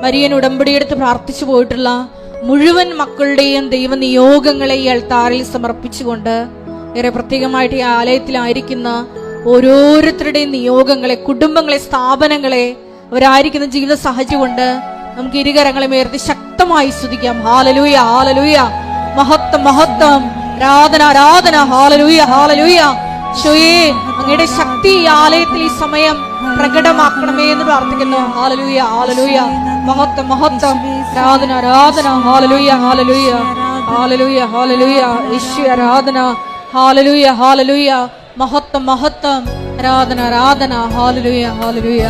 Marian ഉടമ്പടിയെടുത്ത് പ്രാർത്ഥിച്ചു പോയിട്ടുള്ള മുഴുവൻ മക്കളുടെയും ദൈവനിയോഗങ്ങളെ ഈ അൾത്താറിൽ സമർപ്പിച്ചുകൊണ്ട് ഏറെ പ്രത്യേകമായിട്ട് ഈ ആലയത്തിലായിരിക്കുന്ന ഓരോരുത്തരുടെയും നിയോഗങ്ങളെ, കുടുംബങ്ങളെ, സ്ഥാപനങ്ങളെ, അവരായിരിക്കുന്ന ജീവിത സാഹചര്യം കൊണ്ട് നമുക്ക് ഇരുകരങ്ങളെ ഉയർത്തി ശക്തമായി സ്തുതിക്കാം. ഹല്ലേലൂയ, ഹല്ലേലൂയ, മഹത്വം, മഹത്വം, ആരാധന, ആരാധന. Hallelujah, hallelujah. ഈശോയേ, അങ്ങയുടെ ശക്തി ഈ ആലയത്തിൽ ഈ സമയം പ്രകടമാക്കണമേ എന്ന് പ്രാർത്ഥിക്കുന്നു. ഹല്ലേലൂയ, ഹല്ലേലൂയ, മഹത്വം, മഹത്വം, ആരാധന, ആരാധന. Hallelujah, hallelujah, hallelujah, hallelujah. ഈശോയെ ആരാധന. ഹല്ലേലൂയ, ഹല്ലേലൂയ, മഹത്വം, മഹത്വം, ആരാധന, ആരാധന. Hallelujah, hallelujah.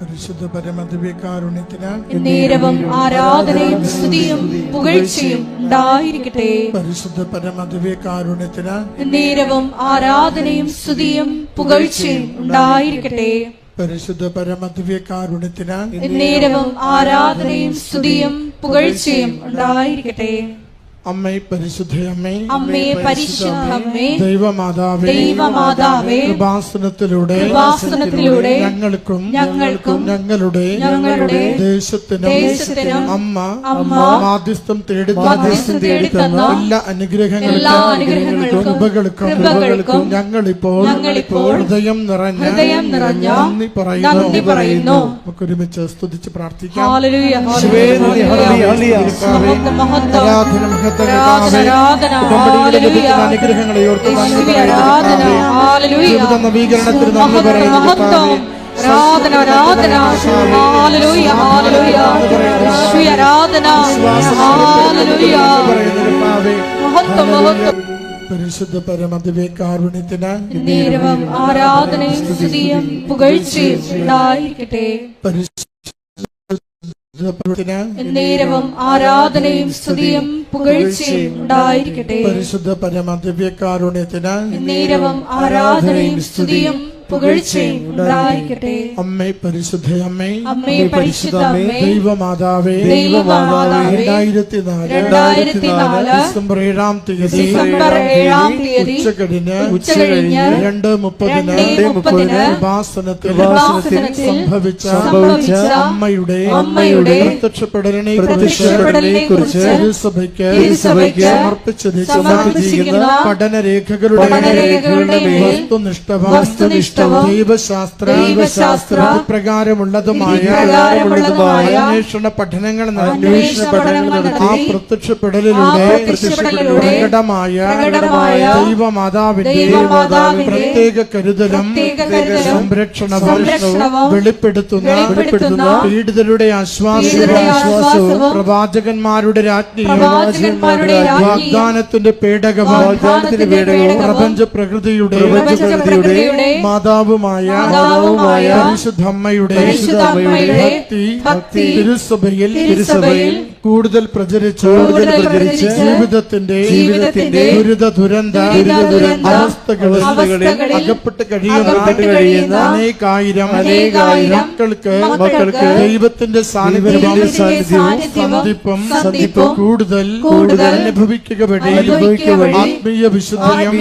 പരിശുദ്ധ പരമദിവ്യകാരുണ്യത്തിന് നേരവും ആരാധനയും സ്തുതിയും പുകഴ്ചയും ഉണ്ടായിരിക്കട്ടെ. പരിശുദ്ധ പരമദിവ്യകാരുണ്യത്തിന് നേരവും ആരാധനയും സ്തുതിയും പുകഴ്ചയും ഉണ്ടായിരിക്കട്ടെ. പരിശുദ്ധ പരമദിവ്യകാരുണ്യത്തിന് നേരവും ആരാധനയും സ്തുതിയും പുകഴ്ചയും ഉണ്ടായിരിക്കട്ടെ. അമ്മേ പരിശുദ്ധ അമ്മേ, അമ്മേ പരിശുദ്ധ അമ്മേ, ദൈവമാതാവേ, ദൈവമാതാവേ, കൃപാസനത്തിലൂടെ ഞങ്ങൾക്കും ഞങ്ങളുടെ ദേശത്തിനും അമ്മ മാധ്യസ്ഥം തേടിത്തന്ന എല്ലാ അനുഗ്രഹങ്ങൾക്കും കൃപകൾക്കും ഞങ്ങളിപ്പോൾ ഹൃദയം നിറഞ്ഞ നന്ദി പറയുന്നു. നമുക്ക് ഒരുമിച്ച് സ്തുതിച്ച് പ്രാർത്ഥിക്കാം. അനുഗ്രഹങ്ങളെ നവീകരണത്തിന് നന്ദി പറയുന്നു. പരിശുദ്ധ പരമദിവ്യകാരുണ്യത്തിന് ആരാധനയും സ്തുതിയും പുകഴ്ചയും ഉണ്ടായിരിക്കട്ടെ. നേരവും ആരാധനയും സ്തുതിയും പുകഴ്ചയും ഉണ്ടായിരിക്കട്ടെ. പരിശുദ്ധ പരമദിവ്യകാരുണ്യത്തിന് നേരവും ആരാധനയും സ്തുതിയും പുകഴ്ചയും ഉണ്ടായിരിക്കട്ടെ. അമ്മേ പരിശുദ്ധ അമ്മേ, അമ്മേ പരിശുദ്ധ അമ്മേ, ദൈവമാതാവേ, 2004 ഡിസംബർ 7-ാം തീയതി ഉച്ചകഴിഞ്ഞ് 2:30 ഉപാസനത്തിൽ സംഭവിച്ച അമ്മയുടെ പ്രത്യക്ഷപ്പെടലിനെ കുറിച്ച് തിരുസഭയ്ക്ക് സമർപ്പിച്ചിരിക്കുന്ന പഠനരേഖകളുടെ വസ്തുനിഷ്ഠ ദൈവശാസ്ത്ര പ്രകാരമുള്ളതുമായ അന്വേഷണ പഠനങ്ങൾ നടത്തി ആ പ്രത്യക്ഷപ്പെടലിലൂടെ പ്രകടമായ ദൈവമാതാവിന്റെ പ്രത്യേക കരുതലും സംരക്ഷണവും വെളിപ്പെടുത്തുന്ന പീഡിതരുടെ ആശ്വാസവും പ്രവാചകന്മാരുടെ രാജ്ഞിയും വാഗ്ദാനത്തിന്റെ പേടകവും പ്രപഞ്ച പ്രകൃതിയുടെ മാതാവുമായ പരിശുദ്ധമ്മയുടെ ഭക്തി തിരുസഭയിൽ കൂടുതൽ പ്രചരിച്ച് ജീവിതത്തിന്റെ ദുരിത ദുരന്ത അവസ്ഥകളിൽ അകപ്പെട്ട് കഴിയുന്ന അനേകായിരം മക്കൾക്ക് ദൈവത്തിന്റെ സാന്നിധ്യവും സന്ധിപ്പും കൂടുതൽ അനുഭവിക്കുക വഴി ആത്മീയ വിശുദ്ധിയും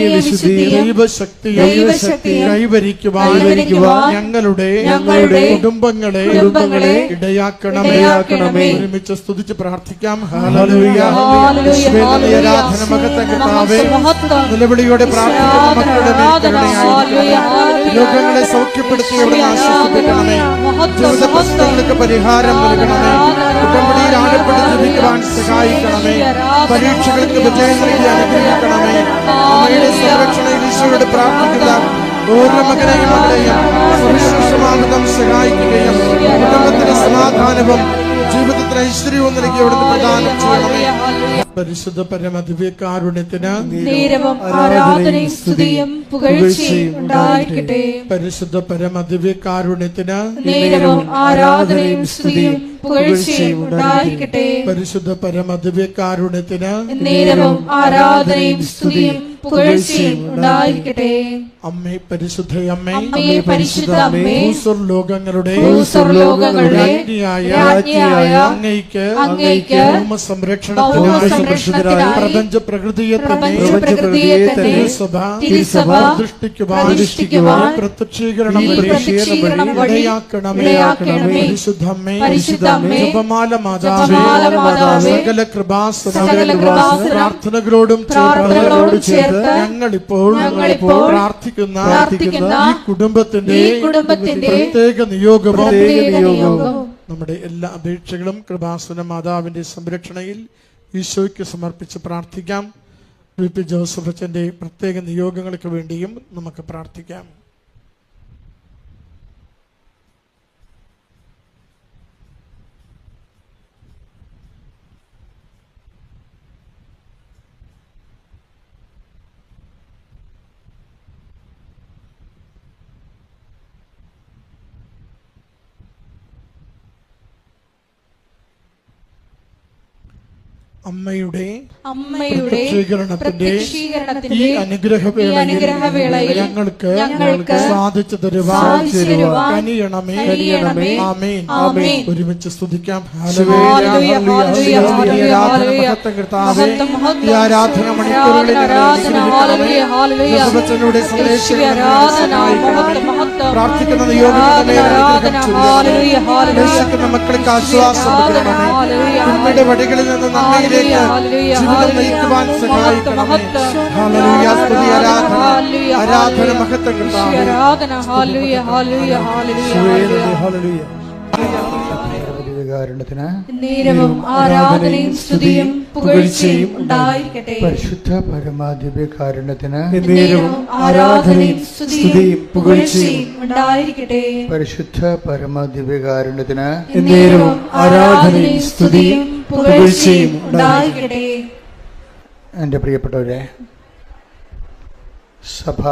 ദൈവശക്തിയും കൈവരിക്കുവാൻ ഞങ്ങളുടെ കുടുംബങ്ങളെ ഇടയാക്കണമേ. ഒരുമിച്ച് സ്തുതിച്ച് പ്രാർത്ഥിക്കാം. ഹല്ലേലൂയ. ആരാധന മഹത്വം കർത്താവേ. നിലവിളിയോടെ പ്രാർത്ഥിക്കുന്ന മക്കളുടെ മേൽ കരുണയായിരിക്കണമേ. രോഗങ്ങളെ സൗഖ്യപ്പെടുത്തിയവരെ ആശ്വസിപ്പിക്കണമേ. ജീവിത പ്രശ്നങ്ങൾക്ക് പരിഹാരം നൽകണമേ. ഉടമ്പടിയിൽ ആഴപ്പെട്ട് ജീവിക്കുവാൻ സഹായിക്കണമേ. പരീക്ഷകൾക്ക് വിജയം നൽകി അനുഗ്രഹിക്കണമേ. അമ്മയുടെ സംരക്ഷണയിൽ ഈശോയോട് പ്രാർത്ഥിക്കുന്ന ഓരോ മകനെയും മകളെയും സുവിശേഷമാകുന്ന സഹായിക്കുകയും കുടുംബത്തിന് സമാധാനവും ജീവിതത്തിന് ഐശ്വര്യവും നൽകി അവിടുന്ന് പ്രദാനം ചെയ്യണമേ. പരിശുദ്ധ പരമദിവ്യകാരുണ്യത്തിന് നേരവും ആരാധനയും സ്തുതിയും പുകഴ്ചയും ഉണ്ടായിരിക്കട്ടെ. പരിശുദ്ധ പരമദിവ്യകാരുണ്യത്തിന് നേരവും ആരാധനയും സ്തുതിയും പുകഴ്ചയും ഉണ്ടായിരിക്കട്ടെ. പരിശുദ്ധ പരമദിവ്യകാരുണ്യത്തിന് നേരവും ആരാധനയും സ്തുതിയും പുകഴ്ചയും ഉണ്ടായിരിക്കട്ടെ. അമ്മേ പരിശുദ്ധയമ്മേ, അമ്മേ പരിശുദ്ധ അമ്മേ, ഭൂസ്വർലോകങ്ങളുടെ രാജ്ഞിയായ അങ്ങയ്ക്ക് സംരക്ഷണത്തിനായി പ്രപഞ്ച പ്രകൃതിയെ തിരുസഭ പ്രതിഷ്ഠിക്കുവാൻ പ്രത്യക്ഷീകരണം ഇടയാക്കണമേ. പരിശുദ്ധമ്മേ, ജപമാല മാതാവേ, സകല കൃപാസന പ്രാർത്ഥനകളോടും ചേർത്ത് ഞങ്ങളിപ്പോൾ പ്രാർത്ഥിക്കുന്ന ഈ കുടുംബത്തിന്റെ പ്രത്യേക നിയോഗവും നമ്മുടെ എല്ലാ അപേക്ഷകളും കൃപാസന മാതാവിന്റെ സംരക്ഷണയിൽ ഈശോയ്ക്ക് സമർപ്പിച്ച് പ്രാർത്ഥിക്കാം. VP ജോസഫ് അച്ഛന്റെ പ്രത്യേക നിയോഗങ്ങൾക്ക് വേണ്ടിയും നമുക്ക് പ്രാർത്ഥിക്കാം. അമ്മയുടെ പ്രത്യക്ഷീകരണത്തിന്റെ ഈ അനുഗ്രഹവേളയിൽ ഞങ്ങൾക്ക് സാധിച്ചു തരുവാൻ കനിയണമേ. ആമേൻ. ഒരുമിച്ച് സ്തുതിക്കാം. ഈ ആരാധന മണിക്കൂറുകളിൽ പ്രാർത്ഥിക്കുന്ന മക്കൾക്ക് ആശ്വാസം ഉമ്മയുടെ വടികളിൽ നിന്ന് നന്മയിലേക്ക് ജീവിതം നയിക്കുവാൻ സഹായിക്കണമേ. ആരാധന മഹത്വം നേരവും ആരാധനയും സ്തുതിയും പുകഴ്ചയും ഉണ്ടായിരിക്കട്ടെ. പരിശുദ്ധ പരമാദിവ്യകാരുണ്യത്തിന് നേരവും ആരാധനയും സ്തുതിയും പുകഴ്ചയും ഉണ്ടായിരിക്കട്ടെ. പരിശുദ്ധ പരമാദിവ്യകാരുണ്യത്തിന് നേരവും ആരാധനയും സ്തുതിയും പുകഴ്ചയും ഉണ്ടായിരിക്കട്ടെ. എൻ്റെ പ്രിയപ്പെട്ടവരെ, സഭ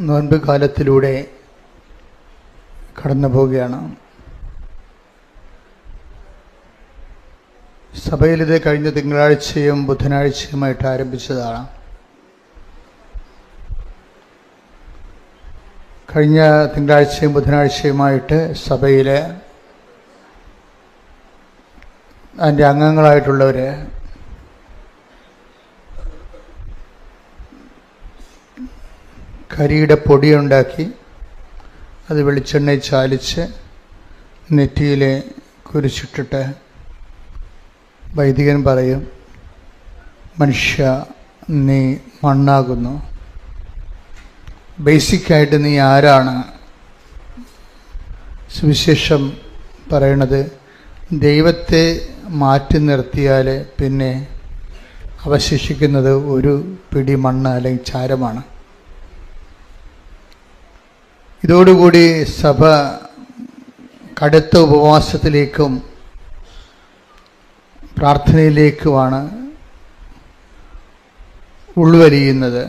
നോൻപ് കാലത്തിലൂടെ കടന്നു പോവുകയാണ്. സഭയിലിത് കഴിഞ്ഞ തിങ്കളാഴ്ചയും ബുധനാഴ്ചയുമായിട്ട് ആരംഭിച്ചതാണ്. കഴിഞ്ഞ തിങ്കളാഴ്ചയും ബുധനാഴ്ചയുമായിട്ട് സഭയിൽ അതിൻ്റെ അംഗങ്ങളായിട്ടുള്ളവർ കരിയുടെ പൊടിയുണ്ടാക്കി അത് വെളിച്ചെണ്ണയിൽ ചാലിച്ച് നെറ്റിയിൽ കുരിശിട്ടിട്ട് വൈദികൻ പറയും, മനുഷ്യ നീ മണ്ണാകുന്നു. ബേസിക്കായിട്ട് നീ ആരാണ്? സുവിശേഷം പറയണത് ദൈവത്തെ മാറ്റി നിർത്തിയാൽ പിന്നെ അവശേഷിക്കുന്നത് ഒരു പിടി മണ്ണ് അല്ലെങ്കിൽ ചാരമാണ്. ഇതോടുകൂടി സഭ കടുത്ത ഉപവാസത്തിലേക്കും പ്രാർത്ഥനയിലേക്കുമാണ് ഉൾവലിയുന്നത്.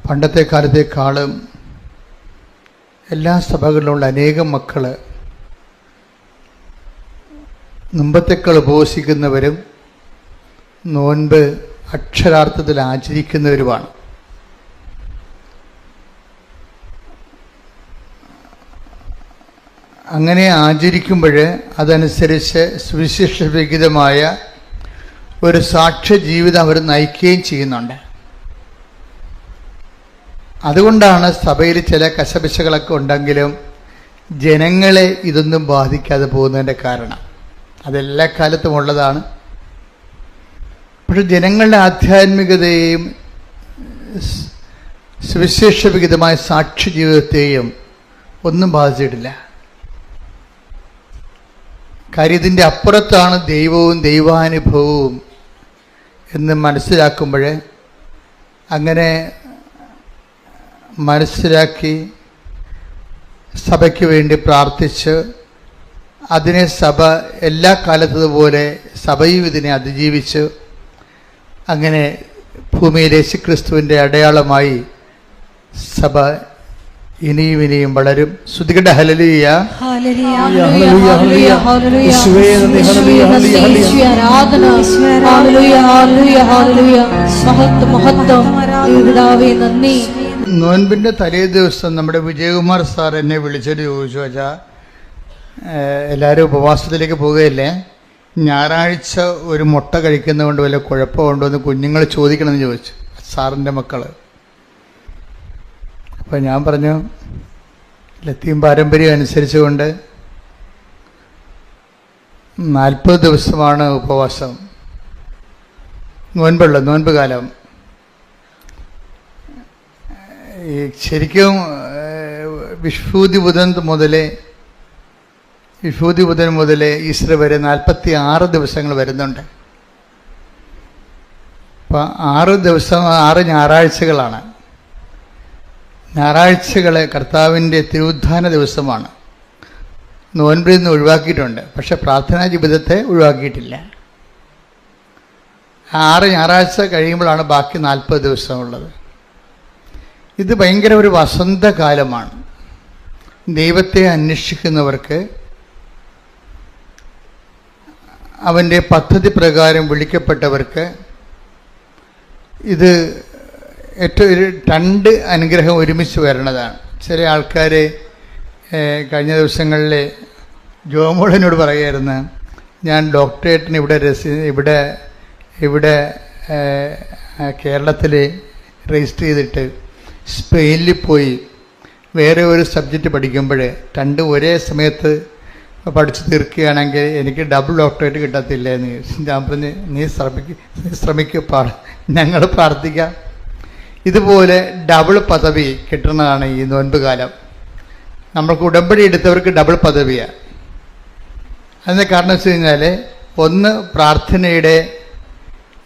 പണ്ടത്തെ കാലത്തേക്കാളും എല്ലാ സഭകളിലുള്ള അനേകം മക്കൾ മുമ്പത്തേക്കാൾ ഉപവസിക്കുന്നവരും നോൻപ് അക്ഷരാർത്ഥത്തിൽ ആചരിക്കുന്നവരുമാണ്. അങ്ങനെ ആചരിക്കുമ്പോൾ അതനുസരിച്ച് സുവിശേഷ വിഹിതമായ ഒരു സാക്ഷ്യ ജീവിതം അവർ നയിക്കുകയും ചെയ്യുന്നുണ്ട്. അതുകൊണ്ടാണ് സഭയിൽ ചില കശപിശകളൊക്കെ ഉണ്ടെങ്കിലും ജനങ്ങളെ ഇതൊന്നും ബാധിക്കാതെ പോകുന്നതിൻ്റെ കാരണം. അതെല്ലാ കാലത്തും ഉള്ളതാണ്. പക്ഷെ ജനങ്ങളുടെ ആധ്യാത്മികതയെയും സുവിശേഷ വിഹിതമായ സാക്ഷ്യ ജീവിതത്തെയും ഒന്നും ബാധിച്ചിട്ടില്ല. കാര്യം ഇതിൻ്റെ അപ്പുറത്താണ് ദൈവവും ദൈവാനുഭവവും എന്ന് മനസ്സിലാക്കുമ്പോൾ, അങ്ങനെ മനസ്സിലാക്കി സഭയ്ക്ക് വേണ്ടി പ്രാർത്ഥിച്ച് അതിനെ സഭ എല്ലാ കാലത്തതുപോലെ സഭയും ഇതിനെ അതിജീവിച്ച് അങ്ങനെ ഭൂമിയിൽ യേശുക്രിസ്തുവിൻ്റെ അടയാളമായി സഭ ഇനിയും ഇനിയും വളരും. സ്തുതിക്കട്ടെ. ഹല്ലേലൂയ. നോൻപിൻ്റെ തലേ ദിവസം നമ്മുടെ വിജയകുമാർ സാർ എന്നെ വിളിച്ചിട്ട് ചോദിച്ചു, വെച്ചാൽ എല്ലാവരും ഉപവാസത്തിലേക്ക് പോവുകയല്ലേ, ഞായറാഴ്ച ഒരു മുട്ട കഴിക്കുന്നതുകൊണ്ട് വല്ല കുഴപ്പമുണ്ടോ എന്ന് കുഞ്ഞുങ്ങൾ ചോദിക്കണമെന്ന് ചോദിച്ചു, സാറിൻ്റെ മക്കൾ. അപ്പോൾ ഞാൻ പറഞ്ഞു, ലത്തീൻ പാരമ്പര്യം അനുസരിച്ചുകൊണ്ട് 40 ദിവസമാണ് ഉപവാസം, നോൻപ് കാലം. ഈ ശരിക്കും വിഷുദ്ധി ബുധൻ മുതൽ ഈസ്റ്റർ വരെ 46 ദിവസങ്ങൾ വരുന്നുണ്ട്. അപ്പം 6 ദിവസം 6 ഞായറാഴ്ചകളാണ്. ഞായറാഴ്ചകളെ കർത്താവിൻ്റെ തിരുവുദ്ധാന ദിവസമാണ്. നോൻപിൽ നിന്ന് ഒഴിവാക്കിയിട്ടുണ്ട്, പക്ഷെ പ്രാർത്ഥനാ ജീവിതത്തെ ഒഴിവാക്കിയിട്ടില്ല. 6 ഞായറാഴ്ച കഴിയുമ്പോഴാണ് ബാക്കി 40 ദിവസമുള്ളത്. ഇത് ഭയങ്കര ഒരു വസന്തകാലമാണ്. ദൈവത്തെ അന്വേഷിക്കുന്നവർക്ക്, അവൻ്റെ പദ്ധതി പ്രകാരം വിളിക്കപ്പെട്ടവർക്ക് ഇത് ഏറ്റവും 2 അനുഗ്രഹം ഒരുമിച്ച് വരണതാണ്. ചില ആൾക്കാർ കഴിഞ്ഞ ദിവസങ്ങളിൽ ജോമോളനോട് പറയുമായിരുന്നു, ഞാൻ ഡോക്ടറേറ്റിന് ഇവിടെ കേരളത്തിൽ രജിസ്റ്റർ ചെയ്തിട്ട് സ്പെയിനിൽ പോയി വേറെ ഒരു സബ്ജക്റ്റ് പഠിക്കുമ്പോൾ 2 ഒരേ സമയത്ത് പഠിച്ചു തീർക്കുകയാണെങ്കിൽ എനിക്ക് ഡബിൾ ഡോക്ടറേറ്റ് കിട്ടത്തില്ല എന്ന് ചോദിച്ചു. ഞാൻ പറഞ്ഞ്, നീ ശ്രമിക്കുക, ഞങ്ങൾ പ്രാർത്ഥിക്കാം. ഇതുപോലെ ഡബിൾ പദവി കിട്ടുന്നതാണ് ഈ നോൻപ് കാലം. നമ്മൾക്ക് ഉടമ്പടി എടുത്തവർക്ക് ഡബിൾ പദവിയാണ്. അതിൻ്റെ കാരണം വെച്ച് കഴിഞ്ഞാൽ, ഒന്ന് പ്രാർത്ഥനയുടെ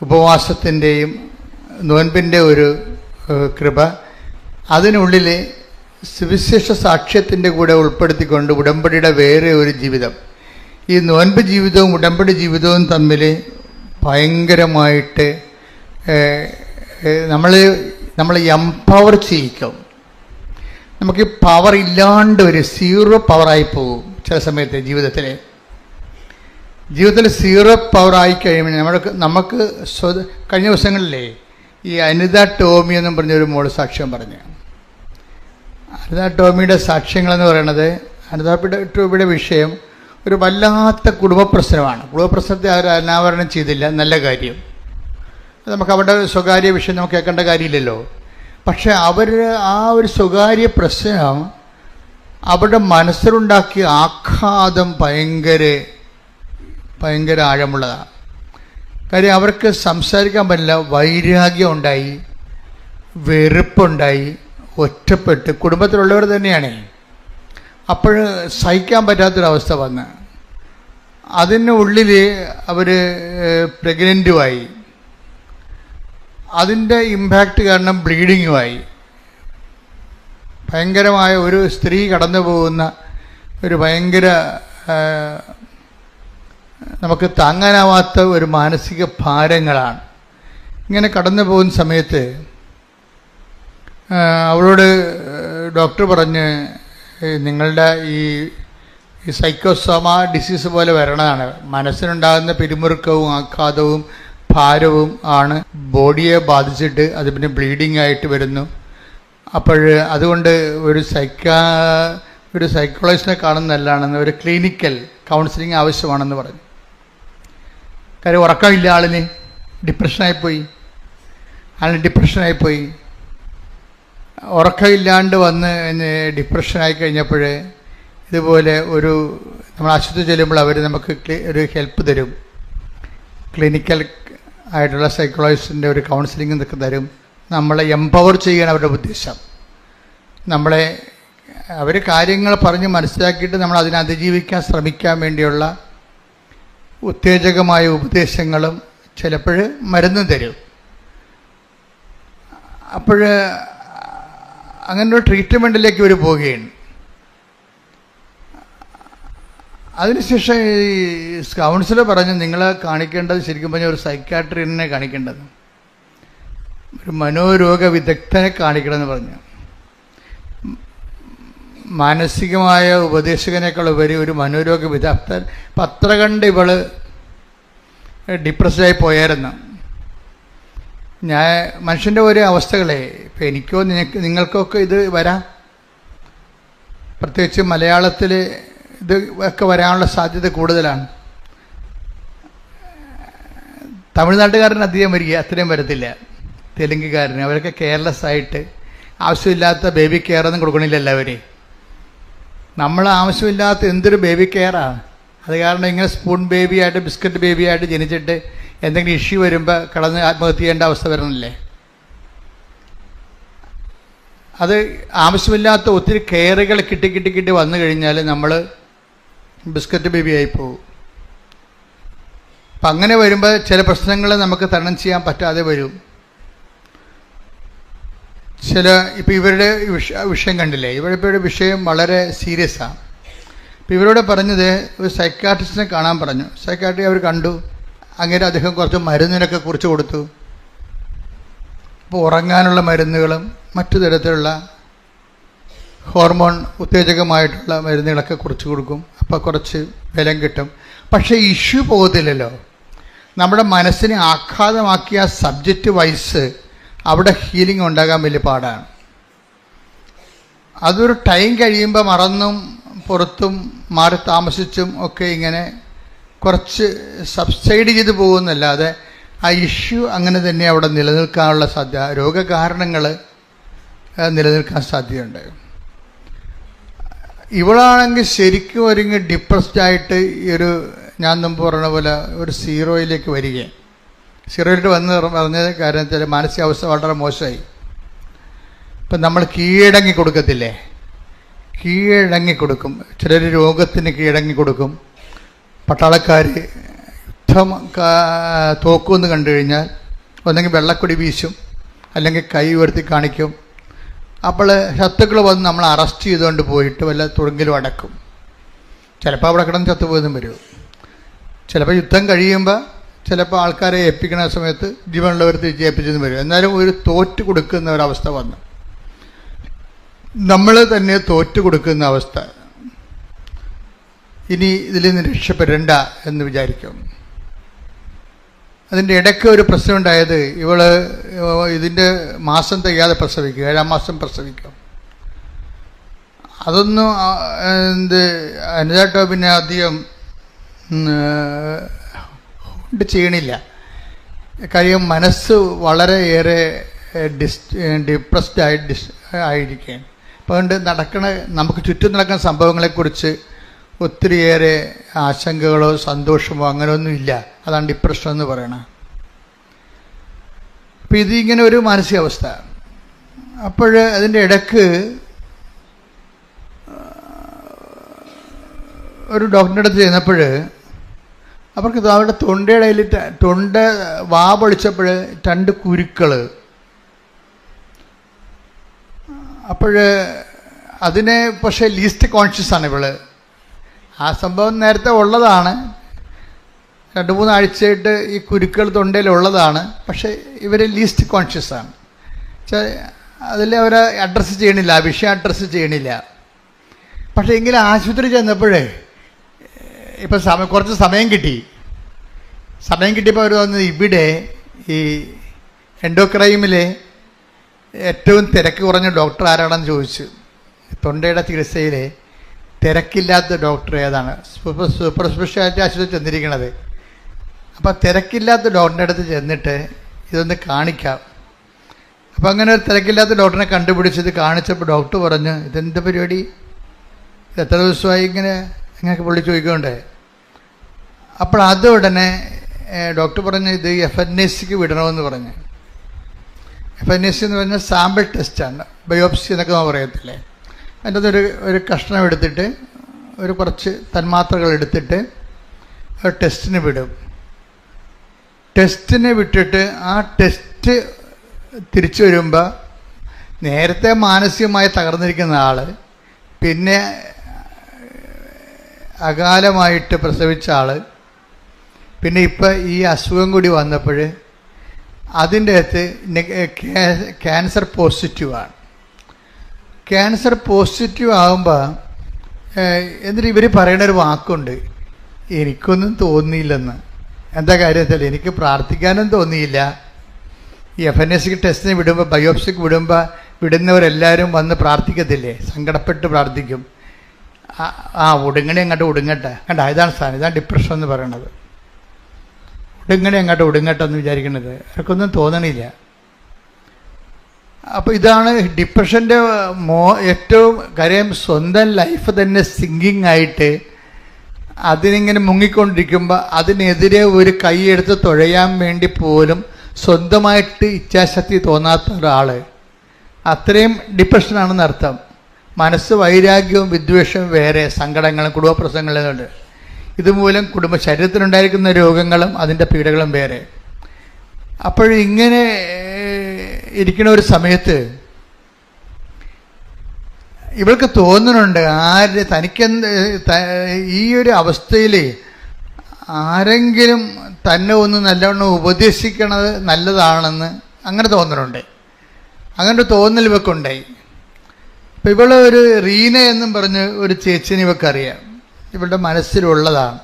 ഉപവാസത്തിൻ്റെയും നോൻപിൻ്റെ ഒരു കൃപ, അതിനുള്ളിൽ സുവിശേഷ സാക്ഷ്യത്തിൻ്റെ കൂടെ ഉൾപ്പെടുത്തിക്കൊണ്ട് ഉടമ്പടിയുടെ വേറെ ഒരു ജീവിതം. ഈ നോൻപ് ജീവിതവും ഉടമ്പടി ജീവിതവും തമ്മിൽ ഭയങ്കരമായിട്ട് നമ്മൾ എംപവർ ചെയ്യിക്കും. നമുക്ക് പവർ ഇല്ലാണ്ട് ഒരു 0 പവറായി പോകും ചില സമയത്ത്. ജീവിതത്തിൽ 0 പവറായി കഴിയുമ്പോൾ നമുക്ക് കഴിഞ്ഞ ദിവസങ്ങളിലേ ഈ അനിത ടോമി എന്നും പറഞ്ഞൊരു മോള് സാക്ഷ്യം പറഞ്ഞു. അനിത ടോമിയുടെ സാക്ഷ്യങ്ങളെന്ന് പറയുന്നത്, അനിത ടോമിയുടെ വിഷയം ഒരു വല്ലാത്ത കുടുംബ പ്രശ്നമാണ്. കുടുംബ പ്രശ്നത്തെ അവർ അനാവരണം ചെയ്തില്ല, നല്ല കാര്യം. നമുക്ക് അവരുടെ സ്വകാര്യ വിഷയം നമുക്ക് കേൾക്കേണ്ട കാര്യമില്ലല്ലോ. പക്ഷെ അവർ ആ ഒരു സ്വകാര്യ പ്രശ്നം അവരുടെ മനസ്സിലുണ്ടാക്കിയ ആഘാതം ഭയങ്കര ആഴമുള്ളതാണ്. കാര്യം അവർക്ക് സംസാരിക്കാൻ പറ്റില്ല, വൈരാഗ്യം ഉണ്ടായി, വെറുപ്പുണ്ടായി, ഒറ്റപ്പെട്ട്, കുടുംബത്തിലുള്ളവർ തന്നെയാണ്. അപ്പോൾ സഹിക്കാൻ പറ്റാത്തൊരവസ്ഥ വന്ന് അതിനുള്ളിൽ അവർ പ്രഗ്നൻറ്റുമായി. അതിൻ്റെ ഇമ്പാക്റ്റ് കാരണം ബ്ലീഡിങ്ങുമായി. ഭയങ്കരമായ ഒരു സ്ത്രീ കടന്നു പോകുന്ന ഒരു ഭയങ്കര നമുക്ക് താങ്ങാനാവാത്ത ഒരു മാനസിക ഭാരങ്ങളാണ്. ഇങ്ങനെ കടന്നു പോകുന്ന സമയത്ത് അവളോട് ഡോക്ടർ പറഞ്ഞ്, നിങ്ങളുടെ ഈ സൈക്കോസോമ ഡിസീസ് പോലെ വരണതാണ്. മനസ്സിനുണ്ടാകുന്ന പിരിമുറുക്കവും ആഘാതവും ഭാരവും ആണ് ബോഡിയെ ബാധിച്ചിട്ട് അത് പിന്നെ ബ്ലീഡിംഗ് ആയിട്ട് വരുന്നു. അപ്പോൾ അതുകൊണ്ട് ഒരു സൈക്കോളജിസ്റ്റിനെ കാണുന്ന നല്ലതാണെന്ന്, ഒരു ക്ലിനിക്കൽ കൗൺസിലിംഗ് ആവശ്യമാണെന്ന് പറഞ്ഞു. കാര്യം ഉറക്കമില്ല, ആളിന് ഡിപ്രഷനായിപ്പോയി. ഉറക്കമില്ലാണ്ട് വന്ന് ഡിപ്രഷനായി കഴിഞ്ഞപ്പോൾ ഇതുപോലെ നമ്മൾ ആശുപത്രി ചെല്ലുമ്പോൾ അവർ നമുക്ക് ഒരു ഹെൽപ്പ് തരും. ക്ലിനിക്കൽ ആയിട്ടുള്ള സൈക്കോളജിസ്റ്റിൻ്റെ ഒരു കൗൺസിലിംഗ് ഇതൊക്കെ തരും. നമ്മളെ എംപവർ ചെയ്യാൻ അവരുടെ ഉദ്ദേശം. അവർ കാര്യങ്ങൾ പറഞ്ഞ് മനസ്സിലാക്കിയിട്ട് നമ്മൾ അതിനെ അതിജീവിക്കാൻ ശ്രമിക്കാൻ വേണ്ടിയുള്ള ഉത്തേജകമായ ഉപദേശങ്ങളും ചിലപ്പോൾ മരുന്നും തരും. അപ്പോൾ അങ്ങനൊരു ട്രീറ്റ്മെൻറ്റിലേക്ക് ഇവർ പോവുകയാണ്. അതിനുശേഷം ഈ കൗൺസിലർ പറഞ്ഞു, നിങ്ങൾ കാണിക്കേണ്ടത് ശരിക്കും പറഞ്ഞാൽ ഒരു സൈക്കാട്രിനെ കാണിക്കേണ്ടത്, ഒരു മനോരോഗ വിദഗ്ധനെ കാണിക്കണമെന്ന് പറഞ്ഞു. മാനസികമായ ഉപദേശകനേക്കാൾ ഉപരി ഒരു മനോരോഗ വിദഗ്ധൻ. പത്ര കണ്ട് ഇവള് ഡിപ്രസ്ഡായി പോയായിരുന്നു. മനുഷ്യൻ്റെ ഓരോ അവസ്ഥകളെ ഇപ്പം എനിക്കോ നിങ്ങൾക്കൊക്കെ ഇത് വരാം. പ്രത്യേകിച്ച് മലയാളത്തിൽ ഇത് ഒക്കെ വരാനുള്ള സാധ്യത കൂടുതലാണ്. തമിഴ്നാട്ടുകാരന് അധികം വരിക, അത്രയും വരത്തില്ല. തെലുങ്കുകാരന് അവരൊക്കെ കെയർലെസ് ആയിട്ട് ആവശ്യമില്ലാത്ത ബേബി കെയറൊന്നും കൊടുക്കണില്ല എല്ലാവരെയും. നമ്മൾ ആവശ്യമില്ലാത്ത എന്തൊരു ബേബി കെയറാണ്. അത് കാരണം ഇങ്ങനെ സ്പൂൺ ബേബിയായിട്ട് ബിസ്ക്കറ്റ് ബേബിയായിട്ട് ജനിച്ചിട്ട് എന്തെങ്കിലും ഇഷ്യൂ വരുമ്പോൾ കടന്ന് ആത്മഹത്യ ചെയ്യേണ്ട അവസ്ഥ വരണമല്ലേ. അത് ആവശ്യമില്ലാത്ത ഒത്തിരി കെയറുകൾ കിട്ടി വന്നു കഴിഞ്ഞാൽ നമ്മൾ ബിസ്ക്കറ്റ് ബേബിയായി പോകും. അപ്പം അങ്ങനെ വരുമ്പോൾ ചില പ്രശ്നങ്ങൾ നമുക്ക് തരണം ചെയ്യാൻ പറ്റാതെ വരും. ഇപ്പം ഇവരുടെ വിഷയം കണ്ടില്ലേ, ഇവരുടെ വിഷയം വളരെ സീരിയസ് ആണ്. ഇപ്പം ഇവരോട് പറഞ്ഞത് ഒരു സൈക്കാട്രിസ്റ്റിനെ കാണാൻ പറഞ്ഞു. സൈക്കാട്രി അവർ കണ്ടു. അങ്ങനെ അദ്ദേഹം കുറച്ച് മരുന്നിനൊക്കെ കുറിച്ച് കൊടുത്തു. ഇപ്പോൾ ഉറങ്ങാനുള്ള മരുന്നുകളും മറ്റു തരത്തിലുള്ള ഹോർമോൺ ഉത്തേജകമായിട്ടുള്ള മരുന്നുകളൊക്കെ കുറിച്ച് കൊടുക്കും. അപ്പോൾ കുറച്ച് ബലം കിട്ടും. പക്ഷേ ഇഷ്യൂ പോകത്തില്ലല്ലോ. നമ്മുടെ മനസ്സിനെ ആഘാതമാക്കിയ സബ്ജക്റ്റ് വൈസ് അവിടെ ഹീലിംഗ് ഉണ്ടാകാൻ വലിയ പാടാണ്. അതൊരു ടൈം കഴിയുമ്പോൾ മറന്നും പുറത്തും മാറി താമസിച്ചും ഒക്കെ ഇങ്ങനെ കുറച്ച് സബ്സൈഡ് ചെയ്ത് പോകുന്നല്ലാതെ ആ ഇഷ്യൂ അങ്ങനെ തന്നെ അവിടെ നിലനിൽക്കാനുള്ള സാധ്യത, രോഗകാരണങ്ങൾ നിലനിൽക്കാൻ സാധ്യതയുണ്ട്. ഇവളാണെങ്കിൽ ശരിക്കും ഒരുങ്ങി ഡിപ്രസ്ഡായിട്ട് ഈ ഞാൻ മുമ്പ് പറഞ്ഞ പോലെ ഒരു സീറോയിലേക്ക് വരികയാണ്. സീറോയിലോട്ട് വന്ന് പറഞ്ഞത് കാര്യം വെച്ചാൽ മാനസികാവസ്ഥ വളരെ മോശമായി. ഇപ്പം നമ്മൾ കീഴടങ്ങി കൊടുക്കത്തില്ലേ, കീഴടങ്ങി കൊടുക്കും. ചിലർ രോഗത്തിന് കീഴടങ്ങി കൊടുക്കും. പട്ടാളക്കാർ യുദ്ധം തോക്കുമെന്ന് കണ്ടു കഴിഞ്ഞാൽ ഒന്നെങ്കിൽ വെള്ളക്കൊടി വീശും, അല്ലെങ്കിൽ കൈ ഉയർത്തി കാണിക്കും. അപ്പോൾ ശത്രുക്കൾ വന്ന് നമ്മൾ അറസ്റ്റ് ചെയ്തുകൊണ്ട് പോയിട്ട് വല്ല തുറങ്കിലും അടക്കും. ചിലപ്പോൾ അവിടെ കിടന്ന് ചത്തുപോയതും വരും. ചിലപ്പോൾ യുദ്ധം കഴിയുമ്പോൾ ചിലപ്പോൾ ആൾക്കാരെ ഏൽപ്പിക്കുന്ന സമയത്ത് ജീവനുള്ളവർ തിരിച്ച് ഏൽപ്പിച്ചെന്ന് വരും. എന്നാലും ഒരു തോറ്റ് കൊടുക്കുന്ന ഒരവസ്ഥ വന്നു, നമ്മൾ തന്നെ തോറ്റ് കൊടുക്കുന്ന അവസ്ഥ. ഇനി ഇതിൽ നിന്ന് രക്ഷപ്പെടേണ്ട എന്ന് വിചാരിക്കും. അതിൻ്റെ ഇടയ്ക്ക് ഒരു പ്രശ്നം ഉണ്ടായത്, ഇതിൻ്റെ മാസം തികയാതെ പ്രസവിക്കും, 7-ാം മാസം പ്രസവിക്കും. അതൊന്നും അനിത ടോമിനെ അധികം ചെയ്യണില്ല. കാര്യം മനസ്സ് വളരെയേറെ ഡിപ്രസ്ഡ് ആയിരിക്കുകയാണ്. അപ്പോൾ അതുകൊണ്ട് നമുക്ക് ചുറ്റും നടക്കുന്ന സംഭവങ്ങളെക്കുറിച്ച് ഒത്തിരിയേറെ ആശങ്കകളോ സന്തോഷമോ അങ്ങനെയൊന്നും ഇല്ല. അതാണ് ഡിപ്രഷൻ എന്ന് പറയണത്. അപ്പം ഇതിങ്ങനെ ഒരു മാനസികാവസ്ഥ. അപ്പോൾ അതിൻ്റെ ഇടയ്ക്ക് ഒരു ഡോക്ടറിൻ്റെ അടുത്ത് ചെന്നപ്പോൾ അവർക്ക് അവരുടെ തൊണ്ടയുടെ തൊണ്ട വാ പൊളിച്ചപ്പോൾ 2 കുരുക്കൾ. അപ്പോൾ അതിനെ പക്ഷേ ലീസ്റ്റ് കോൺഷ്യസ് ആണ് ഇവള്. ആ സംഭവം നേരത്തെ ഉള്ളതാണ്, 2-3 ആഴ്ചയായിട്ട് ഈ കുരുക്കൾ തൊണ്ടയിലുള്ളതാണ്. പക്ഷേ ഇവർ ലീസ്റ്റ് കോൺഷ്യസ് ആണ്. അതിൽ അവരെ അഡ്രസ്സ് ചെയ്യണില്ല, ആ വിഷയം അഡ്രസ്സ് ചെയ്യണില്ല. പക്ഷേ എങ്കിലും ആശുപത്രി ചെന്നപ്പോഴേ ഇപ്പം കുറച്ച് സമയം കിട്ടിയപ്പോൾ അവർ വന്നത് ഇവിടെ ഈ എൻഡോക്രൈമിലെ ഏറ്റവും തിരക്ക് കുറഞ്ഞ ഡോക്ടർ ആരാണെന്ന് ചോദിച്ചു. തൊണ്ടയുടെ ചികിത്സയിലെ തിരക്കില്ലാത്ത ഡോക്ടർ ഏതാണ്? സൂപ്പർ സ്പെഷ്യാലിറ്റി ആശുപത്രി ചെന്നിരിക്കണത്. അപ്പോൾ തിരക്കില്ലാത്ത ഡോക്ടറിൻ്റെ അടുത്ത് ചെന്നിട്ട് ഇതൊന്ന് കാണിക്കാം. അപ്പോൾ അങ്ങനെ ഒരു തിരക്കില്ലാത്ത ഡോക്ടറിനെ കണ്ടുപിടിച്ചത് കാണിച്ചപ്പോൾ ഡോക്ടർ പറഞ്ഞു, ഇതെന്ത് പരിപാടി, എത്ര ദിവസമായി ഇങ്ങനെ നിങ്ങൾക്ക് പുള്ളി ചോദിക്കണ്ടേ? അപ്പോൾ അത് ഉടനെ ഡോക്ടർ പറഞ്ഞു, ഇത് FNACക്ക് വിടണമെന്ന് പറഞ്ഞു. FNAC എന്ന് പറഞ്ഞാൽ സാമ്പിൾ ടെസ്റ്റാണ്, ബയോപ്സി എന്നൊക്കെ നമ്മൾ പറയത്തില്ലേ. അതിൻ്റെ അകത്തൊരു കഷ്ണം എടുത്തിട്ട് കുറച്ച് തന്മാത്രകൾ എടുത്തിട്ട് ഒരു ടെസ്റ്റിന് വിടും. ടെസ്റ്റിന് വിട്ടിട്ട് ആ ടെസ്റ്റ് തിരിച്ചു വരുമ്പോൾ നേരത്തെ മാനസികമായി തകർന്നിരിക്കുന്ന ആൾ പിന്നെ അകാലമായിട്ട് പ്രസവിച്ച ആൾ പിന്നെ ഇപ്പം ഈ അസുഖം കൂടി വന്നപ്പോൾ അതിൻ്റെ അകത്ത് ക്യാൻസർ പോസിറ്റീവാണ്. ക്യാൻസർ പോസിറ്റീവ് ആകുമ്പോൾ എന്നിട്ട് ഇവർ പറയുന്നൊരു വാക്കുണ്ട്, എനിക്കൊന്നും തോന്നിയില്ലെന്ന്. എന്താ കാര്യത്തിൽ എനിക്ക് പ്രാർത്ഥിക്കാനും തോന്നിയില്ല. ഈ FNACക്ക് ടെസ്റ്റിന് വിടുമ്പോൾ, ബയോപ്സിക്ക് വിടുന്നവരെല്ലാവരും വന്ന് പ്രാർത്ഥിക്കത്തില്ലേ, സങ്കടപ്പെട്ട് പ്രാർത്ഥിക്കും. ഒടുങ്ങണി അങ്ങോട്ട് ഒടുങ്ങട്ടെ, കണ്ട ഇതാണ് സാധനം, ഇതാണ് ഡിപ്രഷൻ എന്ന് പറയണത്. ഒടുങ്ങണി അങ്ങോട്ട് ഒടുങ്ങട്ടെ എന്ന് വിചാരിക്കുന്നത് അവർക്കൊന്നും തോന്നണില്ല. അപ്പോൾ ഇതാണ് ഡിപ്രഷൻ്റെ ഏറ്റവും കാര്യം. സ്വന്തം ലൈഫ് തന്നെ സിങ്കിങ് ആയിട്ട് അതിനിങ്ങനെ മുങ്ങിക്കൊണ്ടിരിക്കുമ്പോൾ അതിനെതിരെ ഒരു കൈയെടുത്ത് തുഴയാൻ വേണ്ടി പോലും സ്വന്തമായിട്ട് ഇച്ഛാശക്തി തോന്നാത്ത ഒരാൾ, അത്രയും ഡിപ്രഷനാണെന്ന് അർത്ഥം. മനസ്സ് വൈരാഗ്യവും വിദ്വേഷവും വേറെ, സങ്കടങ്ങളും കുടുംബ പ്രശ്നങ്ങളുണ്ട്. ഇതുമൂലം ശരീരത്തിലുണ്ടായിരിക്കുന്ന രോഗങ്ങളും അതിൻ്റെ പീഡകളും വേറെ. അപ്പോഴിങ്ങനെ ഇരിക്കുന്ന ഒരു സമയത്ത് ഇവൾക്ക് തോന്നുന്നുണ്ട്, തനിക്കെന്ത് ഈ ഒരു അവസ്ഥയിൽ ആരെങ്കിലും തന്നെ ഒന്ന് നല്ലവണ്ണം ഉപദേശിക്കണത് നല്ലതാണെന്ന് അങ്ങനെ തോന്നുന്നുണ്ട്. അങ്ങനെ തോന്നൽ ഇവക്കുണ്ടായി. അപ്പം ഇവള് ഒരു റീന എന്നും പറഞ്ഞ് ഒരു ചേച്ചിനെ ഇവക്കറിയാം, ഇവളുടെ മനസ്സിലുള്ളതാണ്.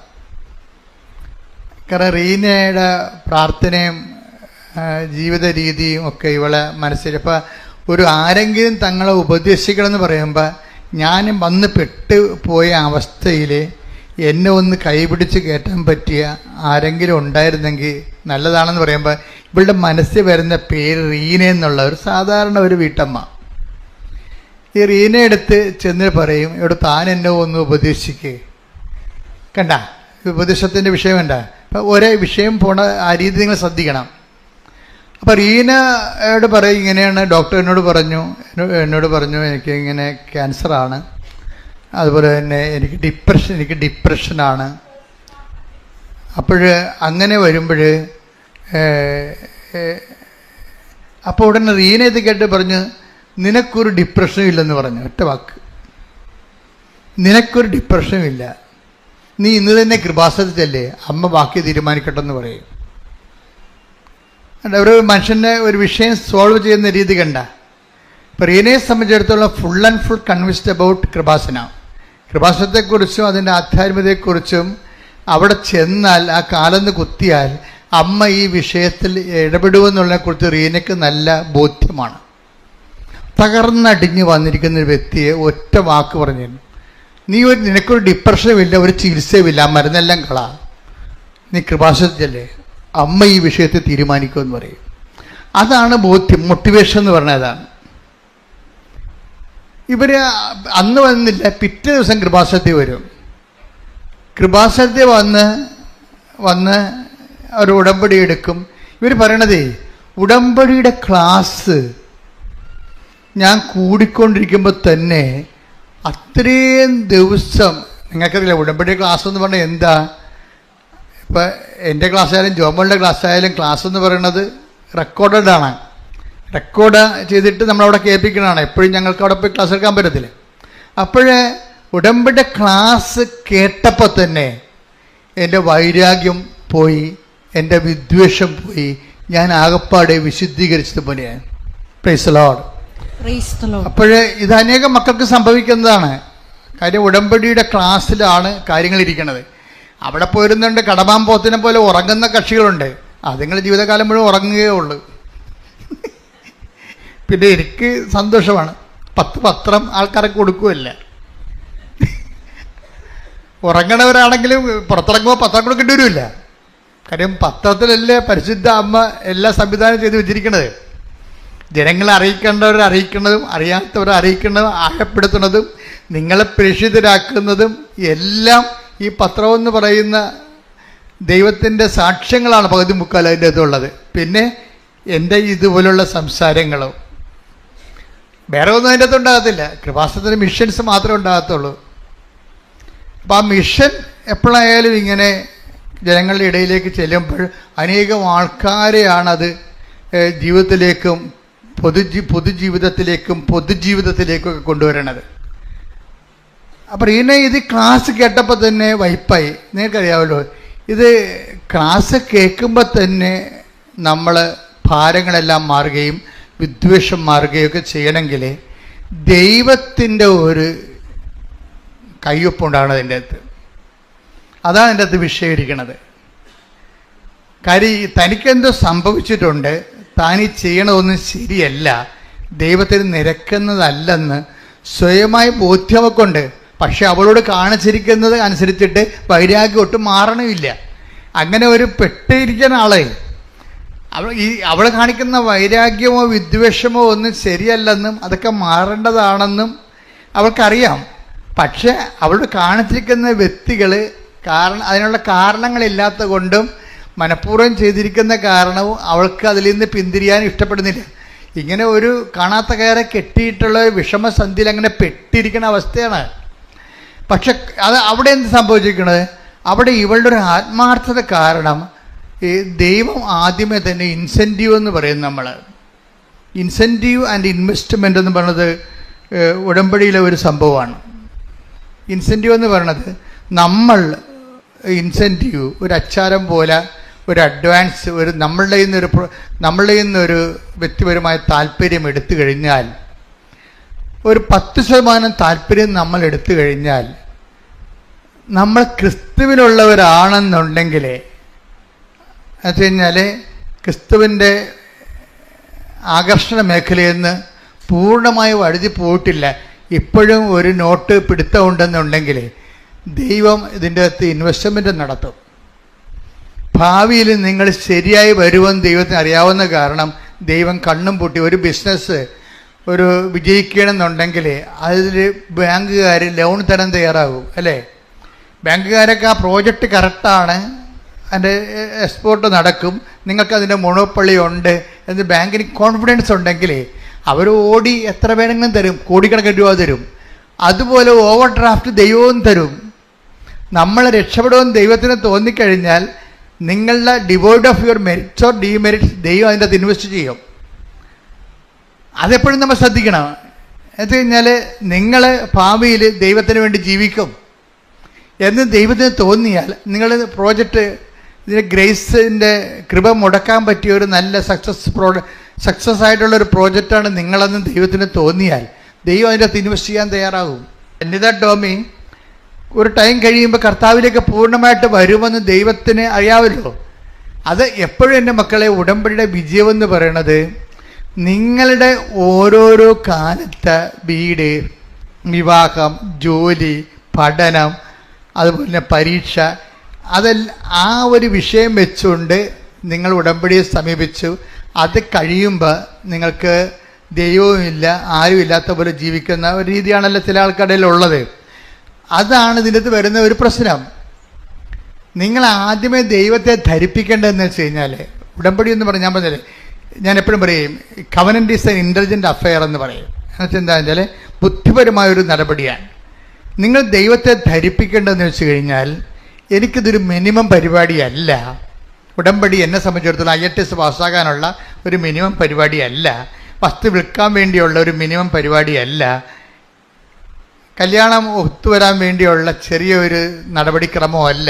കാരണം റീനയുടെ പ്രാർത്ഥനയും ജീവിത രീതിയും ഒക്കെ ഇവളെ മനസ്സിൽ. അപ്പം ആരെങ്കിലും തങ്ങളെ ഉപദേശിക്കണമെന്ന് പറയുമ്പോൾ ഞാൻ വന്ന് പെട്ടുപോയ അവസ്ഥയിൽ എന്നെ ഒന്ന് കൈപിടിച്ച് കയറ്റാൻ പറ്റിയ ആരെങ്കിലും ഉണ്ടായിരുന്നെങ്കിൽ നല്ലതാണെന്ന് പറയുമ്പോൾ ഇവളുടെ മനസ്സിൽ വരുന്ന പേര് റീന എന്നുള്ള ഒരു സാധാരണ ഒരു വീട്ടമ്മ. ഈ റീന എടുത്ത് ചെന്ന് പറയും, ഇവിടെ താൻ എന്നെ ഒന്ന് ഉപദേശിക്കേ. കണ്ട ഉപദേശത്തിൻ്റെ വിഷയം കണ്ട. അപ്പം ഒരേ വിഷയം പോണ ആ രീതി നിങ്ങൾ ശ്രദ്ധിക്കണം. അപ്പോൾ റീനയോട് പറയും, ഇങ്ങനെയാണ് ഡോക്ടർ എന്നോട് പറഞ്ഞു എനിക്ക് ഇങ്ങനെ ക്യാൻസറാണ്, അതുപോലെ തന്നെ എനിക്ക് ഡിപ്രഷനാണ്. അപ്പോൾ അങ്ങനെ വരുമ്പോൾ അപ്പോൾ ഉടനെ റീന ഇത് കേട്ട് പറഞ്ഞു, നിനക്കൊരു ഡിപ്രഷനും ഇല്ലെന്ന് പറഞ്ഞു. ഒറ്റ വാക്ക്, നിനക്കൊരു ഡിപ്രഷനും ഇല്ല, നീ ഇന്ന് തന്നെ കൃപാസനത്തിലല്ലേ, അമ്മ ബാക്കി തീരുമാനിക്കട്ടെ എന്ന് പറയും. ഒരു മനുഷ്യൻ്റെ ഒരു വിഷയം സോൾവ് ചെയ്യുന്ന രീതി കണ്ട. ഇപ്പോൾ റീനയെ സംബന്ധിച്ചിടത്തോളം full and full convinced about കൃപാസനത്തെക്കുറിച്ചും അതിൻ്റെ ആധ്യാത്മികതയെക്കുറിച്ചും അവിടെ ചെന്നാൽ ആ കാലന്ന് കുത്തിയാൽ അമ്മ ഈ വിഷയത്തിൽ ഇടപെടുമെന്നുള്ളതിനെക്കുറിച്ച് റീനയ്ക്ക് നല്ല ബോധ്യമാണ്. തകർന്നടിഞ്ഞ് വന്നിരിക്കുന്ന ഒരു വ്യക്തിയെ ഒറ്റ വാക്ക് പറഞ്ഞു, നിനക്കൊരു ഡിപ്രഷനും ഇല്ല, ഒരു ചികിത്സയുമില്ല, ആ മരുന്നെല്ലാം കളാ, നീ കൃപാസനത്തിലല്ലേ, അമ്മ ഈ വിഷയത്തെ തീരുമാനിക്കുമെന്ന് പറയും. അതാണ് ബോധ്യം, മോട്ടിവേഷൻ എന്ന് പറഞ്ഞാൽ അതാണ്. ഇവർ അന്ന് വന്നില്ല, പിറ്റേ ദിവസം കൃപാസനത്തിൽ വരും. കൃപാസനത്തിൽ വന്ന് അവർ ഉടമ്പടി എടുക്കും. ഇവർ പറയണതേ, ഉടമ്പടിയുടെ ക്ലാസ് ഞാൻ കൂടിക്കൊണ്ടിരിക്കുമ്പോൾ തന്നെ അത്രയും ദിവസം, നിങ്ങൾക്കറിയില്ല ഉടമ്പടി ക്ലാസ് എന്ന് പറഞ്ഞാൽ എന്താ. ഇപ്പം എൻ്റെ ക്ലാസ് ആയാലും ജോമോളുടെ ക്ലാസ് ആയാലും ക്ലാസ് എന്ന് പറയുന്നത് റെക്കോർഡാണ്. റെക്കോർഡ് ചെയ്തിട്ട് നമ്മളവിടെ കേൾപ്പിക്കണതാണ്. എപ്പോഴും ഞങ്ങൾക്ക് അവിടെ പോയി ക്ലാസ് എടുക്കാൻ പറ്റത്തില്ല. അപ്പോഴേ ഉടമ്പടി ക്ലാസ് കേട്ടപ്പോൾ തന്നെ എൻ്റെ വൈരാഗ്യം പോയി, എൻ്റെ വിദ്വേഷം പോയി, ഞാൻ ആകപ്പാടെ വിശുദ്ധീകരിച്ചത് പോലെയാണ്. Price the Lord. അപ്പോഴേ ഇത് അനേകം മക്കൾക്ക് സംഭവിക്കുന്നതാണ്. കാര്യം ഉടമ്പടിയുടെ ക്ലാസ്സിലാണ് കാര്യങ്ങൾ ഇരിക്കുന്നത്. അവിടെ പോയിരുന്നുണ്ട് കടമാമ്പോത്തിനെ പോലെ ഉറങ്ങുന്ന കക്ഷികളുണ്ട്. അതുങ്ങൾ ജീവിതകാലം മുഴുവൻ ഉറങ്ങുകയേ ഉള്ളൂ. പിന്നെ എനിക്ക് സന്തോഷമാണ്, 10 പത്രം ആൾക്കാരൊക്കെ കൊടുക്കുമല്ല. ഉറങ്ങണവരാണെങ്കിലും പുറത്തിറങ്ങുമ്പോൾ പത്രം കൊടുക്കേണ്ടി വരില്ല. കാര്യം പത്രത്തിലല്ലേ പരിശുദ്ധ അമ്മ എല്ലാ സംവിധാനം ചെയ്ത് വെച്ചിരിക്കുന്നത്. ജനങ്ങളെ അറിയിക്കേണ്ടവരെ അറിയിക്കുന്നതും അറിയാത്തവരെ അറിയിക്കുന്നതും ആഴപ്പെടുത്തുന്നതും നിങ്ങളെ പ്രേക്ഷിതരാക്കുന്നതും എല്ലാം ഈ പത്രമെന്ന് പറയുന്ന ദൈവത്തിൻ്റെ സാക്ഷ്യങ്ങളാണ് പകുതി മുക്കാൽ അതിൻ്റെ അകത്തുള്ളത്. പിന്നെ എൻ്റെ ഇതുപോലുള്ള സംസാരങ്ങളും വേറെ ഒന്നും അതിൻ്റെ അകത്ത് ഉണ്ടാകത്തില്ല. കൃപാസനത്തിന് മിഷൻസ് മാത്രമേ ഉണ്ടാകത്തുള്ളൂ. അപ്പോൾ ആ മിഷൻ എപ്പോഴായാലും ഇങ്ങനെ ജനങ്ങളുടെ ഇടയിലേക്ക് ചെല്ലുമ്പോൾ അനേകം ആൾക്കാരെയാണത് ജീവിതത്തിലേക്കും പൊതുജീവിതത്തിലേക്കും ഒക്കെ കൊണ്ടുവരണത്. അപ്പോൾ ഇത് ക്ലാസ് കേട്ടപ്പോൾ തന്നെ വൈപ്പായി. നിങ്ങൾക്കറിയാമല്ലോ, ഇത് ക്ലാസ് കേൾക്കുമ്പോൾ തന്നെ നമ്മൾ ഭാരങ്ങളെല്ലാം മാറുകയും വിദ്വേഷം മാറുകയും ഒക്കെ ചെയ്യണമെങ്കിൽ ദൈവത്തിൻ്റെ ഒരു കയ്യൊപ്പുണ്ടാകണം അതിൻ്റെ അകത്ത്. അതാണ് എൻ്റെ അകത്ത് വിഷയീകരിക്കണത്. കാര്യം തനിക്കെന്തോ സംഭവിച്ചിട്ടുണ്ട്, താൻ ഈ ചെയ്യണതൊന്നും ശരിയല്ല, ദൈവത്തിന് നിരക്കുന്നതല്ലെന്ന് സ്വയമായി ബോധ്യമൊക്കെയുണ്ട്. പക്ഷെ അവളോട് കാണിച്ചിരിക്കുന്നത് അനുസരിച്ചിട്ട് വൈരാഗ്യം ഒട്ടും മാറണമില്ല. അങ്ങനെ ഒരു പെട്ടിരിക്കുന്ന ആളെ അവൾ കാണിക്കുന്ന വൈരാഗ്യമോ വിദ്വേഷമോ ഒന്നും ശരിയല്ലെന്നും അതൊക്കെ മാറേണ്ടതാണെന്നും അവൾക്കറിയാം. പക്ഷെ അവളോട് കാണിച്ചിരിക്കുന്ന വ്യക്തികൾ അതിനുള്ള കാരണങ്ങളില്ലാത്ത കൊണ്ടും മനഃപൂർവ്വം ചെയ്തിരിക്കുന്ന കാരണവും അവൾക്ക് അതിൽ നിന്ന് പിന്തിരിയാൻ ഇഷ്ടപ്പെടുന്നില്ല. ഇങ്ങനെ ഒരു കാണാത്ത കയറെ കെട്ടിയിട്ടുള്ള വിഷമസന്ധിയിൽ അങ്ങനെ പെട്ടിരിക്കുന്ന അവസ്ഥയാണ്. പക്ഷെ അവിടെ എന്ത് സംഭവിച്ചിരിക്കുന്നത്, അവിടെ ഇവളുടെ ഒരു ആത്മാർത്ഥത കാരണം ഈ ദൈവം ആദ്യമേ തന്നെ ഇൻസെൻറ്റീവ് എന്ന് പറയും. നമ്മൾ ഇൻസെൻറ്റീവ് ആൻഡ് ഇൻവെസ്റ്റ്മെൻ്റ് എന്ന് പറയുന്നത് ഉടമ്പടിയിലെ ഒരു സംഭവമാണ്. ഇൻസെൻറ്റീവ് എന്ന് പറയുന്നത് നമ്മൾ ഇൻസെൻറ്റീവ് ഒരു അച്ചാരം പോലെ ഒരു അഡ്വാൻസ് ഒരു നമ്മളുടെ നിന്നൊരു വ്യക്തിപരമായ താല്പര്യം എടുത്തു കഴിഞ്ഞാൽ, ഒരു 10% താല്പര്യം നമ്മൾ എടുത്തു കഴിഞ്ഞാൽ, നമ്മൾ ക്രിസ്തുവിനുള്ളവരാണെന്നുണ്ടെങ്കിൽ എന്ന് കഴിഞ്ഞാൽ ക്രിസ്തുവിൻ്റെ ആകർഷണ മേഖലയിൽ നിന്ന് പൂർണ്ണമായി വഴുതി പോയിട്ടില്ല, ഇപ്പോഴും ഒരു നോട്ട് പിടുത്തമുണ്ടെന്നുണ്ടെങ്കിൽ ദൈവം ഇതിൻ്റെ അകത്ത് ഇൻവെസ്റ്റ്മെൻറ്റ് നടത്തും. ഭാവിയിൽ നിങ്ങൾ ശരിയായി വരുമെന്ന് ദൈവത്തിന് അറിയാവുന്ന കാരണം ദൈവം കണ്ണും പൂട്ടി ഒരു ബിസിനസ് ഒരു വിജയിക്കണമെന്നുണ്ടെങ്കിൽ അതിൽ ബാങ്കുകാർ ലോൺ തരാൻ തയ്യാറാകും, അല്ലേ? ബാങ്കുകാരൊക്കെ ആ പ്രോജക്റ്റ് കറക്റ്റാണ്, അതിൻ്റെ എക്സ്പോർട്ട് നടക്കും, നിങ്ങൾക്കതിൻ്റെ മൊണോപ്പൊളി ഉണ്ട് എന്ന് ബാങ്കിന് കോൺഫിഡൻസ് ഉണ്ടെങ്കിൽ അവർ ഓടി എത്ര വേണമെങ്കിലും തരും, കോടിക്കണക്കിന് രൂപ തരും. അതുപോലെ ഓവർ ഡ്രാഫ്റ്റ് ദൈവവും തരും. നമ്മൾ രക്ഷപ്പെടുമെന്ന് ദൈവത്തിന് തോന്നിക്കഴിഞ്ഞാൽ നിങ്ങളുടെ devoid of your merits or demerits ദൈവം അതിൻ്റെ അകത്ത് ഇൻവെസ്റ്റ് ചെയ്യും. അതെപ്പോഴും നമ്മൾ ശ്രദ്ധിക്കണം. എന്ന് കഴിഞ്ഞാൽ നിങ്ങൾ ഭാവിയിൽ ദൈവത്തിന് വേണ്ടി ജീവിക്കും എന്ന് ദൈവത്തിന് തോന്നിയാൽ നിങ്ങൾ പ്രോജക്റ്റ് ഇതിന് ഗ്രേസിൻ്റെ കൃപ മുടക്കാൻ പറ്റിയ ഒരു നല്ല സക്സസ് ആയിട്ടുള്ളൊരു പ്രോജക്റ്റാണ് നിങ്ങളെന്ന് ദൈവത്തിന് തോന്നിയാൽ ദൈവം അതിൻ്റെ അകത്ത് ഇൻവെസ്റ്റ് ചെയ്യാൻ തയ്യാറാകും. അനിത ടോമി ഒരു ടൈം കഴിയുമ്പോൾ കർത്താവിലേക്ക് പൂർണ്ണമായിട്ട് വരുമെന്ന് ദൈവത്തിന് അറിയാമല്ലോ. അത് എപ്പോഴും എൻ്റെ മക്കളെ ഉടമ്പടിയുടെ വിജയമെന്ന് പറയണത് നിങ്ങളുടെ ഓരോരോ കാലത്തെ വീട്, വിവാഹം, ജോലി, പഠനം, അതുപോലെ തന്നെ പരീക്ഷ, ആ ഒരു വിഷയം വെച്ചുകൊണ്ട് നിങ്ങൾ ഉടമ്പടിയെ സമീപിച്ചു. അത് കഴിയുമ്പോൾ നിങ്ങൾക്ക് ദൈവവുമില്ല ആരും ഇല്ലാത്ത പോലെ ജീവിക്കുന്ന ഒരു രീതിയാണല്ലോ ചില ആൾക്കാരുടെ ഉള്ളത്. അതാണ് ഇതിനകത്ത് വരുന്ന ഒരു പ്രശ്നം. നിങ്ങൾ ആദ്യമേ ദൈവത്തെ ധരിപ്പിക്കേണ്ടതെന്ന് വെച്ച് കഴിഞ്ഞാൽ, ഉടമ്പടി എന്ന് പറഞ്ഞാൽ ഞാൻ എപ്പോഴും പറയും covenant is N intelligent affair എന്ന് പറയും. എന്നുവെച്ചാൽ എന്താ വെച്ചാൽ ബുദ്ധിപരമായൊരു നടപടിയാണ്. നിങ്ങൾ ദൈവത്തെ ധരിപ്പിക്കേണ്ടതെന്ന് വെച്ച് കഴിഞ്ഞാൽ എനിക്കിതൊരു മിനിമം പരിപാടിയല്ല. ഉടമ്പടി എന്നെ സംബന്ധിച്ചിടത്തോളം IELTS പാസ്സാകാനുള്ള ഒരു മിനിമം പരിപാടിയല്ല, വസ്തു വിൽക്കാൻ വേണ്ടിയുള്ള ഒരു മിനിമം പരിപാടിയല്ല, കല്യാണം ഒത്തുവരാൻ വേണ്ടിയുള്ള ചെറിയൊരു നടപടിക്രമമല്ല.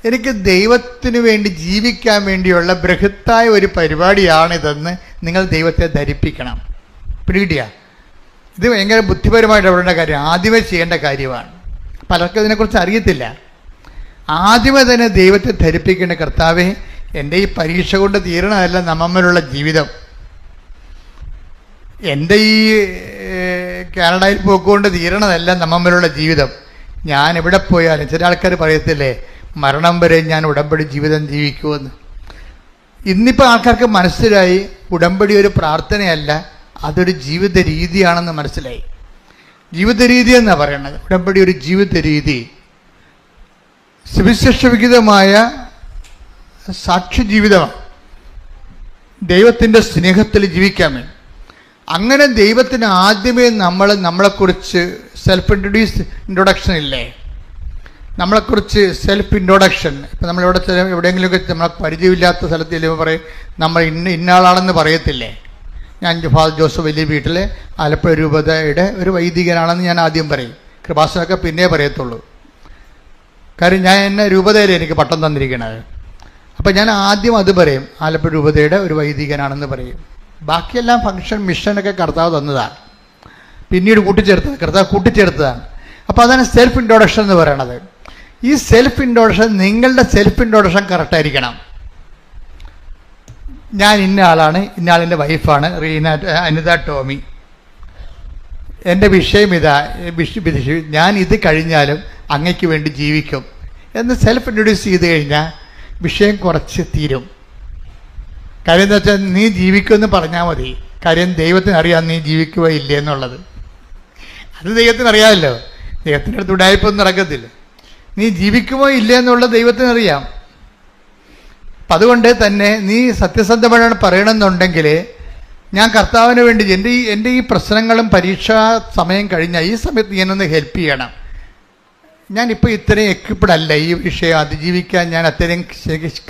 എനിക്ക് ദൈവത്തിന് വേണ്ടി ജീവിക്കാൻ വേണ്ടിയുള്ള ബൃഹത്തായ ഒരു പരിപാടിയാണിതെന്ന് നിങ്ങൾ ദൈവത്തെ ധരിപ്പിക്കണം. പിടികിട്ടിയ ഇത് ഭയങ്കര ബുദ്ധിപരമായിട്ട് ഇടപെടേണ്ട കാര്യം, ആദ്യമേ ചെയ്യേണ്ട കാര്യമാണ്. പലർക്കും ഇതിനെക്കുറിച്ച് അറിയത്തില്ല. ആദ്യമേ തന്നെ ദൈവത്തെ ധരിപ്പിക്കേണ്ട, കർത്താവേ എൻ്റെ ഈ പരീക്ഷ കൊണ്ട് തീരണമല്ല നമ്മമ്മലുള്ള ജീവിതം, എൻ്റെ ഈ കാനഡയിൽ പോക്കുകൊണ്ട് തീരണതല്ല നമ്മമ്മലുള്ള ജീവിതം. ഞാൻ എവിടെ പോയാലും ചില ആൾക്കാർ പറയത്തില്ലേ മരണം വരെ ഞാൻ ഉടമ്പടി ജീവിതം ജീവിക്കുമെന്ന്. ഇന്നിപ്പോൾ ആൾക്കാർക്ക് മനസ്സിലായി ഉടമ്പടി ഒരു പ്രാർത്ഥനയല്ല, അതൊരു ജീവിത രീതിയാണെന്ന് മനസ്സിലായി. ജീവിത രീതി എന്നാണ് പറയണത്. ഉടമ്പടി ഒരു ജീവിത രീതി, സുവിശേഷവിഹിതമായ സാക്ഷ്യ ജീവിതമാണ്. ദൈവത്തിൻ്റെ സ്നേഹത്തിൽ ജീവിക്കാൻ വേണ്ടി. അങ്ങനെ ദൈവത്തിന് ആദ്യമേ നമ്മളെക്കുറിച്ച് സെൽഫ് ഇൻട്രൊഡക്ഷൻ ഇല്ലേ, നമ്മളെക്കുറിച്ച് സെൽഫ് ഇൻട്രൊഡക്ഷൻ. ഇപ്പം നമ്മളിവിടെ എവിടെയെങ്കിലുമൊക്കെ നമ്മളെ പരിചയമില്ലാത്ത സ്ഥലത്ത് ചെല്ലുമ്പോൾ പറയും നമ്മൾ ഇന്നയാളാണെന്ന് പറയത്തില്ലേ. ഞാൻ ഫാദർ ജോസഫ് വലിയ വീട്ടിലെ ആലപ്പുഴ രൂപതയുടെ ഒരു വൈദികനാണെന്ന് ഞാൻ ആദ്യം പറയും. കൃപാസനമൊക്കെ പിന്നെ പറയത്തുള്ളൂ. കാര്യം ഞാൻ എന്നെ രൂപതയിൽ എനിക്ക് പട്ടം തന്നിരിക്കണത്. അപ്പം ഞാൻ ആദ്യം അത് പറയും, ആലപ്പുഴ രൂപതയുടെ ഒരു വൈദികനാണെന്ന് പറയും. ബാക്കിയെല്ലാം ഫംഗ്ഷൻ മിഷനൊക്കെ കർത്താവ് തന്നതാണ്, പിന്നീട് കർത്താവ് കൂട്ടിച്ചേർത്തതാണ്. അപ്പോൾ അതാണ് സെൽഫ് ഇൻട്രൊഡക്ഷൻ എന്ന് പറയണത്. ഈ സെൽഫ് ഇൻട്രൊഡക്ഷൻ, നിങ്ങളുടെ സെൽഫ് ഇൻട്രൊഡക്ഷൻ കറക്റ്റായിരിക്കണം. ഞാൻ ഇന്ന ആളാണ്, ഇന്ന ആളിൻ്റെ വൈഫാണ് അനിത ടോമി, എൻ്റെ വിഷയം ഇതാ, ഞാൻ ഇത് കഴിഞ്ഞാലും അങ്ങയ്ക്ക് വേണ്ടി ജീവിക്കും എന്ന് സെൽഫ് ഇൻട്രൊഡ്യൂസ് ചെയ്ത് കഴിഞ്ഞാൽ വിഷയം കുറച്ച് തീരും. കാര്യം എന്താ വെച്ചാൽ നീ ജീവിക്കുമെന്ന് പറഞ്ഞാൽ മതി. കാര്യം ദൈവത്തിന് അറിയാം നീ ജീവിക്കുക ഇല്ലേ എന്നുള്ളത്. അത് ദൈവത്തിന് അറിയാമല്ലോ. ദൈവത്തിൻ്റെ അടുത്ത് ഉടായ്പൊന്നും നടക്കത്തില്ല. നീ ജീവിക്കുമോ ഇല്ലേ എന്നുള്ളത് ദൈവത്തിനറിയാം. അപ്പം അതുകൊണ്ട് തന്നെ നീ സത്യസന്ധമായാണ് പറയണമെന്നുണ്ടെങ്കിൽ ഞാൻ കർത്താവിന് വേണ്ടി എൻ്റെ ഈ പ്രശ്നങ്ങളും പരീക്ഷാ സമയം കഴിഞ്ഞാൽ ഈ സമയത്ത് ഞാനൊന്ന് ഹെൽപ്പ് ചെയ്യണം. ഞാനിപ്പോൾ ഇത്രയും എക്വിപ്ഡ് അല്ല, ഈ വിഷയം അതിജീവിക്കാൻ ഞാൻ അത്രയും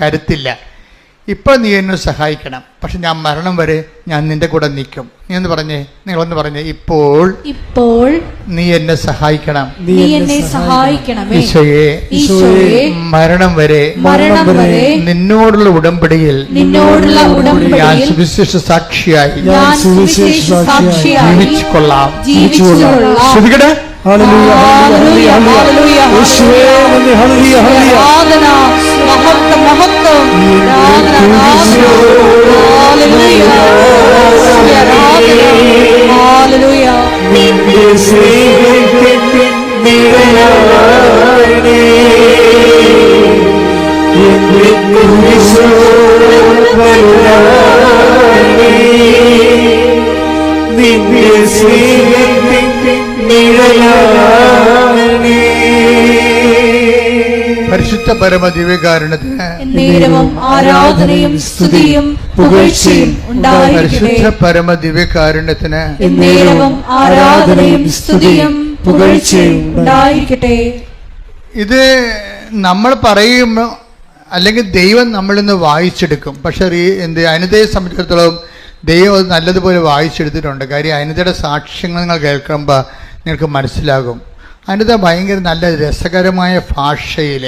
കരുത്തില്ല. ഇപ്പോൾ നീ എന്നെ സഹായിക്കണം, പക്ഷെ ഞാൻ മരണം വരെ ഞാൻ നിന്റെ കൂടെ നിൽക്കും. നിങ്ങളൊന്ന് പറഞ്ഞേ, ഇപ്പോൾ നീ എന്നെ സഹായിക്കണം, ഈശോയെ മരണം വരെ നിന്നോടുള്ള ഉടമ്പടിയിൽ ഞാൻ സുവിശേഷ സാക്ഷിയായി ജീവിച്ചു കൊള്ളാം. ശ്രദ്ധിക്കട്ടെ. പരിശുദ്ധ പരമദിവ്യകാരുണ്യത്തിന് ആരാധനയും സ്തുതിയും പുകഴ്ചയും ഉണ്ടായിരിക്കട്ടെ. പരിശുദ്ധ പരമദിവ്യകാരുണ്യത്തിന് ആരാധനയും സ്തുതിയും പുകഴ്ചയും ഉണ്ടായിരിക്കട്ടെ. ഇത് നമ്മൾ പറയുമ്പോൾ അല്ലെങ്കിൽ ദൈവം നമ്മളിൽ നിന്ന് വായിച്ചെടുക്കും. പക്ഷെ അനിതയെ സംബന്ധിച്ചിടത്തോളം ദൈവം അത് നല്ലതുപോലെ വായിച്ചെടുത്തിട്ടുണ്ട്. കാര്യം അനിതയുടെ സാക്ഷ്യങ്ങൾ നിങ്ങൾ കേൾക്കുമ്പോൾ നിങ്ങൾക്ക് മനസ്സിലാകും. അനിത ഭയങ്കര നല്ല രസകരമായ ഭാഷയിൽ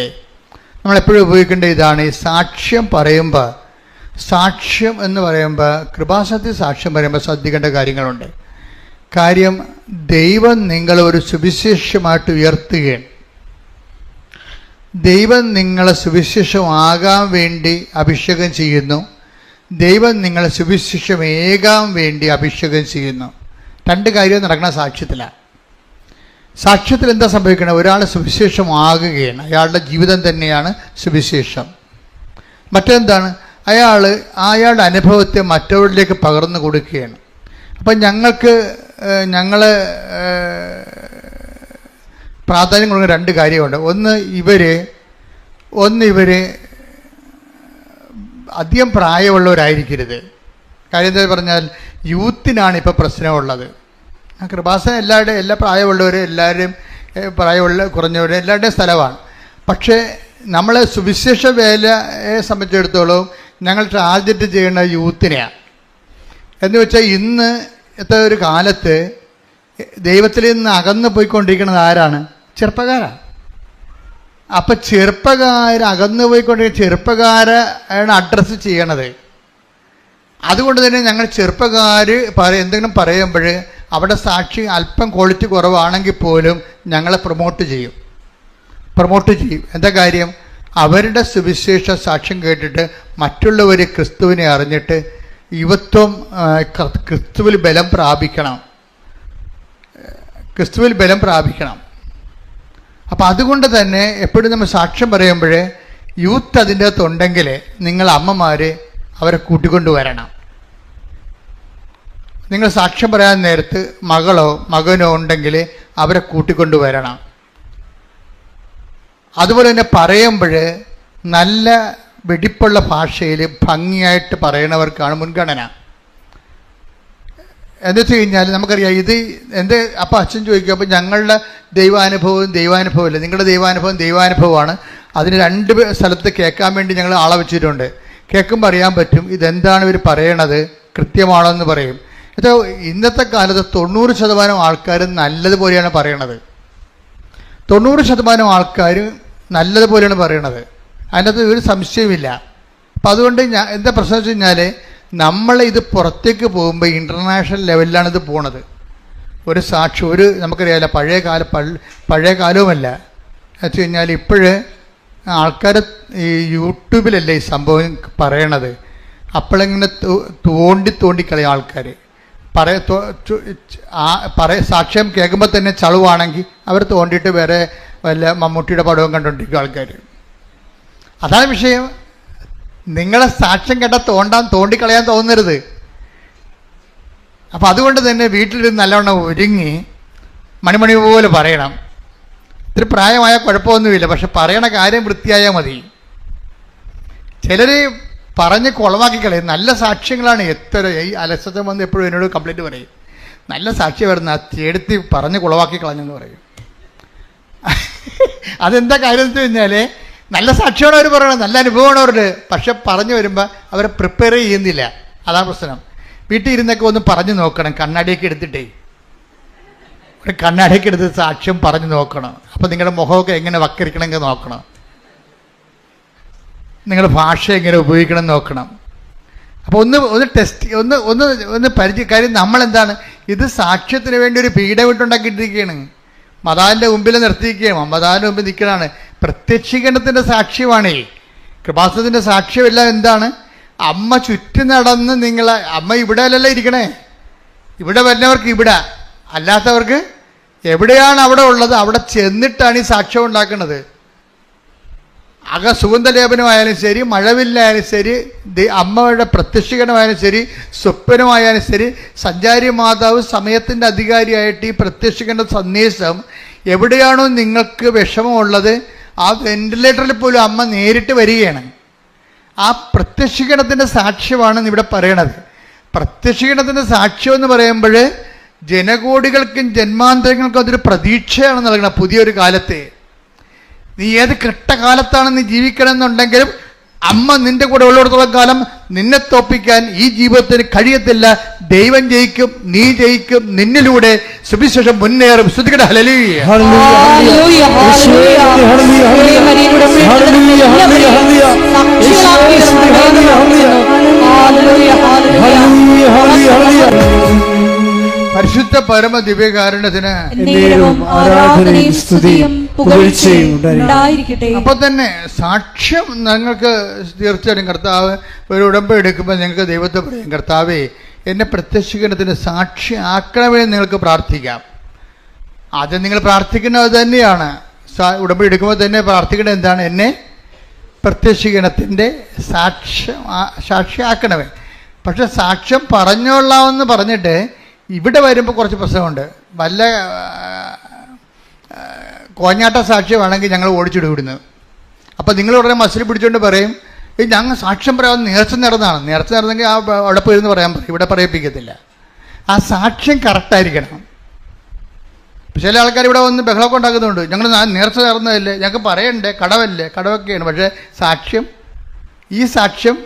നമ്മളെപ്പോഴും ഉപയോഗിക്കേണ്ട ഇതാണ്. ഈ സാക്ഷ്യം പറയുമ്പോൾ, സാക്ഷ്യം എന്ന് പറയുമ്പോൾ, കൃപാസനത്തിൽ സാക്ഷ്യം പറയുമ്പോൾ ശ്രദ്ധിക്കേണ്ട കാര്യങ്ങളുണ്ട്. കാര്യം ദൈവം നിങ്ങളെ ഒരു സുവിശേഷമായിട്ട് ഉയർത്തുകയാണ്. ദൈവം നിങ്ങളെ സുവിശേഷമാകാൻ വേണ്ടി അഭിഷേകം ചെയ്യുന്നു. ദൈവം നിങ്ങളെ സുവിശേഷമേകാൻ വേണ്ടി അഭിഷേകം ചെയ്യുന്നു. രണ്ട് കാര്യം നടക്കുന്ന സാക്ഷ്യത്തിലാണ്. സാക്ഷ്യത്തിൽ എന്താ സംഭവിക്കുന്നത്? ഒരാൾ സുവിശേഷമാകുകയാണ്. അയാളുടെ ജീവിതം തന്നെയാണ് സുവിശേഷം. മറ്റെന്താണ്? അയാളുടെ അനുഭവത്തെ മറ്റവരിലേക്ക് പകർന്നു കൊടുക്കുകയാണ്. അപ്പം ഞങ്ങൾ പ്രാധാന്യം കൊടുക്കുന്ന രണ്ട് കാര്യമുണ്ട്. ഒന്ന് ഇവർ അധികം പ്രായമുള്ളവരായിരിക്കരുത്. കാര്യം എന്താ പറഞ്ഞാൽ യൂത്തിനാണ് ഇപ്പോൾ പ്രശ്നമുള്ളത്. കൃപാസനം എല്ലാ പ്രായമുള്ളവരും, എല്ലാവരും പ്രായമുള്ള കുറഞ്ഞവരും എല്ലാവരുടെയും സ്ഥലമാണ്. പക്ഷേ നമ്മളെ സുവിശേഷ വേലയെ സംബന്ധിച്ചിടത്തോളം ഞങ്ങൾ ടാർഗറ്റ് ചെയ്യേണ്ട യൂത്തിനെയാണ്. എന്ന് വെച്ചാൽ ഇന്നത്തെ ഒരു കാലത്ത് ദൈവത്തിൽ നിന്ന് അകന്നു പോയിക്കൊണ്ടിരിക്കുന്നത് ആരാണ്? ചെറുപ്പക്കാരാണ്. അപ്പം അകന്നു പോയിക്കൊണ്ടിരിക്കുന്ന ചെറുപ്പക്കാരാണ് അഡ്രസ്സ് ചെയ്യണത്. അതുകൊണ്ട് തന്നെ ഞങ്ങൾ ചെറുപ്പക്കാർ എന്തെങ്കിലും പറയുമ്പോൾ അവിടെ സാക്ഷി അല്പം ക്വാളിറ്റി കുറവാണെങ്കിൽ പോലും ഞങ്ങളെ പ്രൊമോട്ട് ചെയ്യും. പ്രൊമോട്ട് ചെയ്യും. എന്താ കാര്യം? അവരുടെ സുവിശേഷ സാക്ഷ്യം കേട്ടിട്ട് മറ്റുള്ളവർ ക്രിസ്തുവിനെ അറിഞ്ഞിട്ട് യുവത്വം ക്രിസ്തുവിൽ ബലം പ്രാപിക്കണം. അപ്പം അതുകൊണ്ട് തന്നെ എപ്പോഴും നമ്മൾ സാക്ഷ്യം പറയുമ്പോൾ യൂത്ത് അതിൻ്റെ അകത്തുണ്ടെങ്കിൽ നിങ്ങൾ അമ്മമാർ അവരെ കൂട്ടിക്കൊണ്ടുവരണം. നിങ്ങൾ സാക്ഷ്യം പറയാൻ നേരത്ത് മകളോ മകനോ ഉണ്ടെങ്കിൽ അവരെ കൂട്ടിക്കൊണ്ടുവരണം. അതുപോലെ തന്നെ പറയുമ്പോൾ നല്ല വെടിപ്പുള്ള ഭാഷയിൽ ഭംഗിയായിട്ട് പറയണവർക്കാണ് മുൻഗണന. എന്ന് വെച്ച് കഴിഞ്ഞാൽ നമുക്കറിയാം ഇത് എൻ്റെ അപ്പം അച്ഛൻ ചോദിക്കും, അപ്പം ഞങ്ങളുടെ ദൈവാനുഭവമില്ല, നിങ്ങളുടെ ദൈവാനുഭവമാണ്. അതിന് 2 സ്ഥലത്ത് കേൾക്കാൻ വേണ്ടി ഞങ്ങൾ ആളെ വെച്ചിട്ടുണ്ട്. കേൾക്കുമ്പോൾ അറിയാൻ പറ്റും ഇതെന്താണ് ഇവർ പറയണത്, കൃത്യമാണോ എന്ന് പറയും. ഇത് ഇന്നത്തെ കാലത്ത് 90% ആൾക്കാർ നല്ലതുപോലെയാണ് പറയണത്. 90% ആൾക്കാർ നല്ലതുപോലെയാണ് പറയണത്. അതിനകത്ത് ഒരു സംശയമില്ല. അപ്പം അതുകൊണ്ട് എന്താ പ്രശ്നം വെച്ച് കഴിഞ്ഞാൽ ഇത് പുറത്തേക്ക് പോകുമ്പോൾ ഇൻ്റർനാഷണൽ ലെവലിലാണ് ഇത് പോണത്. ഒരു സാക്ഷ്യം നമുക്കറിയാമല്ലോ, പഴയ കാലവുമല്ല വെച്ച് കഴിഞ്ഞാൽ ഇപ്പോഴ് ആൾക്കാർ ഈ യൂട്യൂബിലല്ലേ ഈ സംഭവം പറയണത്. അപ്പോഴിങ്ങനെ തോണ്ടിക്കളയും ആൾക്കാർ. സാക്ഷ്യം കേൾക്കുമ്പോൾ തന്നെ ചളുവാണെങ്കിൽ അവർ തോണ്ടിയിട്ട് വേറെ വല്ല മമ്മൂട്ടിയുടെ പടവും കണ്ടുകൊണ്ടിരിക്കും ആൾക്കാർ. അതാണ് വിഷയം. നിങ്ങളെ സാക്ഷ്യം കേട്ടാൽ തോണ്ടിക്കളയാൻ തോന്നരുത്. അപ്പം അതുകൊണ്ട് തന്നെ വീട്ടിലിരുന്ന് നല്ലവണ്ണം ഒരുങ്ങി മണിമണി പോലെ പറയണം. ഇത്തിരി പ്രായമായ കുഴപ്പമൊന്നുമില്ല, പക്ഷെ പറയണ കാര്യം വൃത്തിയായാൽ മതി. ചിലർ പറഞ്ഞ് കുളമാക്കി കളയും. നല്ല സാക്ഷ്യങ്ങളാണ്. ഈ അലസത വന്ന് എപ്പോഴും എന്നോട് കംപ്ലൈൻറ്റ് പറയും, നല്ല സാക്ഷ്യം വരുന്ന എടുത്ത് പറഞ്ഞ് കുളമാക്കി കളഞ്ഞെന്ന് പറയും. അതെന്താ കാര്യം എന്ന് വെച്ച് കഴിഞ്ഞാൽ നല്ല സാക്ഷ്യമാണ് അവർ പറയണത്, നല്ല അനുഭവമാണ് അവരുടെ. പക്ഷെ പറഞ്ഞു വരുമ്പോൾ അവരെ പ്രിപ്പയർ ചെയ്യുന്നില്ല. അതാണ് പ്രശ്നം. വീട്ടിൽ ഇരുന്നൊക്കെ ഒന്ന് പറഞ്ഞു നോക്കണം. കണ്ണാടിയൊക്കെ എടുത്തിട്ടേ ഒരു കണ്ണാടിയൊക്കെ എടുത്ത് സാക്ഷ്യം പറഞ്ഞു നോക്കണം. അപ്പം നിങ്ങളുടെ മുഖമൊക്കെ എങ്ങനെ വക്കരിക്കണമെങ്കിൽ നോക്കണം. നിങ്ങളുടെ ഭാഷ എങ്ങനെ ഉപയോഗിക്കണം നോക്കണം. അപ്പോൾ ഒന്ന് ടെസ്റ്റ് ഒന്ന് കാര്യം നമ്മളെന്താണ് ഇത് സാക്ഷ്യത്തിന് വേണ്ടി ഒരു പീഠവിട്ടുണ്ടാക്കിയിട്ടിരിക്കുകയാണ്. മതാവിൻ്റെ മുമ്പിൽ നിർത്തിയിരിക്കുകയാണ്. മതാവിൻ്റെ മുമ്പിൽ നിൽക്കണതാണ്. പ്രത്യക്ഷീകരണത്തിൻ്റെ സാക്ഷ്യമാണേ. കൃപാസനത്തിൻ്റെ സാക്ഷ്യമെല്ലാം എന്താണ്? അമ്മ ചുറ്റും നടന്ന് അമ്മ ഇവിടെ അല്ലല്ലോ ഇരിക്കണേ. ഇവിടെ വരുന്നവർക്ക് ഇവിടെ, അല്ലാത്തവർക്ക് എവിടെയാണ് അവിടെ ഉള്ളത് അവിടെ ചെന്നിട്ടാണ് ഈ സാക്ഷ്യം ഉണ്ടാക്കുന്നത്. സുഗന്ധലേപനമായാലും ശരി, മഴവില്ലായാലും ശരി, അമ്മയുടെ പ്രത്യക്ഷീകരണമായാലും ശരി, സ്വപ്നമായാലും ശരി, സഞ്ചാരി മാതാവ് സമയത്തിൻ്റെ അധികാരിയായിട്ട് ഈ പ്രത്യക്ഷീകരണ സന്ദേശം എവിടെയാണോ നിങ്ങൾക്ക് വിഷമമുള്ളത് ആ വെന്റിലേറ്ററിൽ പോലും അമ്മ നേരിട്ട് വരികയാണ്. ആ പ്രത്യക്ഷീകരണത്തിൻ്റെ സാക്ഷ്യമാണ് ഇവിടെ പറയണത്. പ്രത്യക്ഷീകരണത്തിൻ്റെ സാക്ഷ്യം എന്ന് പറയുമ്പോൾ ജനകോടികൾക്കും ജന്മാന്തരങ്ങൾക്കും അതൊരു പ്രതീക്ഷയാണ് നൽകണം. പുതിയൊരു കാലത്തെ നീ ഏത് കെട്ടകാലത്താണ് നീ ജീവിക്കണമെന്നുണ്ടെങ്കിലും അമ്മ നിന്റെ കൂടെ ഉള്ളിടത്തോളം കാലം നിന്നെ തോപ്പിക്കാൻ ഈ ജീവിതത്തിന് കഴിയത്തില്ല. ദൈവം ജയിക്കും, നീ ജയിക്കും, നിന്നിലൂടെ സുവിശേഷം മുന്നേറും. ശ്രുതികട ഹല്ലേലൂയ. പരിശുദ്ധ പരമ ദിവ്യകാരുണ്യത്തിന് ആരാധനയും സ്തുതിയും പുകഴ്ചയും ഉണ്ടായിരിക്കട്ടെ. അപ്പൊ തന്നെ സാക്ഷ്യം നിങ്ങൾക്ക് തീർച്ചയായിട്ടും കർത്താവ് ഒരു ഉടമ്പ എടുക്കുമ്പോൾ നിങ്ങൾക്ക് ദൈവത്തെ പറയും, കർത്താവേ എന്നെ പ്രത്യക്ഷീകരണത്തിന് സാക്ഷി ആക്കണമേ നിങ്ങൾക്ക് പ്രാർത്ഥിക്കാം. ആദ്യം നിങ്ങൾ പ്രാർത്ഥിക്കുന്നത് തന്നെയാണ്. ഉടമ്പ എടുക്കുമ്പോൾ തന്നെ പ്രാർത്ഥിക്കേണ്ടത് എന്താണ്? എന്നെ പ്രത്യക്ഷീകരണത്തിൻ്റെ സാക്ഷിയാക്കണമേ. പക്ഷെ സാക്ഷ്യം പറഞ്ഞോളാമെന്ന് പറഞ്ഞിട്ട് ഇവിടെ വരുമ്പോൾ കുറച്ച് പ്രശ്നമുണ്ട്. വല്ല കോഞ്ഞാട്ട സാക്ഷ്യമാണെങ്കിൽ ഞങ്ങൾ ഓടിച്ചിട്ട് വിടുന്നു. അപ്പോൾ നിങ്ങൾ ഉടനെ മസിൽ പിടിച്ചുകൊണ്ട് പറയും, ഞങ്ങൾ സാക്ഷ്യം പറയാൻ നേർച്ച നടന്നെങ്കിൽ അവിടെ പോയിരുന്ന് പറയാൻ പറയും, ഇവിടെ പറയിപ്പിക്കത്തില്ല. ആ സാക്ഷ്യം കറക്റ്റായിരിക്കണം. ചില ആൾക്കാർ ഇവിടെ വന്ന് ബഹളമൊക്കെ ഉണ്ടാക്കുന്നുണ്ട്, ഞങ്ങൾ നേർച്ച നടന്നതല്ലേ, ഞങ്ങൾക്ക് പറയണ്ടേ, കടവൊക്കെയാണ്. പക്ഷേ ഈ സാക്ഷ്യം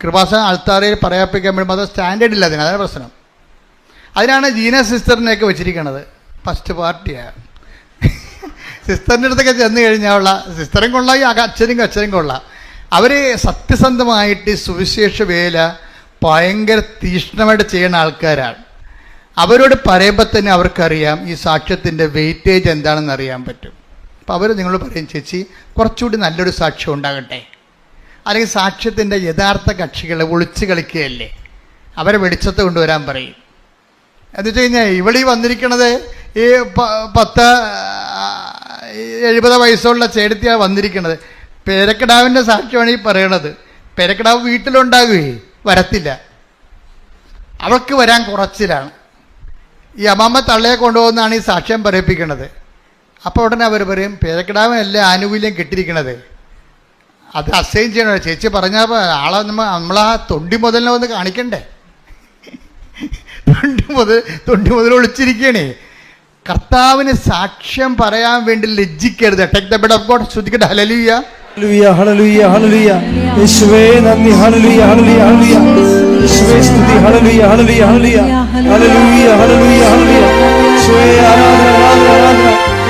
കൃപാസന ആൾത്താരയിൽ പറയാപ്പിക്കാൻ വേണ്ടി അത് സ്റ്റാൻഡേർഡ് ഇല്ല. അതാണ് പ്രശ്നം. അതിനാണ് ജീന സിസ്റ്ററിനെയൊക്കെ വെച്ചിരിക്കണത്. ഫസ്റ്റ് പാർട്ടിയാണ്. സിസ്റ്ററിൻ്റെ അടുത്തൊക്കെ ചെന്ന് കഴിഞ്ഞാൽ സിസ്റ്ററും കൊള്ളാം, അച്ഛനും കൊള്ളാം. അവർ സത്യസന്ധമായിട്ട് സുവിശേഷ വേല ഭയങ്കര തീക്ഷ്ണമായിട്ട് ചെയ്യുന്ന ആൾക്കാരാണ്. അവരോട് പറയുമ്പോൾ തന്നെ അവർക്കറിയാം ഈ സാക്ഷ്യത്തിൻ്റെ വെയിറ്റേജ് എന്താണെന്ന് അറിയാൻ പറ്റും. അപ്പോൾ അവർ നിങ്ങളോട് പറയും, ചേച്ചി കുറച്ചുകൂടി നല്ലൊരു സാക്ഷ്യം ഉണ്ടാകട്ടെ, അല്ലെങ്കിൽ സാക്ഷ്യത്തിൻ്റെ യഥാർത്ഥ കക്ഷികളെ ഒളിച്ച് കളിക്കുകയല്ലേ, അവരെ വെളിച്ചത്ത് കൊണ്ടുവരാൻ പറയും. എന്ന് വെച്ച് കഴിഞ്ഞാൽ ഇവളീ വന്നിരിക്കണത് ഈ 70 വയസ്സുള്ള ചേട്ടത്തിയാണ് വന്നിരിക്കണത്. പേരക്കിടാവിൻ്റെ സാക്ഷ്യമാണ് ഈ പറയണത്. പേരക്കിടാവ് വീട്ടിലുണ്ടാകുകയെ വരത്തില്ല, അവൾക്ക് വരാൻ കുറച്ചിലാണ്. ഈ അമ്മാമ്മ തള്ളയെ കൊണ്ടുപോകുന്നതാണ് ഈ സാക്ഷ്യം പറയിപ്പിക്കുന്നത്. അപ്പോൾ ഉടനെ അവർ പറയും, പേരക്കിടാവിനല്ലേ ആനുകൂല്യം കിട്ടിയിരിക്കണത്, അത് അസൈൻ ചെയ്യണോ. ചേച്ചി പറഞ്ഞാൽ ആളെ നമ്മളാ തൊണ്ടി മുതലിനെ ഒന്ന് കാണിക്കണ്ടേ, തൊണ്ടി മുതൽ ഒളിച്ചിരിക്കണേ. കർത്താവിന് സാക്ഷ്യം പറയാൻ വേണ്ടി ലജ്ജിക്കരുത്. Take the bed of God. ശ്രദ്ധിക്കട്ടെ. Hallelujah, hallelujah, hallelujah, hallelujah. യേശുവേ നന്ദി. Hallelujah, hallelujah, hallelujah. യേശുവേ സ്തുതി. Hallelujah, hallelujah, hallelujah. Hallelujah, hallelujah, hallelujah. യേശുവേ ആരാധന, ആരാധന, ആരാധന.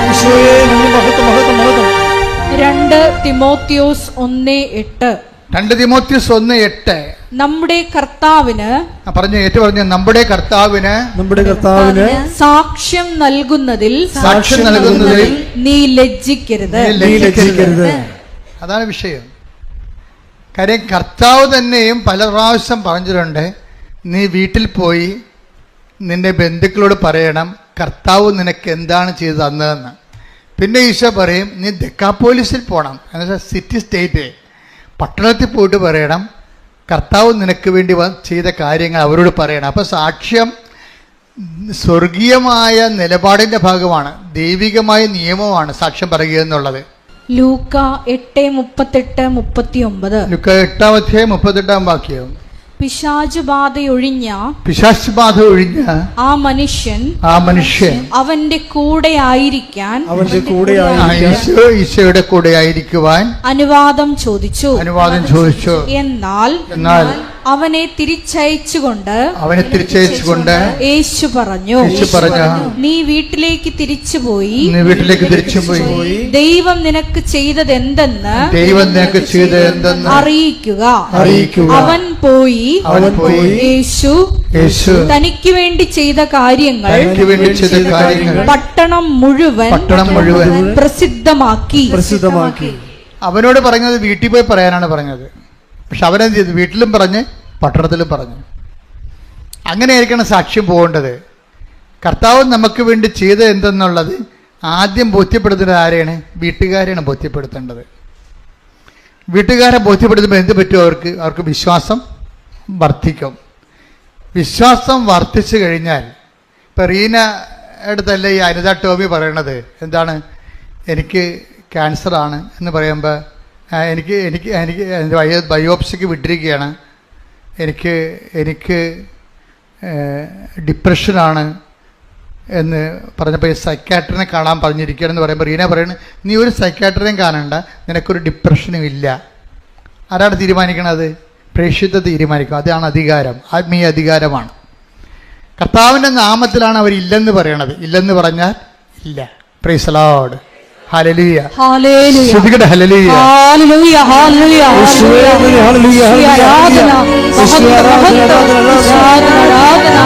യേശുവേ നന്ദി. മഹത്വം, മഹത്വം, മഹത്വം. 2 തിമോത്തിയോസ് 1:8. 2 തിമോത്തിയോസ് 1:8. നമ്മുടെ കർത്താവിന് പറഞ്ഞു, ഏറ്റു പറഞ്ഞു, നമ്മുടെ കർത്താവിന് സാക്ഷ്യം നൽകുന്നതിൽ നീ ലജ്ജിക്കരുത്. അതാണ് വിഷയം. കാര്യം കർത്താവ് തന്നെയും പല പ്രാവശ്യം പറഞ്ഞിട്ടുണ്ട്, നീ വീട്ടിൽ പോയി നിന്റെ ബന്ധുക്കളോട് പറയണം കർത്താവ് നിനക്ക് എന്താണ് ചെയ്ത് തന്നതെന്ന്. പിന്നെ ഈശോ പറയും, നീ ദെക്കാപ്പോലിസിൽ പോകണം, എന്നുവെച്ചാൽ സിറ്റി സ്റ്റേറ്റ് പട്ടണത്തിൽ പോയിട്ട് പറയണം കർത്താവ് നിനക്ക് വേണ്ടി ചെയ്ത കാര്യങ്ങൾ അവരോട് പറയണം. അപ്പോൾ സാക്ഷ്യം സ്വർഗീയമായ നിലപാടിൻ്റെ ഭാഗമാണ്, ദൈവികമായ നിയമമാണ് സാക്ഷ്യം പറയുക എന്നുള്ളത്. ലൂക്ക 8:38-39. ലൂക്ക 8:38 വാക്യം. പിശാച് ബാധ ഒഴിഞ്ഞ ആ മനുഷ്യൻ അവന്റെ കൂടെ ആയിരിക്കാൻ ഈശോയുടെ കൂടെ ആയിരിക്കുവാൻ അനുവാദം ചോദിച്ചു. എന്നാൽ അവനെ തിരിച്ചയച്ചുകൊണ്ട് യേശു പറഞ്ഞു, നീ വീട്ടിലേക്ക് തിരിച്ചുപോയി ദൈവം നിനക്ക് ചെയ്തതെന്തെന്ന് അറിയിക്കുക. അവൻ പോയി യേശു തനിക്ക് വേണ്ടി ചെയ്ത കാര്യങ്ങൾ പട്ടണം മുഴുവൻ പ്രസിദ്ധമാക്കി. അവനോട് പറഞ്ഞത് വീട്ടിൽ പോയി പറയാനാണ് പറഞ്ഞത്. പക്ഷെ അവനെന്ത് ചെയ്തു? വീട്ടിലും പറഞ്ഞ് പട്ടണത്തിലും പറഞ്ഞു. അങ്ങനെയായിരിക്കണം സാക്ഷ്യം പോകേണ്ടത്. കർത്താവ് നമുക്ക് വേണ്ടി ചെയ്തത് എന്തെന്നുള്ളത് ആദ്യം ബോധ്യപ്പെടുത്തുന്നത് ആരെയാണ്? വീട്ടുകാരെയാണ് ബോധ്യപ്പെടുത്തേണ്ടത്. വീട്ടുകാരെ ബോധ്യപ്പെടുത്തുമ്പോൾ എന്ത് പറ്റും? അവർക്ക് വിശ്വാസം വർദ്ധിക്കും. വിശ്വാസം വർദ്ധിച്ചു കഴിഞ്ഞാൽ, ഇപ്പം റീന അടുത്തല്ലേ ഈ അനിത ടോമി പറയണത് എന്താണ്? എനിക്ക് ക്യാൻസറാണ് എന്ന് പറയുമ്പോൾ എനിക്ക് ബയോപ്സിക്ക് വിട്ടിരിക്കുകയാണ്, എനിക്ക് ഡിപ്രഷനാണ് എന്ന് പറഞ്ഞപ്പോൾ ഈ സൈക്കാട്രിനെ കാണാൻ പറഞ്ഞിരിക്കുകയാണെന്ന് പറയുമ്പോൾ റീന പറയുന്നത്, നീ ഒരു സൈക്കാട്രിനെയും കാണണ്ട, നിനക്കൊരു ഡിപ്രഷനും ഇല്ല. ആരാണ് തീരുമാനിക്കണത്? പ്രേക്ഷിത തീരുമാനിക്കും. അതാണ് അധികാരം, ആത്മീയ അധികാരമാണ്. കർത്താവിൻ്റെ നാമത്തിലാണ് അവരില്ലെന്ന് പറയണത്. ഇല്ലെന്ന് പറഞ്ഞാൽ ഇല്ല. Praise the Lord. Hallelujah, hallelujah, ശ്രദ്ധിക്കട്ടെ. ഹല്ലേലൂയ, ഹല്ലേലൂയ, ഹല്ലേലൂയ, ഹല്ലേലൂയ, ആരാധന, ആരാധന,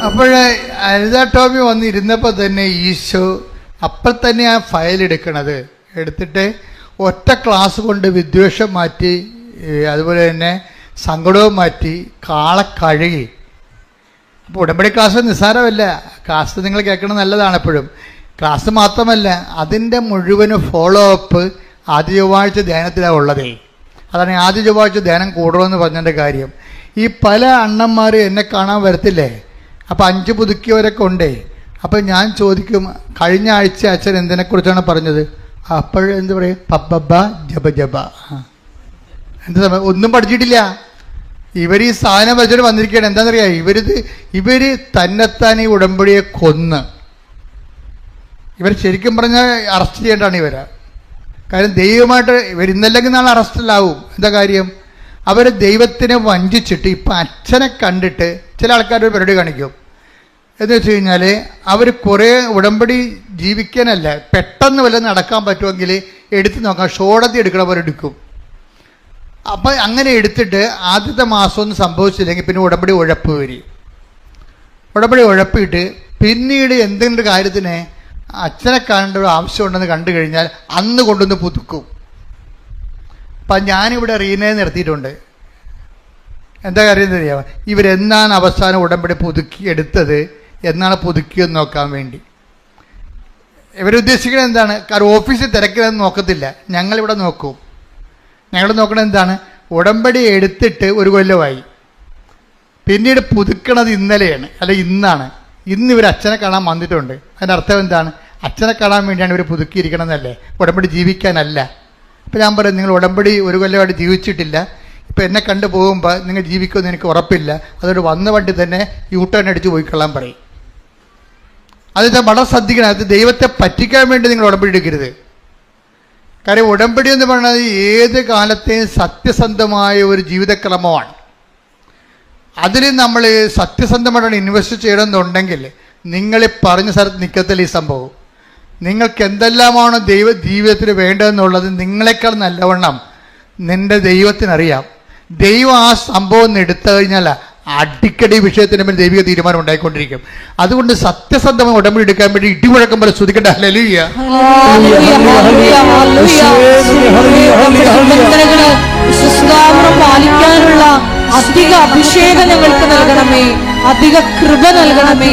അപ്പോഴേ അനിത ടോമി വന്നിരുന്നപ്പോൾ തന്നെ ഈശോ അപ്പോൾ തന്നെ ആ ഫയൽ എടുത്തിട്ട് ഒറ്റ ക്ലാസ് കൊണ്ട് വിദ്വേഷം മാറ്റി, അതുപോലെ തന്നെ സങ്കടവും മാറ്റി, കാളെ കഴുകി. അപ്പോൾ ഉടമ്പടി ക്ലാസ് നിസ്സാരമല്ല. ക്ലാസ് നിങ്ങൾ കേൾക്കണം, നല്ലതാണ് എപ്പോഴും. ക്ലാസ് മാത്രമല്ല, അതിൻ്റെ മുഴുവനും ഫോളോ അപ്പ് ആദ്യ ചൊവ്വാഴ്ച ധ്യാനത്തിലാണ് ഉള്ളതേ. അതാണ് ആദ്യ ചൊവ്വാഴ്ച ധ്യാനം കൂടണമെന്ന് പറഞ്ഞതിൻ്റെ കാര്യം. ഈ പല അണ്ണന്മാർ എന്നെ കാണാൻ വരത്തില്ലേ, അപ്പോൾ 5 പുതുക്കിയവരൊക്കെ ഉണ്ടേ. അപ്പം ഞാൻ ചോദിക്കും, കഴിഞ്ഞ ആഴ്ച അച്ഛൻ എന്തിനെക്കുറിച്ചാണ് പറഞ്ഞത്? അപ്പോഴെന്ത് പറയും? പബ്ബ ജബ ജബ. എന്ത് സമയം? ഒന്നും പഠിച്ചിട്ടില്ല. ഇവർ ഈ സാധനം വെച്ചിട്ട് വന്നിരിക്കുകയാണ്. എന്താണെന്നറിയാം, ഇവർ തന്നെത്താൻ ഈ ഉടമ്പടിയെ കൊന്ന്, ഇവർ ശരിക്കും പറഞ്ഞാൽ അറസ്റ്റ് ചെയ്യേണ്ടതാണ് ഇവരെ. കാര്യം ദൈവമായിട്ട് ഇവർ ഇന്നല്ലെങ്കിൽ നാളെ അറസ്റ്റിലാവും. എന്താ കാര്യം? അവർ ദൈവത്തിനെ വഞ്ചിച്ചിട്ട് ഇപ്പം അച്ഛനെ കണ്ടിട്ട് ചില ആൾക്കാർ ഒരു പരിപാടി കാണിക്കും. എന്ന് വെച്ച് കഴിഞ്ഞാൽ അവർ കുറേ ഉടമ്പടി ജീവിക്കാനല്ല, പെട്ടെന്ന് വല്ലതും നടക്കാൻ പറ്റുമെങ്കിൽ എടുത്ത് നോക്കാം, ഷോടത്തി എടുക്കണ പോലെ എടുക്കും. അപ്പം അങ്ങനെ എടുത്തിട്ട് ആദ്യത്തെ മാസമൊന്നും സംഭവിച്ചില്ലെങ്കിൽ പിന്നെ ഉടമ്പടി ഉഴപ്പ് വരും. ഉടമ്പടി ഉഴപ്പിയിട്ട് പിന്നീട് എന്തെങ്കിലും കാര്യത്തിന് അച്ഛനെ കാണേണ്ട ഒരു ആവശ്യമുണ്ടെന്ന് കണ്ടു കഴിഞ്ഞാൽ അന്ന് കൊണ്ടുവന്ന് പുതുക്കും. അപ്പം ഞാനിവിടെ റീനയെ നിർത്തിയിട്ടുണ്ട്. എന്താ കാര്യം അറിയാമോ? ഇവരെന്നാണ് അവസാനം ഉടമ്പടി പുതുക്കി എടുത്തത്, എന്നാണ് പുതുക്കിയെന്ന് നോക്കാൻ വേണ്ടി. ഇവരുദ്ദേശിക്കുന്നത് എന്താണ്? കാരണം ഓഫീസിൽ തിരക്കിലൊന്നും നോക്കത്തില്ല, ഞങ്ങളിവിടെ നോക്കും. ഞങ്ങൾ നോക്കണത് എന്താണ്? ഉടമ്പടി എടുത്തിട്ട് 1 കൊല്ലമായി, പിന്നീട് പുതുക്കണത് ഇന്നലെയാണ്, അല്ല ഇന്നാണ്. ഇന്ന് ഇവർ അച്ഛനെ കാണാൻ വന്നിട്ടുണ്ട്. അതിൻ്റെ അർത്ഥം എന്താണ്? അച്ഛനെ കാണാൻ വേണ്ടിയാണ് ഇവർ പുതുക്കിയിരിക്കണമെന്നല്ലേ, ഉടമ്പടി ജീവിക്കാനല്ല. ഇപ്പം ഞാൻ പറയും, നിങ്ങൾ ഉടമ്പടി 1 കൊല്ലമായിട്ട് ജീവിച്ചിട്ടില്ല, ഇപ്പം എന്നെ കണ്ടു പോകുമ്പോൾ നിങ്ങൾ ജീവിക്കുമെന്ന് എനിക്ക് ഉറപ്പില്ല, അതുകൊണ്ട് വന്ന വണ്ടി തന്നെ യൂട്ടേൺ അടിച്ച് പോയിക്കൊള്ളാൻ പറയും. അത് വളരെ ശ്രദ്ധിക്കണം. അത് ദൈവത്തെ പറ്റിക്കാൻ വേണ്ടി നിങ്ങൾ ഉടമ്പടി എടുക്കരുത്. കാര്യം ഉടമ്പടി എന്ന് പറയുന്നത് ഏത് കാലത്തെയും സത്യസന്ധമായ ഒരു ജീവിതക്രമമാണ്. അതിൽ നമ്മൾ സത്യസന്ധമായിട്ടാണ് ഇൻവെസ്റ്റ് ചെയ്യണമെന്നുണ്ടെങ്കിൽ നിങ്ങൾ പറഞ്ഞ സ്ഥലത്ത് നിൽക്കത്തില്ല ഈ സംഭവം. നിങ്ങൾക്ക് എന്തെല്ലാമാണോ ജീവിതത്തിൽ വേണ്ടതെന്നുള്ളത് നിങ്ങളെക്കാൾ നല്ലവണ്ണം നിൻ്റെ ദൈവത്തിനറിയാം. ദൈവം ആ സംഭവം എടുത്തു കഴിഞ്ഞാൽ അടിക്കടി വിഷയത്തിന് മേൽ ദൈവിക തീരുമാനം ഉണ്ടായിക്കൊണ്ടിരിക്കും. അതുകൊണ്ട് സത്യസന്ധമായി ഉടമ്പടി എടുക്കാൻ വേണ്ടി ഇടിമുഴക്കം പോലെ സ്തുതിക്കട്ടെ. ഹല്ലേലൂയ. പാലിക്കാനുള്ള അധിക അഭിഷേകം ഞങ്ങൾക്ക് നൽകണമേ, അധിക കൃപ നൽകണമേ.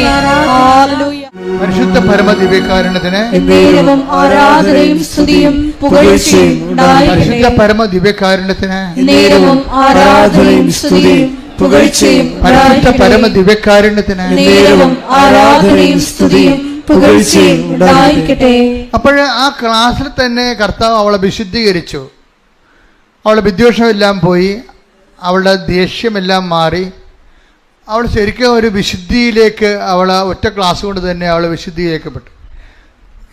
പരിശുദ്ധ പരമ ദിവ്യകാരുണ്യത്തിന് ആരാധനയും സ്തുതിയും പുകഴ്ചയും പരിശുദ്ധ പരമ ദിവ്യകാരുണ്യത്തിന് ആരാധനയും സ്തുതിയും പുകഴ്ചയും പരിശുദ്ധ പരമ ദിവ്യകാരുണ്യത്തിന് ആരാധനയും സ്തുതിയും പുകഴ്ചയും ഉണ്ടായിരിക്കട്ടെ. അപ്പോൾ ആ ക്ലാസ്സിൽ തന്നെ കർത്താവ് അവളെ വിശുദ്ധീകരിച്ചു. അവളുടെ വിദ്വേഷമെല്ലാം പോയി, അവളുടെ ദേഷ്യമെല്ലാം മാറി, അവൾ ശരിക്കും ഒരു വിശുദ്ധിയിലേക്ക്, അവൾ ഒറ്റ ക്ലാസ് കൊണ്ട് തന്നെ അവൾ വിശുദ്ധീകരിക്കപ്പെട്ടു.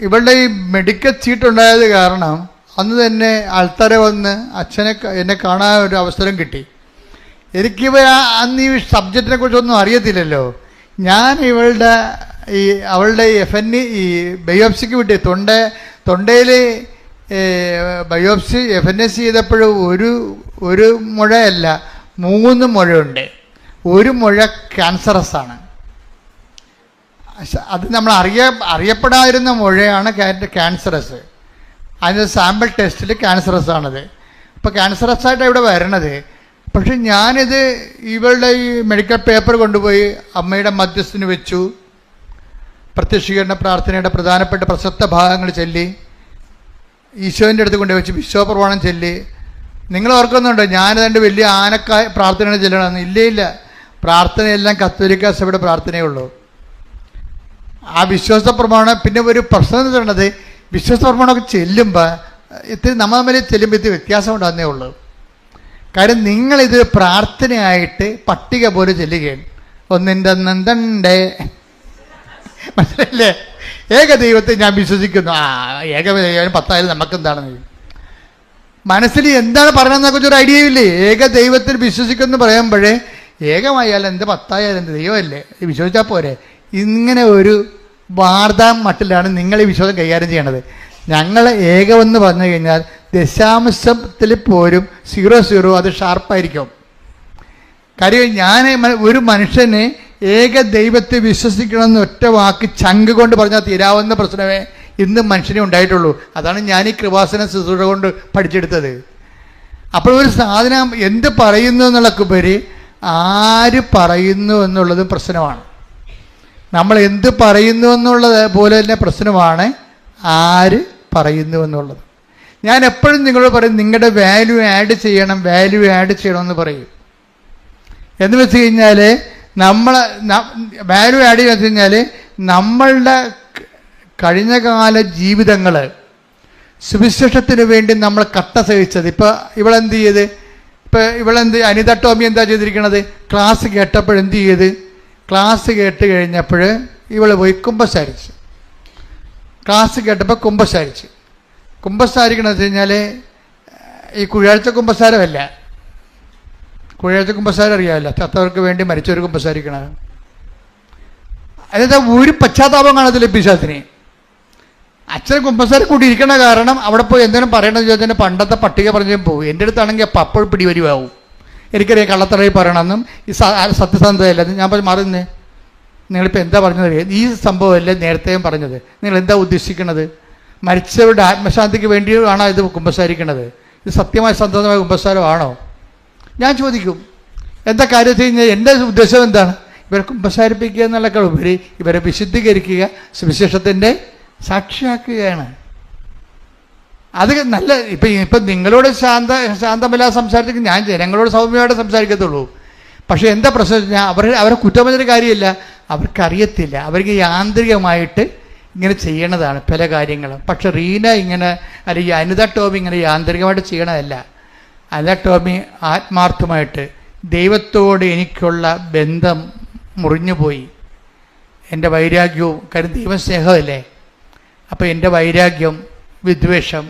ഇവളുടെ ഈ മെഡിക്കൽ സീറ്റ് ഉണ്ടായത് കാരണം അന്ന് തന്നെ ആൾക്കാരെ വന്ന് എന്നെ കാണാൻ ഒരു അവസരം കിട്ടി. എനിക്കിവ അന്ന് ഈ സബ്ജക്റ്റിനെ കുറിച്ചൊന്നും അറിയത്തില്ലല്ലോ. ഞാൻ അവളുടെ ഈ ബയോപ്സിക്ക് വിട്ടി, തൊണ്ടയിൽ ബയോപ്സി FNAC ചെയ്തപ്പോഴും ഒരു മുഴയല്ല 3 മുഴയുണ്ട്. 1 മുഴ ക്യാൻസറസ് ആണ്. അത് നമ്മൾ അറിയപ്പെടാതിരുന്ന മുഴയാണ് ക്യാൻസറസ്. അതിൻ്റെ സാമ്പിൾ ടെസ്റ്റിൽ ക്യാൻസറസ് ആണത്. അപ്പോൾ ക്യാൻസറസ് ആയിട്ടാണ് ഇവിടെ വരണത്. പക്ഷെ ഞാനിത് ഇവളുടെ ഈ മെഡിക്കൽ പേപ്പർ കൊണ്ടുപോയി അമ്മയുടെ മധ്യസ്ഥന് വെച്ചു. പ്രത്യക്ഷീകരണ പ്രാർത്ഥനയുടെ പ്രധാനപ്പെട്ട പ്രസക്ത ഭാഗങ്ങൾ ചൊല്ലി ഈശോൻ്റെ അടുത്ത് കൊണ്ടുപോയി വെച്ച് വിശ്വപ്രമാണം ചൊല്ലി. നിങ്ങൾ ഓർക്കുന്നുണ്ടോ ഞാനതിൻ്റെ വലിയ ആനക്കായ പ്രാർത്ഥനയാണ് ചെല്ലണമെന്ന്? ഇല്ല, പ്രാർത്ഥനയെല്ലാം കത്തോലിക്ക സഭയുടെ പ്രാർത്ഥനയേ ഉള്ളൂ. ആ വിശ്വാസ പ്രമാണം പിന്നെ ഒരു പ്രശ്നം എന്ന് പറയുന്നത്, വിശ്വാസ പ്രമാണമൊക്കെ ചെല്ലുമ്പോൾ ഇത്തിരി നമ്മൾ തമ്മിൽ ചെല്ലുമ്പോൾ ഇത്തിരി വ്യത്യാസം ഉണ്ടാകുന്നേ ഉള്ളൂ. കാര്യം നിങ്ങളിത് പ്രാർത്ഥനയായിട്ട് പട്ടിക പോലെ ചെല്ലുകയാണ്. 1 മനസ്സിലല്ലേ? ഏക ദൈവത്തെ ഞാൻ വിശ്വസിക്കുന്നു. ഏക ദൈവം 10,000 നമുക്കെന്താണെന്ന് മനസ്സിൽ എന്താണ് പറയണമെന്നൊക്കെ കുറിച്ചൊരു ഐഡിയയും ഇല്ലേ? ഏക ദൈവത്തിൽ വിശ്വസിക്കുമെന്ന് പറയുമ്പോഴേ ഏകമായാലും എന്ത് 10,000 എന്ത് ദൈവമല്ലേ, വിശ്വസിച്ചാൽ പോരെ. ഇങ്ങനെ ഒരു വാർത്താ മട്ടിലാണ് നിങ്ങൾ ഈ വിശ്വാസം കൈകാര്യം ചെയ്യണത്. ഞങ്ങൾ ഏകമെന്ന് പറഞ്ഞു കഴിഞ്ഞാൽ ദശാംശത്തിൽ പോലും 00 അത് ഷാർപ്പായിരിക്കും. കാര്യം ഞാൻ ഒരു മനുഷ്യനെ ഏക ദൈവത്തെ വിശ്വസിക്കണമെന്ന് ഒറ്റ വാക്ക് ചങ്ക് കൊണ്ട് പറഞ്ഞാൽ തീരാവുന്ന പ്രശ്നമേ ഇന്ന് മനുഷ്യനെ ഉണ്ടായിട്ടുള്ളൂ. അതാണ് ഞാൻ ഈ കൃപാസന ശുശ്രൂഷ കൊണ്ട് പഠിച്ചെടുത്തത്. അപ്പോൾ ഒരു സാധനം എന്ത് പറയുന്നു എന്നുള്ളക്കുപരി ആര് പറയുന്നു എന്നുള്ളതും പ്രശ്നമാണ്. നമ്മൾ എന്ത് പറയുന്നു എന്നുള്ളത് പോലെ തന്നെ പ്രശ്നമാണ് ആര് പറയുന്നു എന്നുള്ളത്. ഞാൻ എപ്പോഴും നിങ്ങളോട് പറയും, നിങ്ങളുടെ വാല്യൂ ആഡ് ചെയ്യണമെന്ന് പറയും. എന്ന് വെച്ച് കഴിഞ്ഞാൽ വാല്യൂ ആഡ് ചെയ്യുക വെച്ച് കഴിഞ്ഞാൽ നമ്മളുടെ കഴിഞ്ഞകാല ജീവിതങ്ങൾ സുവിശേഷത്തിന് വേണ്ടി നമ്മൾ കട്ട സഹിച്ചത്. ഇവളെന്ത് ചെയ്ത്, അനിത ടോമി എന്താ ചെയ്തിരിക്കണത്? ക്ലാസ് കേട്ടപ്പോഴെന്ത് ചെയ്ത്, ക്ലാസ് കേട്ട് കഴിഞ്ഞപ്പോൾ ഇവൾ പോയി കുമ്പസാരിച്ച്. ക്ലാസ് കേട്ടപ്പോൾ കുമ്പസാരിക്കണമെന്ന് വെച്ച് കഴിഞ്ഞാൽ ഈ കുഴാഴ്ച കുമ്പസാരമല്ല, കുഴയത്തെ കുമ്പസാരം അറിയാമല്ലോ, ചത്തവർക്ക് വേണ്ടി മരിച്ചവർക്ക് കുമ്പസാരിക്കണം. അതായത് ഒരു പശ്ചാത്താപം കാണത്തില്ല പിശാചിന്. അച്ഛൻ കുമ്പസാരം കൂടി ഇരിക്കണ കാരണം അവിടെ പോയി എന്തെങ്കിലും പറയണമെന്ന് ചോദിച്ചാൽ പണ്ടത്തെ പട്ടിക പറഞ്ഞു പോകും. എൻ്റെ അടുത്താണെങ്കിൽ അപ്പം അപ്പോൾ പിടിവരുവാവും. എനിക്കറിയാം കള്ളത്തറയിൽ പറയണമെന്നും ഈ സത്യസന്ധതയല്ലെന്നും. ഞാൻ പറഞ്ഞു മാറുന്നേ, നിങ്ങളിപ്പോൾ എന്താ പറഞ്ഞത്? ഈ സംഭവമല്ലേ നേരത്തെയും പറഞ്ഞത്? നിങ്ങൾ എന്താ ഉദ്ദേശിക്കുന്നത്? മരിച്ചവരുടെ ആത്മശാന്തിക്ക് വേണ്ടിയാണോ ഇത് കുമ്പസാരിക്കുന്നത്? ഇത് സത്യമായ സന്തോഷമായ കുമ്പസാരമാണോ? ഞാൻ ചോദിക്കും. എന്താ കാര്യം കഴിഞ്ഞാൽ എൻ്റെ ഉദ്ദേശം എന്താണ്? ഇവരെ കുമ്പസാരിപ്പിക്കുക എന്നുള്ളതിനേക്കാൾ ഉപരി ഇവരെ വിശുദ്ധീകരിക്കുക, സുവിശേഷത്തിൻ്റെ സാക്ഷിയാക്കുകയാണ്. അത് നല്ല. ഇപ്പം നിങ്ങളോട് ശാന്തമില്ലാതെ സംസാരിച്ചെങ്കിൽ ഞാൻ ജനങ്ങളോട് സൗമ്യമായിട്ട് സംസാരിക്കത്തുള്ളൂ. പക്ഷേ എന്താ പ്രശ്നം വെച്ചാൽ അവരെ കുറ്റം പറഞ്ഞൊരു കാര്യമില്ല, അവർക്കറിയത്തില്ല. അവർക്ക് യാന്ത്രികമായിട്ട് ഇങ്ങനെ ചെയ്യണതാണ് പല കാര്യങ്ങളും. പക്ഷെ റീന ഇങ്ങനെ, അല്ലെങ്കിൽ അനിത ടോമി ഇങ്ങനെ യാന്ത്രികമായിട്ട് ചെയ്യണതല്ല. അനിത ടോമി ആത്മാർത്ഥമായിട്ട് ദൈവത്തോട് എനിക്കുള്ള ബന്ധം മുറിഞ്ഞുപോയി. എൻ്റെ വൈരാഗ്യവും, കാര്യം ദൈവം സ്നേഹമല്ലേ. അപ്പോൾ എൻ്റെ വൈരാഗ്യം, വിദ്വേഷം,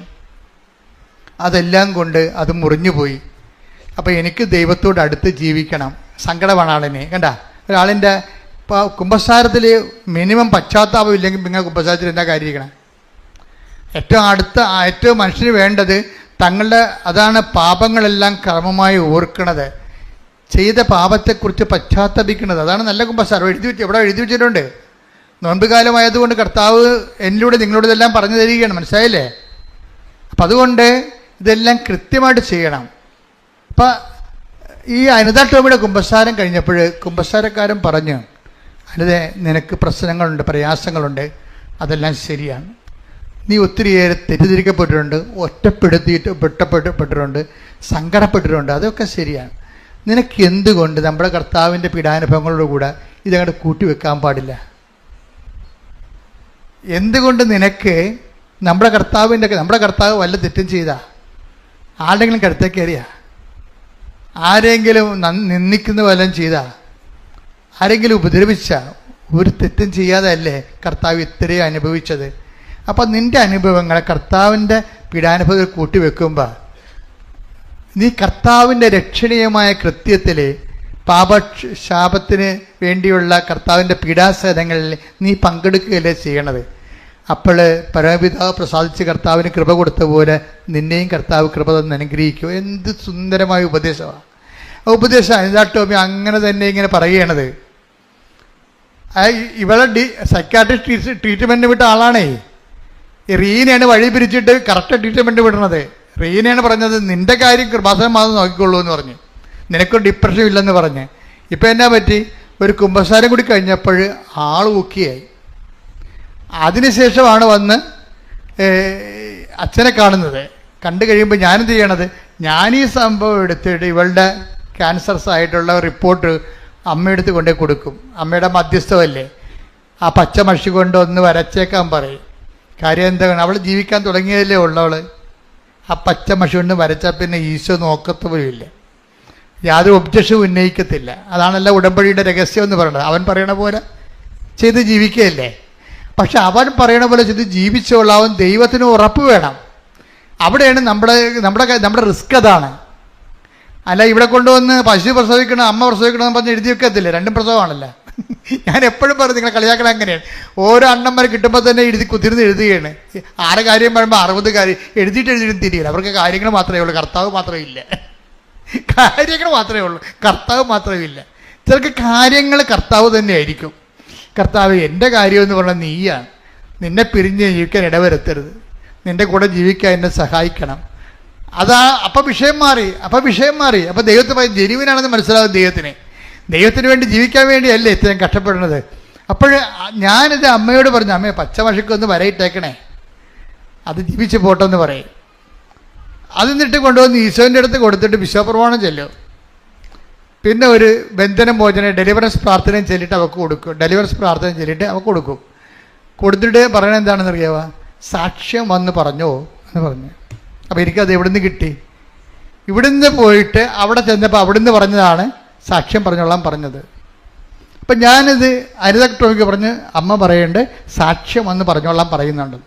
അതെല്ലാം കൊണ്ട് അത് മുറിഞ്ഞുപോയി. അപ്പോൾ എനിക്ക് ദൈവത്തോട് അടുത്ത് ജീവിക്കണം. സങ്കടമാണ് ആളിനെ. കണ്ട, ഒരാളിൻ്റെ ഇപ്പോൾ കുമ്പസാരത്തിൽ മിനിമം പശ്ചാത്താപം ഇല്ലെങ്കിൽ നിങ്ങൾ കുമ്പസാരത്തിൽ എന്താ കാര്യമായിരിക്കണം? ഏറ്റവും മനുഷ്യന് വേണ്ടത് തങ്ങളുടെ, അതാണ് പാപങ്ങളെല്ലാം ക്രമമായി ഓർക്കണത്, ചെയ്ത പാപത്തെക്കുറിച്ച് പശ്ചാത്തപിക്കുന്നത്. അതാണ് നല്ല കുമ്പസാരം. എവിടെ എഴുതി വെച്ചിട്ടുണ്ട്. നോമ്പ് കാലമായതുകൊണ്ട് കർത്താവ് എന്നിലൂടെ നിങ്ങളോട് ഇതെല്ലാം പറഞ്ഞു തരികയാണ്. മനസ്സിലായില്ലേ? അപ്പം അതുകൊണ്ട് ഇതെല്ലാം കൃത്യമായിട്ട് ചെയ്യണം. അപ്പം ഈ അനിത ടോമിയുടെ കുമ്പസാരം കഴിഞ്ഞപ്പോൾ കുമ്പസാരക്കാരൻ പറഞ്ഞു, അനിതേ, നിനക്ക് പ്രശ്നങ്ങളുണ്ട്, പ്രയാസങ്ങളുണ്ട്, അതെല്ലാം ശരിയാണ്. നീ ഒത്തിരിയേറെ തെറ്റിദ്ധരിക്കപ്പെട്ടിട്ടുണ്ട്, ഒറ്റപ്പെട്ടിട്ടുണ്ട്, സങ്കടപ്പെട്ടിട്ടുണ്ട്, അതൊക്കെ ശരിയാണ്. നിനക്ക് എന്തുകൊണ്ട് നമ്മുടെ കർത്താവിൻ്റെ പീഡാനുഭവങ്ങളോടുകൂടെ ഇതങ്ങോട്ട് കൂട്ടിവെക്കാൻ പാടില്ല? എന്തുകൊണ്ട് നിനക്ക് നമ്മുടെ കർത്താവ് വല്ല തെറ്റും ചെയ്താ? ആരുടെങ്കിലും കടുത്തേക്ക് കയറിയാ? ആരെങ്കിലും നിന്ദിക്കുന്ന വല്ലതും ചെയ്താ? ആരെങ്കിലും ഉപദ്രവിച്ച? ഒരു തെറ്റും ചെയ്യാതെ അല്ലേ കർത്താവ് ഇത്രയും അനുഭവിച്ചത്. അപ്പം നിൻ്റെ അനുഭവങ്ങളെ കർത്താവിൻ്റെ പീഡാനുഭവത്തിൽ കൂട്ടിവെക്കുമ്പോൾ നീ കർത്താവിൻ്റെ രക്ഷണീയമായ കൃത്യത്തിൽ പാപശാപത്തിന് വേണ്ടിയുള്ള കർത്താവിൻ്റെ പീഡാസഹനങ്ങളിൽ നീ പങ്കെടുക്കുകയല്ലേ ചെയ്യണത്. അപ്പോൾ പരമപിതാവ് പ്രസാദിച്ച് കർത്താവിന് കൃപ കൊടുത്ത പോലെ നിന്നെയും കർത്താവ് കൃപ തന്ന് അനുഗ്രഹിക്കുക. എന്ത് സുന്ദരമായ ഉപദേശമാണ് ആ ഉപദേശം. അനിത ടോമി അങ്ങനെ തന്നെ ഇങ്ങനെ പറയുകയാണത്. ഇവളെ സൈക്കാട്രിസ്റ്റ് ട്രീറ്റ്മെൻറ്റ് വിട്ട ആളാണേ. റീനയാണ് വഴി പിരിച്ചിട്ട് കറക്റ്റ് ട്രീറ്റ്മെൻറ്റ് വിടണത്. റീനയാണ് പറഞ്ഞത് നിൻ്റെ കാര്യം കൃപാസനം മാത്രം നോക്കിക്കൊള്ളൂ എന്ന് പറഞ്ഞ്, നിനക്കൊരു ഡിപ്രഷൻ ഇല്ലെന്ന് പറഞ്ഞ്. ഇപ്പം എന്നാ പറ്റി? ഒരു കുമ്പസാരം കൂടി കഴിഞ്ഞപ്പോൾ ആൾ ഊക്കിയായി. അതിനുശേഷമാണ് വന്ന് അച്ഛനെ കാണുന്നത്. കണ്ടു കഴിയുമ്പോൾ ഞാനെന്ത് ചെയ്യണത്, ഞാനീ സംഭവം എടുത്തിട്ട് ഇവളുടെ ക്യാൻസർസ് ആയിട്ടുള്ള റിപ്പോർട്ട് അമ്മയെടുത്ത് കൊണ്ടേ കൊടുക്കും. അമ്മയുടെ മധ്യസ്ഥമല്ലേ, ആ പച്ച മഷി കൊണ്ട് ഒന്ന് വരച്ചേക്കാൻ പറയും. കാര്യം എന്താണ്, അവൾ ജീവിക്കാൻ തുടങ്ങിയതല്ലേ ഉള്ളവൾ. ആ പച്ച മഷി കൊണ്ട് വരച്ചാൽ പിന്നെ ഈശോ നോക്കത്ത് പോലും ഇല്ല, യാതൊരു ഒബ്ജക്ഷനും ഉന്നയിക്കത്തില്ല. അതാണല്ലോ ഉടമ്പടിയുടെ രഹസ്യം എന്ന് പറയുന്നത്. അവൻ പറയണ പോലെ ചെയ്ത് ജീവിക്കുകയല്ലേ. പക്ഷെ അവൻ പറയണ പോലെ ചെയ്ത് ജീവിച്ചോളാവും. ദൈവത്തിന് ഉറപ്പ് വേണം. അവിടെയാണ് നമ്മുടെ റിസ്ക്. അതാണ്. അല്ല ഇവിടെ കൊണ്ടുവന്ന് പശു പ്രസവിക്കണം, അമ്മ പ്രസവിക്കണം എന്ന് പറഞ്ഞ് എഴുതി വെക്കത്തില്ലേ? രണ്ടും പ്രസവമാണല്ലോ. ഞാൻ എപ്പോഴും പറയും, നിങ്ങളെ കളിയാക്കണം അങ്ങനെയാണ്. ഓരോ അണ്ണന്മാർ കിട്ടുമ്പോൾ തന്നെ കുത്തിരുന്ന് എഴുതുകയാണ്. 6 കാര്യം പറയുമ്പോൾ 60 കാര്യം എഴുതിയിട്ട് തിരിയില്ല. അവർക്ക് കാര്യങ്ങൾ മാത്രമേ ഉള്ളൂ, കർത്താവ് മാത്രമേ ഇല്ല. കാര്യങ്ങൾ മാത്രമേ ഉള്ളൂ, കർത്താവ് മാത്രമേ ഇല്ല. ചിലർക്ക് കാര്യങ്ങൾ കർത്താവ് തന്നെ ആയിരിക്കും. കർത്താവ് എൻ്റെ കാര്യമെന്ന് പറഞ്ഞാൽ നീയാണ്. നിന്നെ പിരിഞ്ഞ് ജീവിക്കാൻ ഇടവരുത്തരുത്, നിൻ്റെ കൂടെ ജീവിക്കാൻ എന്നെ സഹായിക്കണം. അപ്പം വിഷയം മാറി. അപ്പം ദൈവത്തെ ജെനുവിനാണെന്ന് മനസ്സിലാവും. ദൈവത്തിന് വേണ്ടി ജീവിക്കാൻ വേണ്ടിയല്ലേ ഇത്രയും കഷ്ടപ്പെടുന്നത്. അപ്പോൾ ഞാനിത് അമ്മയോട് പറഞ്ഞു, അമ്മയെ പച്ചമഷിക്കൊന്ന് വരയിട്ടേക്കണേ, അത് ജീവിച്ച് പോട്ടെന്ന് പറയും. അത് എന്നിട്ട് കൊണ്ടുവന്ന് ഈശോൻ്റെ അടുത്ത് കൊടുത്തിട്ട് വിശ്വപ്രമാണം ചെല്ലും. പിന്നെ ഒരു ബന്ധനം മോചന ഡെലിവറൻസ് പ്രാർത്ഥനയും ചൊല്ലിയിട്ട് അവൾക്ക് കൊടുക്കും. കൊടുത്തിട്ട് പറയണത് എന്താണെന്ന് അറിയാവോ? സാക്ഷ്യം വന്ന് പറഞ്ഞോ എന്ന് പറഞ്ഞു. അപ്പോൾ എനിക്കത് എവിടുന്ന് കിട്ടി? ഇവിടുന്ന് പോയിട്ട് അവിടെ ചെന്നപ്പോൾ അവിടുന്ന് പറഞ്ഞതാണ് സാക്ഷ്യം പറഞ്ഞോളാൻ പറഞ്ഞത്. അപ്പം ഞാനിത് അനിത ടോമിക്ക് പറഞ്ഞ് അമ്മ പറയേണ്ട സാക്ഷ്യം വന്ന് പറഞ്ഞോളാൻ പറയുന്നുണ്ട്.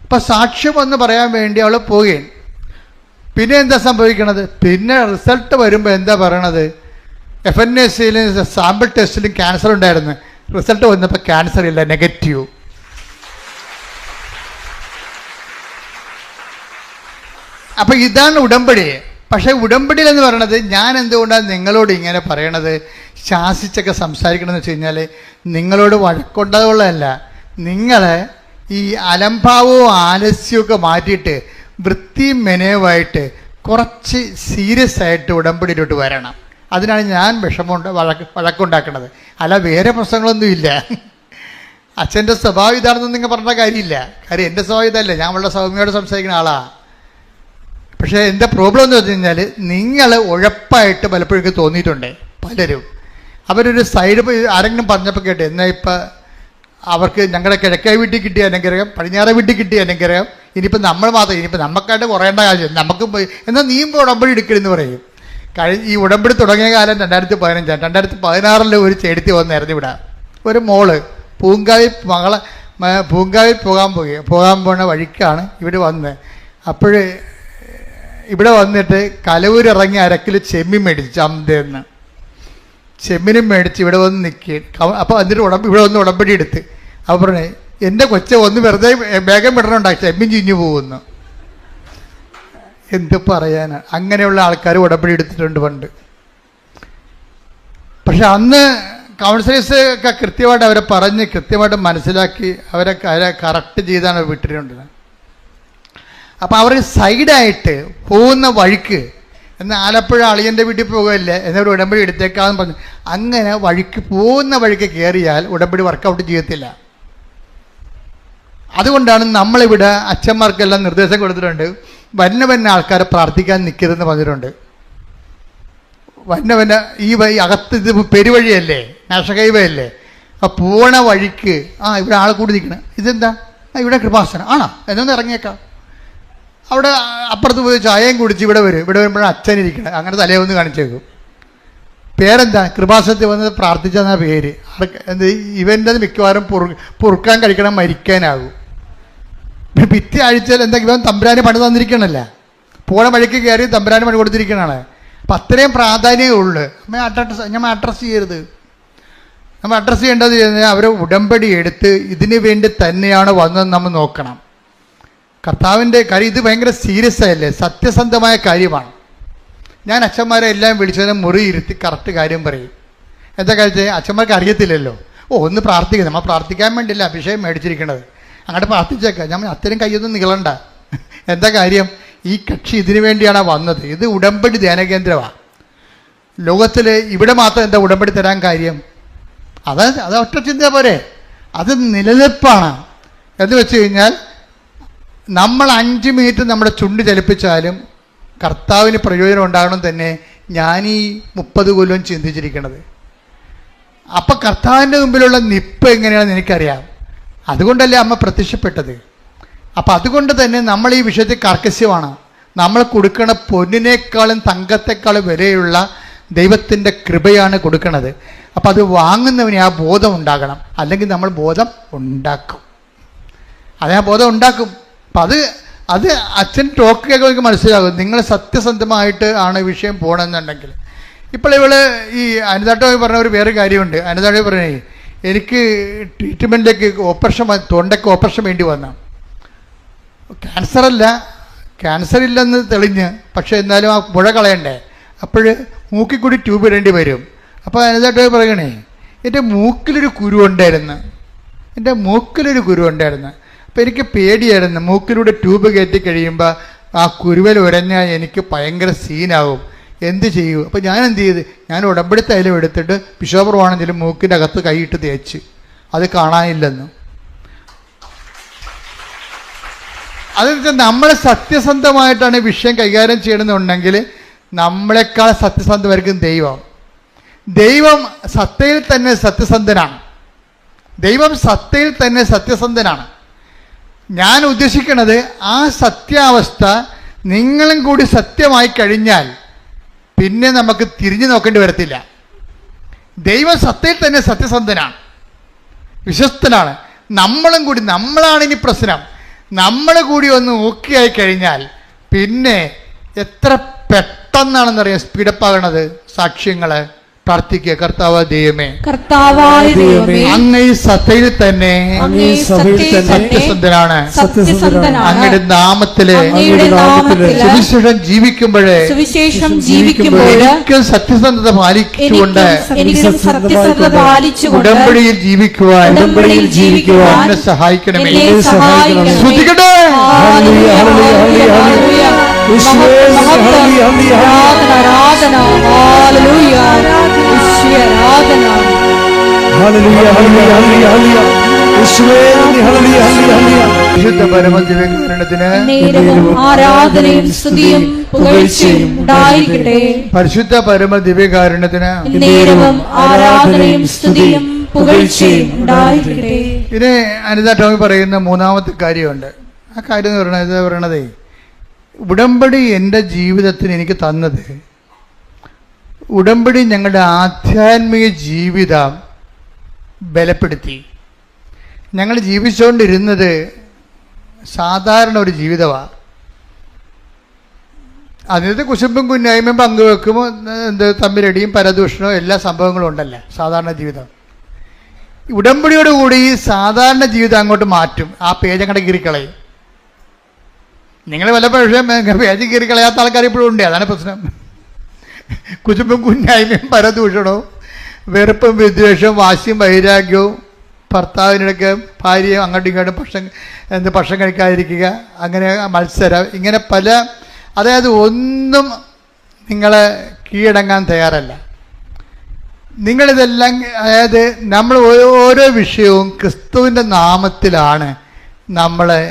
അപ്പം സാക്ഷ്യം വന്ന് പറയാൻ വേണ്ടി അവൾ പോവുകയാണ്. പിന്നെ എന്താ സംഭവിക്കണത്? പിന്നെ റിസൾട്ട് വരുമ്പോൾ എന്താ പറയണത്? FNACയിലും സാമ്പിൾ ടെസ്റ്റിലും ക്യാൻസർ ഉണ്ടായിരുന്നു. റിസൾട്ട് വന്നപ്പോൾ ക്യാൻസർ ഇല്ല, നെഗറ്റീവ്. അപ്പം ഇതാണ് ഉടമ്പടി. പക്ഷേ ഉടമ്പടിയിൽ എന്ന് പറയണത്, ഞാൻ എന്തുകൊണ്ടാണ് നിങ്ങളോട് ഇങ്ങനെ പറയണത്, ശാസിച്ചൊക്കെ സംസാരിക്കണമെന്ന് വെച്ച് കഴിഞ്ഞാൽ നിങ്ങളോട് വഴക്കുണ്ടാവുള്ളതല്ല, നിങ്ങളെ ഈ അലംഭാവവും ആലസ്യവും ഒക്കെ മാറ്റിയിട്ട് വൃത്തിയും മെനയുമായിട്ട് കുറച്ച് സീരിയസ് ആയിട്ട് ഉടമ്പടിയിലോട്ട് വരണം. അതിനാണ് ഞാൻ വഴക്കുണ്ടാക്കുന്നത്. അല്ല വേറെ പ്രശ്നങ്ങളൊന്നുമില്ല. അച്ഛൻ്റെ സ്വഭാവം ഇതാണെന്ന് നിങ്ങൾ പറഞ്ഞ കാര്യമില്ല. കാര്യം എൻ്റെ സ്വഭാവം ഇതല്ലേ, ഞാൻ വളരെ സൗമ്യയോട് സംസാരിക്കുന്ന ആളാണ്. പക്ഷേ എൻ്റെ പ്രോബ്ലം എന്ന് വെച്ച് കഴിഞ്ഞാൽ നിങ്ങൾ ഉഴപ്പായിട്ട് പലപ്പോഴും തോന്നിയിട്ടുണ്ട് പലരും. അവരൊരു സൈഡ് ആരെങ്കിലും പറഞ്ഞപ്പോൾ കേട്ട്, എന്നാൽ ഇപ്പം അവർക്ക് ഞങ്ങളുടെ കിഴക്കേ വീട്ടിൽ കിട്ടിയ അനുഗ്രഹം, പടിഞ്ഞാറേ വീട്ടിൽ കിട്ടിയ അനുഗ്രഹം, ഇനിയിപ്പോൾ നമ്മൾ മാത്രം, ഇനിയിപ്പോൾ നമുക്കായിട്ട് കുറയേണ്ട കാര്യം, നമുക്ക് എന്നാൽ നീയും ഉടമ്പടി എടുക്കരുതെന്ന് പറയും. ഈ ഉടമ്പടി തുടങ്ങിയ കാലം 2015. 2016 ഒരു ചേടുത്തി വന്നായിരുന്നു ഇവിടെ. ഒരു മോള് പൂങ്കാവിൽ പോകാൻ പോണ വഴിക്കാണ് ഇവിടെ വന്ന്. അപ്പോൾ ഇവിടെ വന്നിട്ട് കലവൂരിറങ്ങി 1 കിലോ ചെമ്മീൻ മേടിച്ചു ചന്തയെന്ന്. ചെമ്മീനും മേടിച്ച് ഇവിടെ വന്ന് നിൽക്കുക. അപ്പോൾ എന്നിട്ട് ഇവിടെ വന്ന് ഉടമ്പടി എടുത്ത്. അപ്പോൾ പറഞ്ഞേ, എൻ്റെ കൊച്ചെ ഒന്ന് വെറുതെ വേഗം വിടണുണ്ടായി, ചെമ്മീൻ ചീഞ്ഞു പോകുന്നു. എന്ത് പറയാനാണ്? അങ്ങനെയുള്ള ആൾക്കാർ ഉടമ്പടി എടുത്തിട്ടുണ്ട് പണ്ട്. പക്ഷെ അന്ന് കൗൺസിലേഴ്സ് ഒക്കെ കൃത്യമായിട്ട് അവരെ പറഞ്ഞ് കൃത്യമായിട്ട് മനസ്സിലാക്കി അവരെ കറക്റ്റ് ചെയ്താണ് വിട്ടിട്ടുണ്ട്. അപ്പം അവർ സൈഡായിട്ട് പോകുന്ന വഴിക്ക്, എന്നാൽ ആലപ്പുഴ അളിയൻ്റെ വീട്ടിൽ പോകുകയല്ലേ എന്നൊരു ഉടമ്പടി എടുത്തേക്കാമെന്ന് പറഞ്ഞു. അങ്ങനെ വഴിക്ക് പോകുന്ന വഴിക്ക് കയറിയാൽ ഉടമ്പടി വർക്കൗട്ട് ചെയ്യത്തില്ല. അതുകൊണ്ടാണ് നമ്മളിവിടെ അച്ഛന്മാർക്കെല്ലാം നിർദ്ദേശം കൊടുത്തിട്ടുണ്ട്, വന്ന ആൾക്കാരെ പ്രാർത്ഥിക്കാൻ നിൽക്കരുതെന്ന് പറഞ്ഞിട്ടുണ്ട്. വന്ന ഈ അകത്ത് ഇത് പെരുവഴിയല്ലേ, നാഷണൽ ഹൈവേ അല്ലേ, ആ പോണ വഴിക്ക് ഇവിടെ ആൾ കൂടി നിൽക്കണം. ഇതെന്താ ഇവിടെ കൃപാസനം ആണോ എന്നൊന്ന് ഇറങ്ങിയേക്കാം. അവിടെ അപ്പുറത്ത് പോയി ചായയും കുടിച്ച് ഇവിടെ വരുമ്പോഴാണ് അച്ഛനിരിക്കണം. അങ്ങനെ തലേന്ന് കാണിച്ചേക്കും. പേരെന്താ? കൃപാസനത്തിൽ വന്ന് പ്രാർത്ഥിച്ചെന്ന പേര്. എന്ത് ഇവൻ്റെ മിക്കവാറും പൊറുക്കാൻ കഴിക്കണം, മരിക്കാനാകും. പിറ്റേ ആഴ്ചയിൽ എന്താ ഇവൻ തമ്പുരാന് പണി തന്നിരിക്കണല്ല, പോണ വഴിക്ക് കയറി തമ്പുരാന് പണി കൊടുത്തിരിക്കണാണ്. അപ്പം അത്രയും പ്രാധാന്യമേ ഉള്ളു. നമ്മൾ അഡ്രസ്സ് ചെയ്യരുത്. നമ്മൾ അഡ്രസ്സ് ചെയ്യേണ്ടത് അവരെ ഉടമ്പടി എടുത്ത് ഇതിനു വേണ്ടി തന്നെയാണ് വന്നതെന്ന് നമ്മൾ നോക്കണം. കർത്താവിൻ്റെ കാര്യം ഇത് ഭയങ്കര സീരിയസ് ആയല്ലേ, സത്യസന്ധമായ കാര്യമാണ്. ഞാൻ അച്ഛന്മാരെ എല്ലാം വിളിച്ചതിനെ മുറി ഇരുത്തി കറക്റ്റ് കാര്യം പറയും. എന്താ കഴിച്ചത്? അച്ഛന്മാർക്ക് അറിയത്തില്ലല്ലോ. ഒന്ന് പ്രാർത്ഥിക്കുക, നമ്മൾ പ്രാർത്ഥിക്കാൻ വേണ്ടിയില്ല അഭിഷേകം മേടിച്ചിരിക്കണത്, അങ്ങോട്ട് പ്രാർത്ഥിച്ചേക്കാം. നമ്മൾ അത്രയും കയ്യൊന്നും നികളണ്ട. എന്താ കാര്യം? ഈ കക്ഷി ഇതിനു വേണ്ടിയാണ് വന്നത്. ഇത് ഉടമ്പടി ധ്യാന കേന്ദ്രമാണ്. ലോകത്തിൽ ഇവിടെ മാത്രം എന്താ ഉടമ്പടി തരാൻ കാര്യം? അത് ഒറ്റ ചിന്ത പോരെ, അത് നിലനിൽപ്പാണ്. എന്ന് വെച്ച് കഴിഞ്ഞാൽ നമ്മൾ 5 മിനിറ്റ് നമ്മുടെ ചുണ്ട് ചലിപ്പിച്ചാലും കർത്താവിന് പ്രയോജനം ഉണ്ടാകണം തന്നെ ഞാൻ ഈ 30 കൊല്ലം ചിന്തിച്ചിരിക്കണത്. അപ്പം കർത്താവിൻ്റെ മുമ്പിലുള്ള നിപ്പ് എങ്ങനെയാണെന്ന് എനിക്കറിയാം. അതുകൊണ്ടല്ലേ അമ്മ പ്രത്യക്ഷപ്പെട്ടത്. അപ്പം അതുകൊണ്ട് തന്നെ നമ്മൾ ഈ വിഷയത്തിൽ കർക്കശ്യമാണ്. നമ്മൾ കൊടുക്കണ പൊന്നിനേക്കാളും തങ്കത്തെക്കാളും വിലയുള്ള ദൈവത്തിൻ്റെ കൃപയാണ് കൊടുക്കണത്. അപ്പം അത് വാങ്ങുന്നവന് ആ ബോധം ഉണ്ടാകണം. അല്ലെങ്കിൽ നമ്മൾ ബോധം ഉണ്ടാക്കും. ആ ബോധം ഉണ്ടാക്കും. അപ്പം അത് അച്ഛൻ ടോക്ക് കേൾക്കുമ്പോൾ മനസ്സിലാകും നിങ്ങൾ സത്യസന്ധമായിട്ട് ആണ് വിഷയം പോകണമെന്നുണ്ടെങ്കിൽ. ഇപ്പോൾ ഈ അനിതാട്ടോ പറഞ്ഞ ഒരു വേറെ കാര്യമുണ്ട്. അനിതാട്ടോ പറഞ്ഞേ, എനിക്ക് ട്രീറ്റ്മെൻറ്റിലേക്ക് തൊണ്ടയ്ക്ക് ഓപ്പറേഷൻ വേണ്ടി വന്നു. ക്യാൻസർ ഇല്ലെന്ന് തെളിഞ്ഞ്, പക്ഷേ എന്നാലും ആ മുഴ കളയണ്ടേ. അപ്പോൾ മൂക്കിൽ കൂടി ട്യൂബ് ഇടേണ്ടി വരും. അപ്പോൾ അനിതാട്ടോ പറയണേ, എൻ്റെ മൂക്കിലൊരു കുരു ഉണ്ടായിരുന്നു. അപ്പോൾ എനിക്ക് പേടിയായിരുന്നു, മൂക്കിലൂടെ ട്യൂബ് കയറ്റി കഴിയുമ്പോൾ ആ കുരുവൽ ഉരഞ്ഞാൽ എനിക്ക് ഭയങ്കര സീനാവും, എന്ത് ചെയ്യൂ? അപ്പോൾ ഞാൻ എന്ത് ചെയ്ത്, ഞാൻ ഉടമ്പടി തൈലം എടുത്തിട്ട് ബിഷോപ്രമാണെങ്കിലും മൂക്കിൻ്റെ അകത്ത് കൈയിട്ട് തേച്ച്, അത് കാണാനില്ലെന്ന്. അതെന്ന് വെച്ചാൽ നമ്മൾ സത്യസന്ധമായിട്ടാണ് വിഷയം കൈകാര്യം ചെയ്യണമെന്നുണ്ടെങ്കിൽ നമ്മളെക്കാൾ സത്യസന്ധമായിരിക്കും ദൈവം സത്തയിൽ തന്നെ സത്യസന്ധനാണ്. ഞാൻ ഉദ്ദേശിക്കുന്നത് ആ സത്യാവസ്ഥ നിങ്ങളും കൂടി സത്യമായി കഴിഞ്ഞാൽ പിന്നെ നമുക്ക് തിരിഞ്ഞു നോക്കേണ്ടി വരത്തില്ല. ദൈവം സത്യത്തിൽ തന്നെ സത്യസന്ധനാണ്, വിശ്വസ്തനാണ്. നമ്മളാണ് ഇനി പ്രശ്നം. നമ്മൾ കൂടി ഒന്ന് ഓക്കെ ആയി കഴിഞ്ഞാൽ പിന്നെ എത്ര പെട്ടെന്നാണെന്നറിയാം സ്പീഡപ്പ് ആകണത്. സാക്ഷ്യങ്ങള് പ്രാർത്ഥിക്കുക. കർത്താവ് ദൈവമേ, കർത്താവായ ദൈവമേ, അങ്ങ് ഈ സഭയിൽ തന്നെ സത്യസന്ധനാണ്. അങ്ങയുടെ നാമത്തില് സുവിശേഷം ജീവിക്കുമ്പോഴേ സത്യസന്ധത പാലിച്ചുകൊണ്ട് ഉടമ്പടിയിൽ ജീവിക്കുവാൻ എന്നെ സഹായിക്കണമേ. ശ്രദ്ധിക്കട്ടെ. വിശുദ്ധ പരമദിവ്യകാരുണ്യത്തിന് ആരാധനയും സ്തുതിയും പുകഴ്ചയും ഉണ്ടായിരിക്കട്ടെ. പരിശുദ്ധ പരമദിവ്യകാരുണ്യത്തിന് ആരാധനയും സ്തുതിയും പുകഴ്ചയും ഉണ്ടായിരിക്കട്ടെ. പിന്നെ അനിത ടോമി പറയുന്ന മൂന്നാമത്തെ കാര്യമുണ്ട്. ആ കാര്യം എന്ന് പറയണതേ, ഉടമ്പടി എൻ്റെ ജീവിതത്തിന് എനിക്ക് തന്നത്, ഉടമ്പടി ഞങ്ങളുടെ ആധ്യാത്മിക ജീവിതം ബലപ്പെടുത്തി. ഞങ്ങൾ ജീവിച്ചുകൊണ്ടിരുന്നത് സാധാരണ ഒരു ജീവിതമാണ്. അതിനകത്ത് കുശുമ്പും കുന്നായ്മയും പങ്കുവെക്കുമ്പോൾ തമ്മിലടിയും പരദൂഷണവും എല്ലാ സംഭവങ്ങളും ഉണ്ടല്ലോ സാധാരണ ജീവിതം. ഉടമ്പടിയോടുകൂടി ഈ സാധാരണ ജീവിതം അങ്ങോട്ട് മാറ്റും. ആ പേജ് അങ്ങോട്ട് കീറിക്കളയും. നിങ്ങൾ പലപ്പോഴും പേജ് കീറിക്കളയാത്ത ആൾക്കാർ ഇപ്പോഴും ഉണ്ട്. അതാണ് പ്രശ്നം. കുശുമ്പും കുന്നായ്മയും പരദൂഷണവും വെറുപ്പും വിദ്വേഷവും വാശിയും വൈരാഗ്യവും ഭർത്താവിനിടയ്ക്ക് ഭാര്യയും അങ്ങോട്ടും ഇങ്ങോട്ടും ഭക്ഷണം കഴിക്കാതിരിക്കുക, അങ്ങനെ മത്സരം, ഇങ്ങനെ പല, അതായത് ഒന്നും നിങ്ങളെ കീഴടങ്ങാൻ തയ്യാറല്ല. നിങ്ങളിതെല്ലാം, അതായത് നമ്മൾ ഓരോ വിഷയവും ക്രിസ്തുവിൻ്റെ നാമത്തിലാണ് നമ്മളെ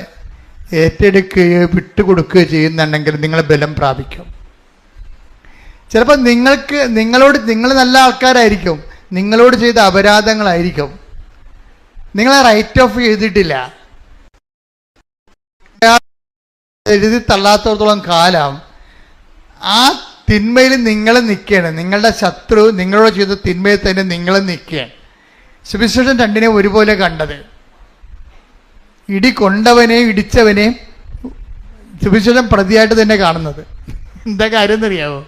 ഏറ്റെടുക്കുകയോ വിട്ടുകൊടുക്കുകയോ ചെയ്യുന്നുണ്ടെങ്കിൽ നിങ്ങൾ ബലം പ്രാപിക്കും. ചിലപ്പോൾ നിങ്ങൾ നല്ല ആൾക്കാരായിരിക്കും, നിങ്ങളോട് ചെയ്ത അപരാധങ്ങളായിരിക്കും, നിങ്ങളെ റൈറ്റ് ഓഫ് ചെയ്തിട്ടില്ല. എഴുതി തള്ളാത്തോളം കാലം ആ തിന്മയിൽ നിങ്ങൾ നിൽക്കുകയാണ്. നിങ്ങളുടെ ശത്രു നിങ്ങളോട് ചെയ്ത തിന്മയിൽ തന്നെ നിങ്ങൾ നിൽക്കുകയാണ്. സുവിശേഷം രണ്ടിനെ ഒരുപോലെ കണ്ടത്. ഇടി കൊണ്ടവനെയും ഇടിച്ചവനെയും സുവിശേഷം പ്രതിയായിട്ട് തന്നെ കാണുന്നത്. എന്താ കാര്യം എന്നറിയാവോ?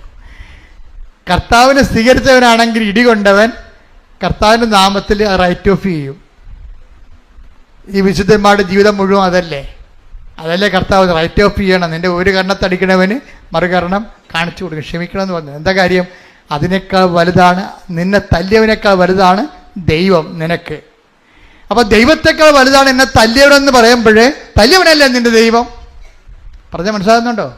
കർത്താവിനെ സ്വീകരിച്ചവനാണെങ്കിൽ ഇടി കൊണ്ടവൻ കർത്താവിൻ്റെ നാമത്തിൽ റൈറ്റ് ഓഫ് ചെയ്യും. ഈ വിശുദ്ധന്മാരുടെ ജീവിതം മുഴുവൻ അതല്ലേ കർത്താവ് റൈറ്റ് ഓഫ് ചെയ്യണം. നിന്റെ ഒരു കർണത്തടിക്കണവന് മറുകരണം കാണിച്ചു കൊടുക്കും, ക്ഷമിക്കണമെന്ന് പറഞ്ഞു. എന്താ കാര്യം? അതിനേക്കാൾ വലുതാണ്, നിന്നെ തല്ലിയവനേക്കാൾ വലുതാണ് ദൈവം നിനക്ക്. അപ്പോൾ ദൈവത്തെക്കാൾ വലുതാണ് എന്നെ തല്ലിയവനെന്ന് പറയുമ്പോഴേ തല്ലിയവനല്ലേ നിന്റെ ദൈവം. പറഞ്ഞാൽ മനസ്സിലാകുന്നുണ്ടോ?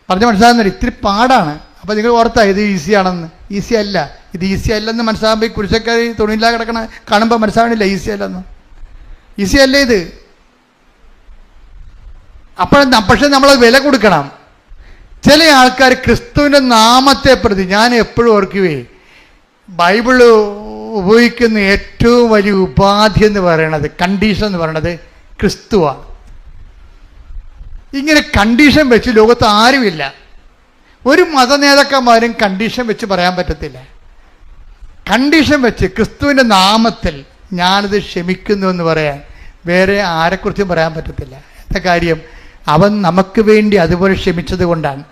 പറഞ്ഞാൽ മനസ്സിലാകുന്നില്ല. ഇത്തിരി പാടാണ്. അപ്പോൾ നിങ്ങൾ ഓർത്താ ഇത് ഈസിയാണെന്ന്. ഈസി അല്ല. ഇത് ഈസി അല്ലെന്ന് മനസ്സിലാകുമ്പോൾ ഈ കുരിശക്കാർ തുണിയില്ലാതെ കിടക്കണ കാണുമ്പോൾ മനസ്സിലാകണില്ല ഈസി അല്ലെന്ന്. ഈസി അല്ലേ ഇത്? പക്ഷെ നമ്മളത് വില കൊടുക്കണം. ചില ആൾക്കാർ ക്രിസ്തുവിൻ്റെ നാമത്തെ പ്രതി, ഞാൻ എപ്പോഴും ഓർക്കുകയെ, ബൈബിള് ഉപയോഗിക്കുന്ന ഏറ്റവും വലിയ ഉപാധി എന്ന് പറയണത്, കണ്ടീഷൻ എന്ന് പറയണത് ക്രിസ്തുവാണ്. ഇങ്ങനെ കണ്ടീഷൻ വെച്ച് ലോകത്ത് ആരുമില്ല. ഒരു മതനേതാക്കന്മാരും കണ്ടീഷൻ വെച്ച് പറയാൻ പറ്റത്തില്ല. കണ്ടീഷൻ വെച്ച് ക്രിസ്തുവിൻ്റെ നാമത്തിൽ ഞാനിത് ക്ഷമിക്കുന്നു എന്ന് പറയാൻ വേറെ ആരെക്കുറിച്ചും പറയാൻ പറ്റത്തില്ല. എന്താ കാര്യം? അവൻ നമുക്ക് വേണ്ടി അതുപോലെ ക്ഷമിച്ചത് കൊണ്ടാണ്,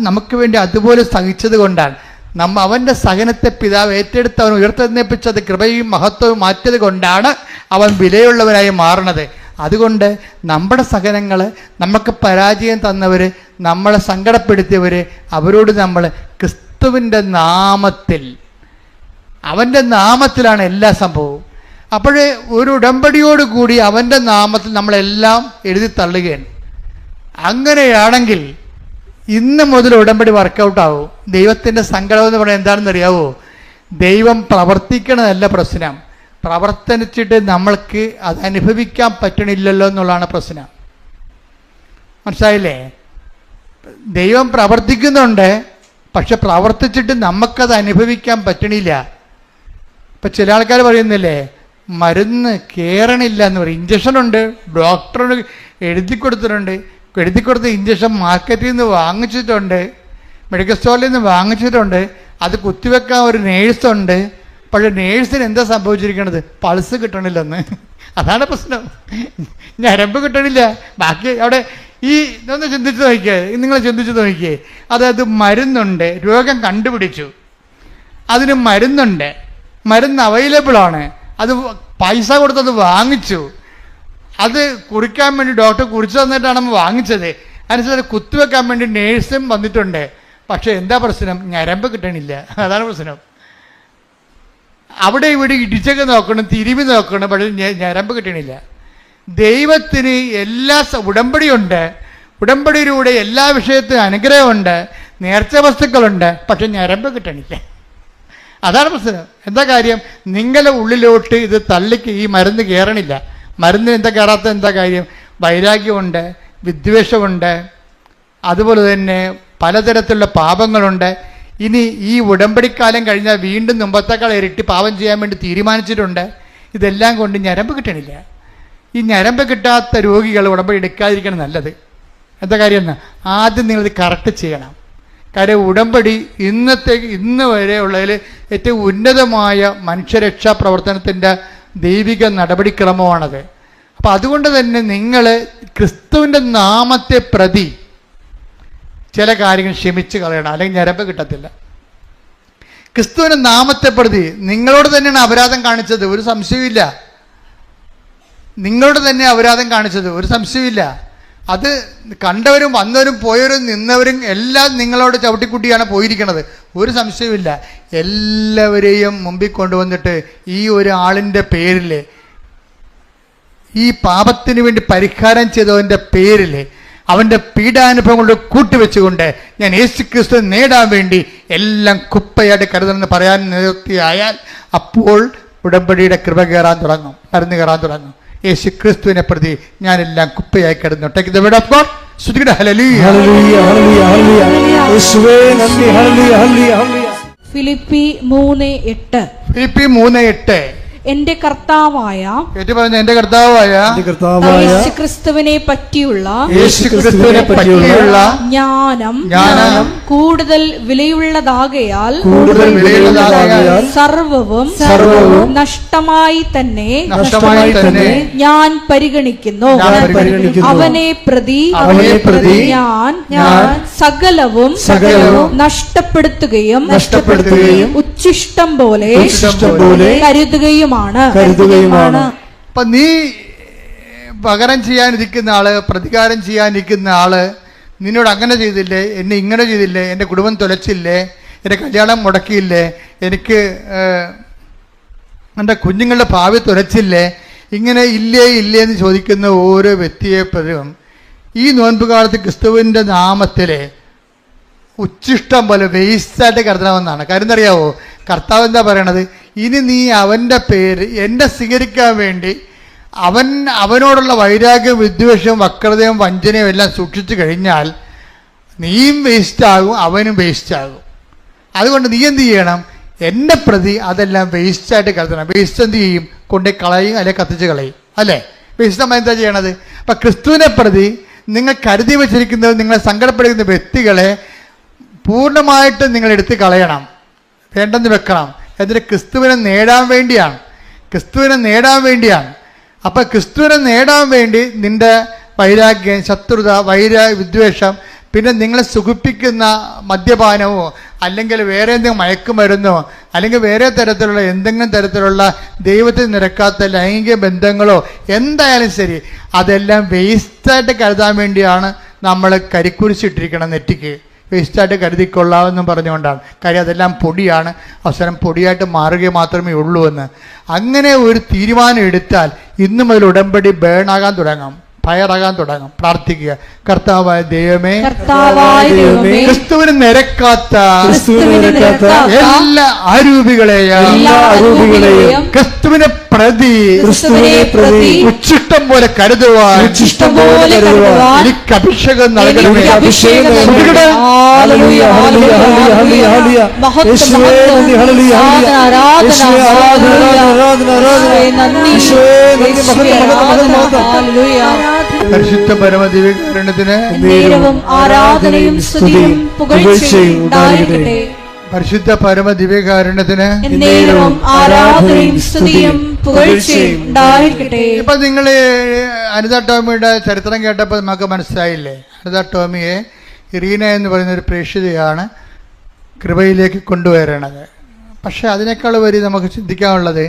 നമുക്ക് വേണ്ടി അതുപോലെ സഹിച്ചത് കൊണ്ടാണ്, അവൻ്റെ സഹനത്തെ പിതാവ് ഏറ്റെടുത്ത് അവൻ ഉയർത്തെഴുന്നേൽപ്പിച്ചത് കൃപയും മഹത്വവും മാറ്റിയത് കൊണ്ടാണ് അവൻ വിലയുള്ളവനായി മാറണത്. അതുകൊണ്ട് നമ്മുടെ സഹനങ്ങൾ, നമുക്ക് പരാജയം തന്നവർ, നമ്മളെ സങ്കടപ്പെടുത്തിയവർ, അവരോട് നമ്മൾ ക്രിസ്തുവിൻ്റെ നാമത്തിൽ, അവൻ്റെ നാമത്തിലാണ് എല്ലാ സംഭവവും. അപ്പോഴേ ഒരു ഉടമ്പടിയോടുകൂടി അവൻ്റെ നാമത്തിൽ നമ്മളെല്ലാം എഴുതി തള്ളുകയാണ്. അങ്ങനെയാണെങ്കിൽ ഇന്ന് മുതൽ ഉടമ്പടി വർക്കൗട്ടാവും. ദൈവത്തിൻ്റെ സങ്കടം എന്ന് പറയുന്നത് എന്താണെന്ന് അറിയാവോ? ദൈവം പ്രവർത്തിക്കണതല്ല പ്രശ്നം, പ്രവർത്തിച്ചിട്ട് നമ്മൾക്ക് അത് അനുഭവിക്കാൻ പറ്റണില്ലല്ലോ എന്നുള്ളതാണ് പ്രശ്നം. മനസ്സിലായില്ലേ? ദൈവം പ്രവർത്തിക്കുന്നുണ്ട്, പക്ഷെ പ്രവർത്തിച്ചിട്ട് നമുക്കത് അനുഭവിക്കാൻ പറ്റണില്ല. ഇപ്പം ചില ആൾക്കാർ പറയുന്നില്ലേ, മരുന്ന് കയറണില്ല എന്ന് പറയും. ഇഞ്ചക്ഷനുണ്ട്, ഡോക്ടറിന് എഴുതി കൊടുത്ത ഇഞ്ചക്ഷൻ മാർക്കറ്റിൽ നിന്ന് വാങ്ങിച്ചിട്ടുണ്ട്, മെഡിക്കൽ സ്റ്റോറിൽ നിന്ന് വാങ്ങിച്ചിട്ടുണ്ട്, അത് കുത്തിവെക്കാൻ ഒരു നേഴ്സുണ്ട്. പക്ഷേ നേഴ്സിന് എന്താ സംഭവിച്ചിരിക്കണത്? പൾസ് കിട്ടണില്ലെന്ന്. അതാണ് പ്രശ്നം. ഞരമ്പ് കിട്ടണില്ല. ബാക്കി അവിടെ ഇതൊന്ന് ചിന്തിച്ച് നോക്കിയേ, നിങ്ങൾ ചിന്തിച്ച് നോക്കിയേ. അതായത് മരുന്നുണ്ട്, രോഗം കണ്ടുപിടിച്ചു, അതിന് മരുന്നുണ്ട്, മരുന്ന് അവൈലബിൾ ആണ്, അത് പൈസ കൊടുത്തത് വാങ്ങിച്ചു, അത് കുറിക്കാൻ വേണ്ടി ഡോക്ടർ കുറിച്ച് തന്നിട്ടാണ് നമ്മൾ വാങ്ങിച്ചത്, അതിനനുസരിച്ച് അത് കുത്തിവെക്കാൻ വേണ്ടി നേഴ്സും വന്നിട്ടുണ്ട്. പക്ഷെ എന്താ പ്രശ്നം? ഞരമ്പ് കിട്ടണില്ല. അതാണ് പ്രശ്നം. അവിടെ ഇവിടെ ഇടിച്ചൊക്കെ നോക്കണം, തിരുമ്പി നോക്കണം, പക്ഷെ ഞരമ്പ് കിട്ടണില്ല. ദൈവത്തിന് എല്ലാ ഉടമ്പടിയുണ്ട്, ഉടമ്പടിയിലൂടെ എല്ലാ വിഷയത്തിനും അനുഗ്രഹമുണ്ട്, നേർച്ച വസ്തുക്കളുണ്ട്, പക്ഷെ ഞരമ്പ് കിട്ടണില്ല. അതാണ് പ്രശ്നം. എന്താ കാര്യം? നിങ്ങളുടെ ഉള്ളിലോട്ട് ഇത് തള്ളിക്ക് ഈ മരുന്ന് കയറണില്ല. മരുന്നിന് എന്താ കയറാത്ത എന്താ കാര്യം? വൈരാഗ്യമുണ്ട്, വിദ്വേഷമുണ്ട്, അതുപോലെ തന്നെ പലതരത്തിലുള്ള പാപങ്ങളുണ്ട്. ഇനി ഈ ഉടമ്പടിക്കാലം കഴിഞ്ഞാൽ വീണ്ടും മുമ്പത്തേക്കാൾ ഇരട്ടി പാപം ചെയ്യാൻ വേണ്ടി തീരുമാനിച്ചിട്ടുണ്ട്. ഇതെല്ലാം കൊണ്ട് ഞരമ്പ് കിട്ടണില്ല. ഈ ഞരമ്പ് കിട്ടാത്ത രോഗികൾ ഉടമ്പടി എടുക്കാതിരിക്കണം നല്ലത്. എന്താ കാര്യം എന്ന് ആദ്യം നിങ്ങളിത് കറക്റ്റ് ചെയ്യണം. കാര്യം ഉടമ്പടി ഇന്ന് വരെ ഉള്ളതിൽ ഏറ്റവും ഉന്നതമായ മനുഷ്യരക്ഷാ പ്രവർത്തനത്തിൻ്റെ ദൈവിക നടപടിക്രമമാണത്. അപ്പം അതുകൊണ്ട് തന്നെ നിങ്ങൾ ക്രിസ്തുവിൻ്റെ നാമത്തെ പ്രതി ചില കാര്യങ്ങൾ ക്ഷമിച്ച് കളയണം, അല്ലെങ്കിൽ ഞരമ്പ് കിട്ടത്തില്ല. ക്രിസ്തുവിൻ്റെ നാമത്തെ പ്രതി നിങ്ങളോട് തന്നെയാണ് അപരാധം കാണിച്ചത്, ഒരു സംശയമില്ല. നിങ്ങളോട് തന്നെ അപരാധം കാണിച്ചത്, ഒരു സംശയമില്ല. അത് കണ്ടവരും വന്നവരും പോയവരും നിന്നവരും എല്ലാം നിങ്ങളോട് ചവിട്ടിക്കുട്ടിയാണ് പോയിരിക്കുന്നത്, ഒരു സംശയമില്ല. എല്ലാവരെയും മുമ്പിൽ കൊണ്ടുവന്നിട്ട് ഈ ഒരു ആളിൻ്റെ പേരിൽ, ഈ പാപത്തിന് വേണ്ടി പരിഹാരം ചെയ്തവൻ്റെ പേരിൽ, അവൻ്റെ പീഡാനുഭവങ്ങളോട് കൂട്ടിവെച്ചുകൊണ്ട് ഞാൻ യേശു ക്രിസ്തു നേടാൻ വേണ്ടി എല്ലാം കുപ്പയായിട്ട് കരുതണമെന്ന് പറയാൻ നിർത്തിയായാൽ അപ്പോൾ ഉടമ്പടിയുടെ കൃപ കയറാൻ തുടങ്ങും, മരുന്ന് കയറാൻ തുടങ്ങും. യേശു ക്രിസ്തുവിനെ പ്രതി ഞാനെല്ലാം കുപ്പയായി കിടന്നു. Take the word of God. സ്തുതിക്കട്ടെ. ഹല്ലേലൂയ, ഹല്ലേലൂയ, ഹല്ലേലൂയ, യേശുവേ നന്ദി. Hallelujah, hallelujah, hallelujah. ഫിലിപ്പി 3:8. ഫിലിപ്പി 3:8. എന്റെ കർത്താവായ എന്റെ കർത്താവായ യേശുക്രിസ്തുവിനെ പറ്റിയുള്ള ജ്ഞാനം കൂടുതൽ വിലയുള്ളതാകയാൽ സർവവും നഷ്ടമായി തന്നെ ഞാൻ പരിഗണിക്കുന്നു. അവനെ പ്രതി ഞാൻ സകലവും നഷ്ടപ്പെടുത്തുകയും ഉച്ഛിഷ്ടം പോലെ കരുതുകയുമാണ്. അപ്പൊ നീ പകരം ചെയ്യാനിരിക്കുന്ന ആള്, പ്രതികാരം ചെയ്യാനിരിക്കുന്ന ആള് നിന്നോട് അങ്ങനെ ചെയ്തില്ലേ, എന്നെ ഇങ്ങനെ ചെയ്തില്ലേ, എൻ്റെ കുടുംബം തുലച്ചില്ലേ, എൻ്റെ കല്യാണം മുടക്കിയില്ലേ, എനിക്ക് എൻ്റെ കുഞ്ഞുങ്ങളുടെ ഭാവി തുലച്ചില്ലേ, ഇങ്ങനെ ഇല്ലേ ഇല്ലേ എന്ന് ചോദിക്കുന്ന ഓരോ വ്യക്തിയെപ്പോഴും ഈ നോൻപ് കാലത്ത് ക്രിസ്തുവിൻ്റെ നാമത്തിലെ ഉച്ഛിഷ്ടം പോലെ വേസ്റ്റായിട്ട് കരുതണമെന്നാണ്. കാര്യം എന്തറിയാവോ? കർത്താവ് എന്താ പറയണത്? ഇനി നീ അവൻ്റെ പേര് എന്നെ സ്വീകരിക്കാൻ വേണ്ടി അവനോടുള്ള വൈരാഗ്യം, വിദ്വേഷവും, വക്രതയും, വഞ്ചനയും എല്ലാം സൂക്ഷിച്ചു കഴിഞ്ഞാൽ നീയും വേസ്റ്റാകും, അവനും വേസ്റ്റാകും. അതുകൊണ്ട് നീ എന്ത് ചെയ്യണം? എന്നെ പ്രതി അതെല്ലാം വേസ്റ്റായിട്ട് കരുതണം. വേസ്റ്റ് എന്ത് ചെയ്യും? കൊണ്ടേ കളയും, അല്ലെങ്കിൽ കത്തിച്ച് കളയും, അല്ലേ? വേസ്റ്റ് നമ്മൾ എന്താ ചെയ്യണത്? അപ്പം ക്രിസ്തുവിനെ പ്രതി നിങ്ങൾ കരുതി വച്ചിരിക്കുന്നത്, നിങ്ങളെ സങ്കടപ്പെടുന്ന വ്യക്തികളെ പൂർണ്ണമായിട്ട് നിങ്ങൾ എടുത്ത് കളയണം, വേണ്ടെന്ന് വെക്കണം. എന്നിട്ട് ക്രിസ്തുവിനെ നേടാൻ വേണ്ടിയാണ്, ക്രിസ്തുവിനെ നേടാൻ വേണ്ടിയാണ്. അപ്പം ക്രിസ്തുവിനെ നേടാൻ വേണ്ടി നിൻ്റെ വൈരാഗ്യം, ശത്രുത, വിദ്വേഷം, പിന്നെ നിങ്ങളെ സുഖിപ്പിക്കുന്ന മദ്യപാനമോ അല്ലെങ്കിൽ വേറെ എന്തെങ്കിലും മയക്കുമരുന്നോ അല്ലെങ്കിൽ വേറെ തരത്തിലുള്ള എന്തെങ്കിലും തരത്തിലുള്ള ദൈവത്തിന് നിരക്കാത്ത ലൈംഗിക ബന്ധങ്ങളോ എന്തായാലും ശരി, അതെല്ലാം വേസ്റ്റായിട്ട് കരുതാൻ വേണ്ടിയാണ് നമ്മൾ കരിക്കുരിശിട്ടിരിക്കണം നെറ്റിക്ക്. വേസ്റ്റായിട്ട് കരുതിക്കൊള്ളാമെന്നും പറഞ്ഞുകൊണ്ടാണ്. കാര്യം അതെല്ലാം പൊടിയാണ്, അവസാനം പൊടിയായിട്ട് മാറുക മാത്രമേ ഉള്ളൂ എന്ന്. അങ്ങനെ ഒരു തീരുമാനം എടുത്താൽ ഇന്നു മുതൽ ഉടമ്പടി ബേണാകാൻ തുടങ്ങും, ഫയറാകാൻ തുടങ്ങും. പ്രാർത്ഥിക്കുക. കർത്താവായ ദൈവമേ, ക്രിസ്തുവിന് നിരക്കാത്ത എല്ലാ അരൂപികളെയും ക്രിസ്തുവിനെ പ്രതി ഉച്ഛിഷ്ടം പോലെ കരുതുവാൻ എനിക്ക് അഭിഷേകം നൽകണമേ. പരിശുദ്ധ പരമദിവ്യകാരുണ്യത്തിന് ആരാധനയും സ്തുതിയും പുകഴ്ചയും ഉണ്ടായിരിക്കട്ടെ. പരിശുദ്ധ പരമ ദിവ്യകാരുണ്യത്തിന് എന്നേരവും ആരാധനയും സ്തുതിയും പുകഴ്ചയും ഉണ്ടായിരിക്കട്ടെ. ഇപ്പൊ നിങ്ങൾ അനിത ടോമിയുടെ ചരിത്രം കേട്ടപ്പോൾ നമുക്ക് മനസ്സിലായില്ലേ? അനിത ടോമിയെ ഇറീന എന്ന് പറയുന്ന ഒരു പ്രേക്ഷിതയാണ് കൃപയിലേക്ക് കൊണ്ടുവരണത്. പക്ഷെ അതിനേക്കാൾ വരി നമുക്ക് ചിന്തിക്കാനുള്ളത്,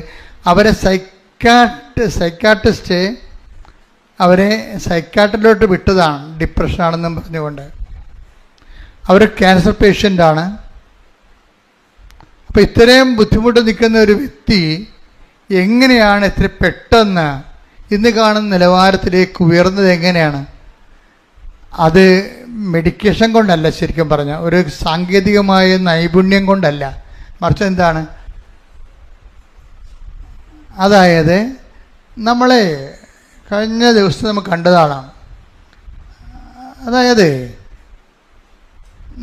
അവരെ സൈക്കാട്രിസ്റ്റ് അവരെ സൈക്കാട്രിലോട്ട് വിട്ടതാണ്, ഡിപ്രഷനാണെന്നും പറഞ്ഞുകൊണ്ട്. അവർ ക്യാൻസർ പേഷ്യൻ്റാണ്. അപ്പോൾ ഇത്രയും ബുദ്ധിമുട്ട് നിൽക്കുന്ന ഒരു വ്യക്തി എങ്ങനെയാണ് ഇത്ര പെട്ടെന്ന് ഇന്ന് കാണുന്ന നിലവാരത്തിലേക്ക് ഉയർന്നത്? എങ്ങനെയാണ്? അത് മെഡിക്കേഷൻ കൊണ്ടല്ല, ശരിക്കും പറഞ്ഞാൽ ഒരു സാങ്കേതികമായ നൈപുണ്യം കൊണ്ടല്ല, മറിച്ച് എന്താണ്? അതായത് നമ്മളെ കഴിഞ്ഞ ദിവസം നമുക്ക് കണ്ടതാണ്. അതായത്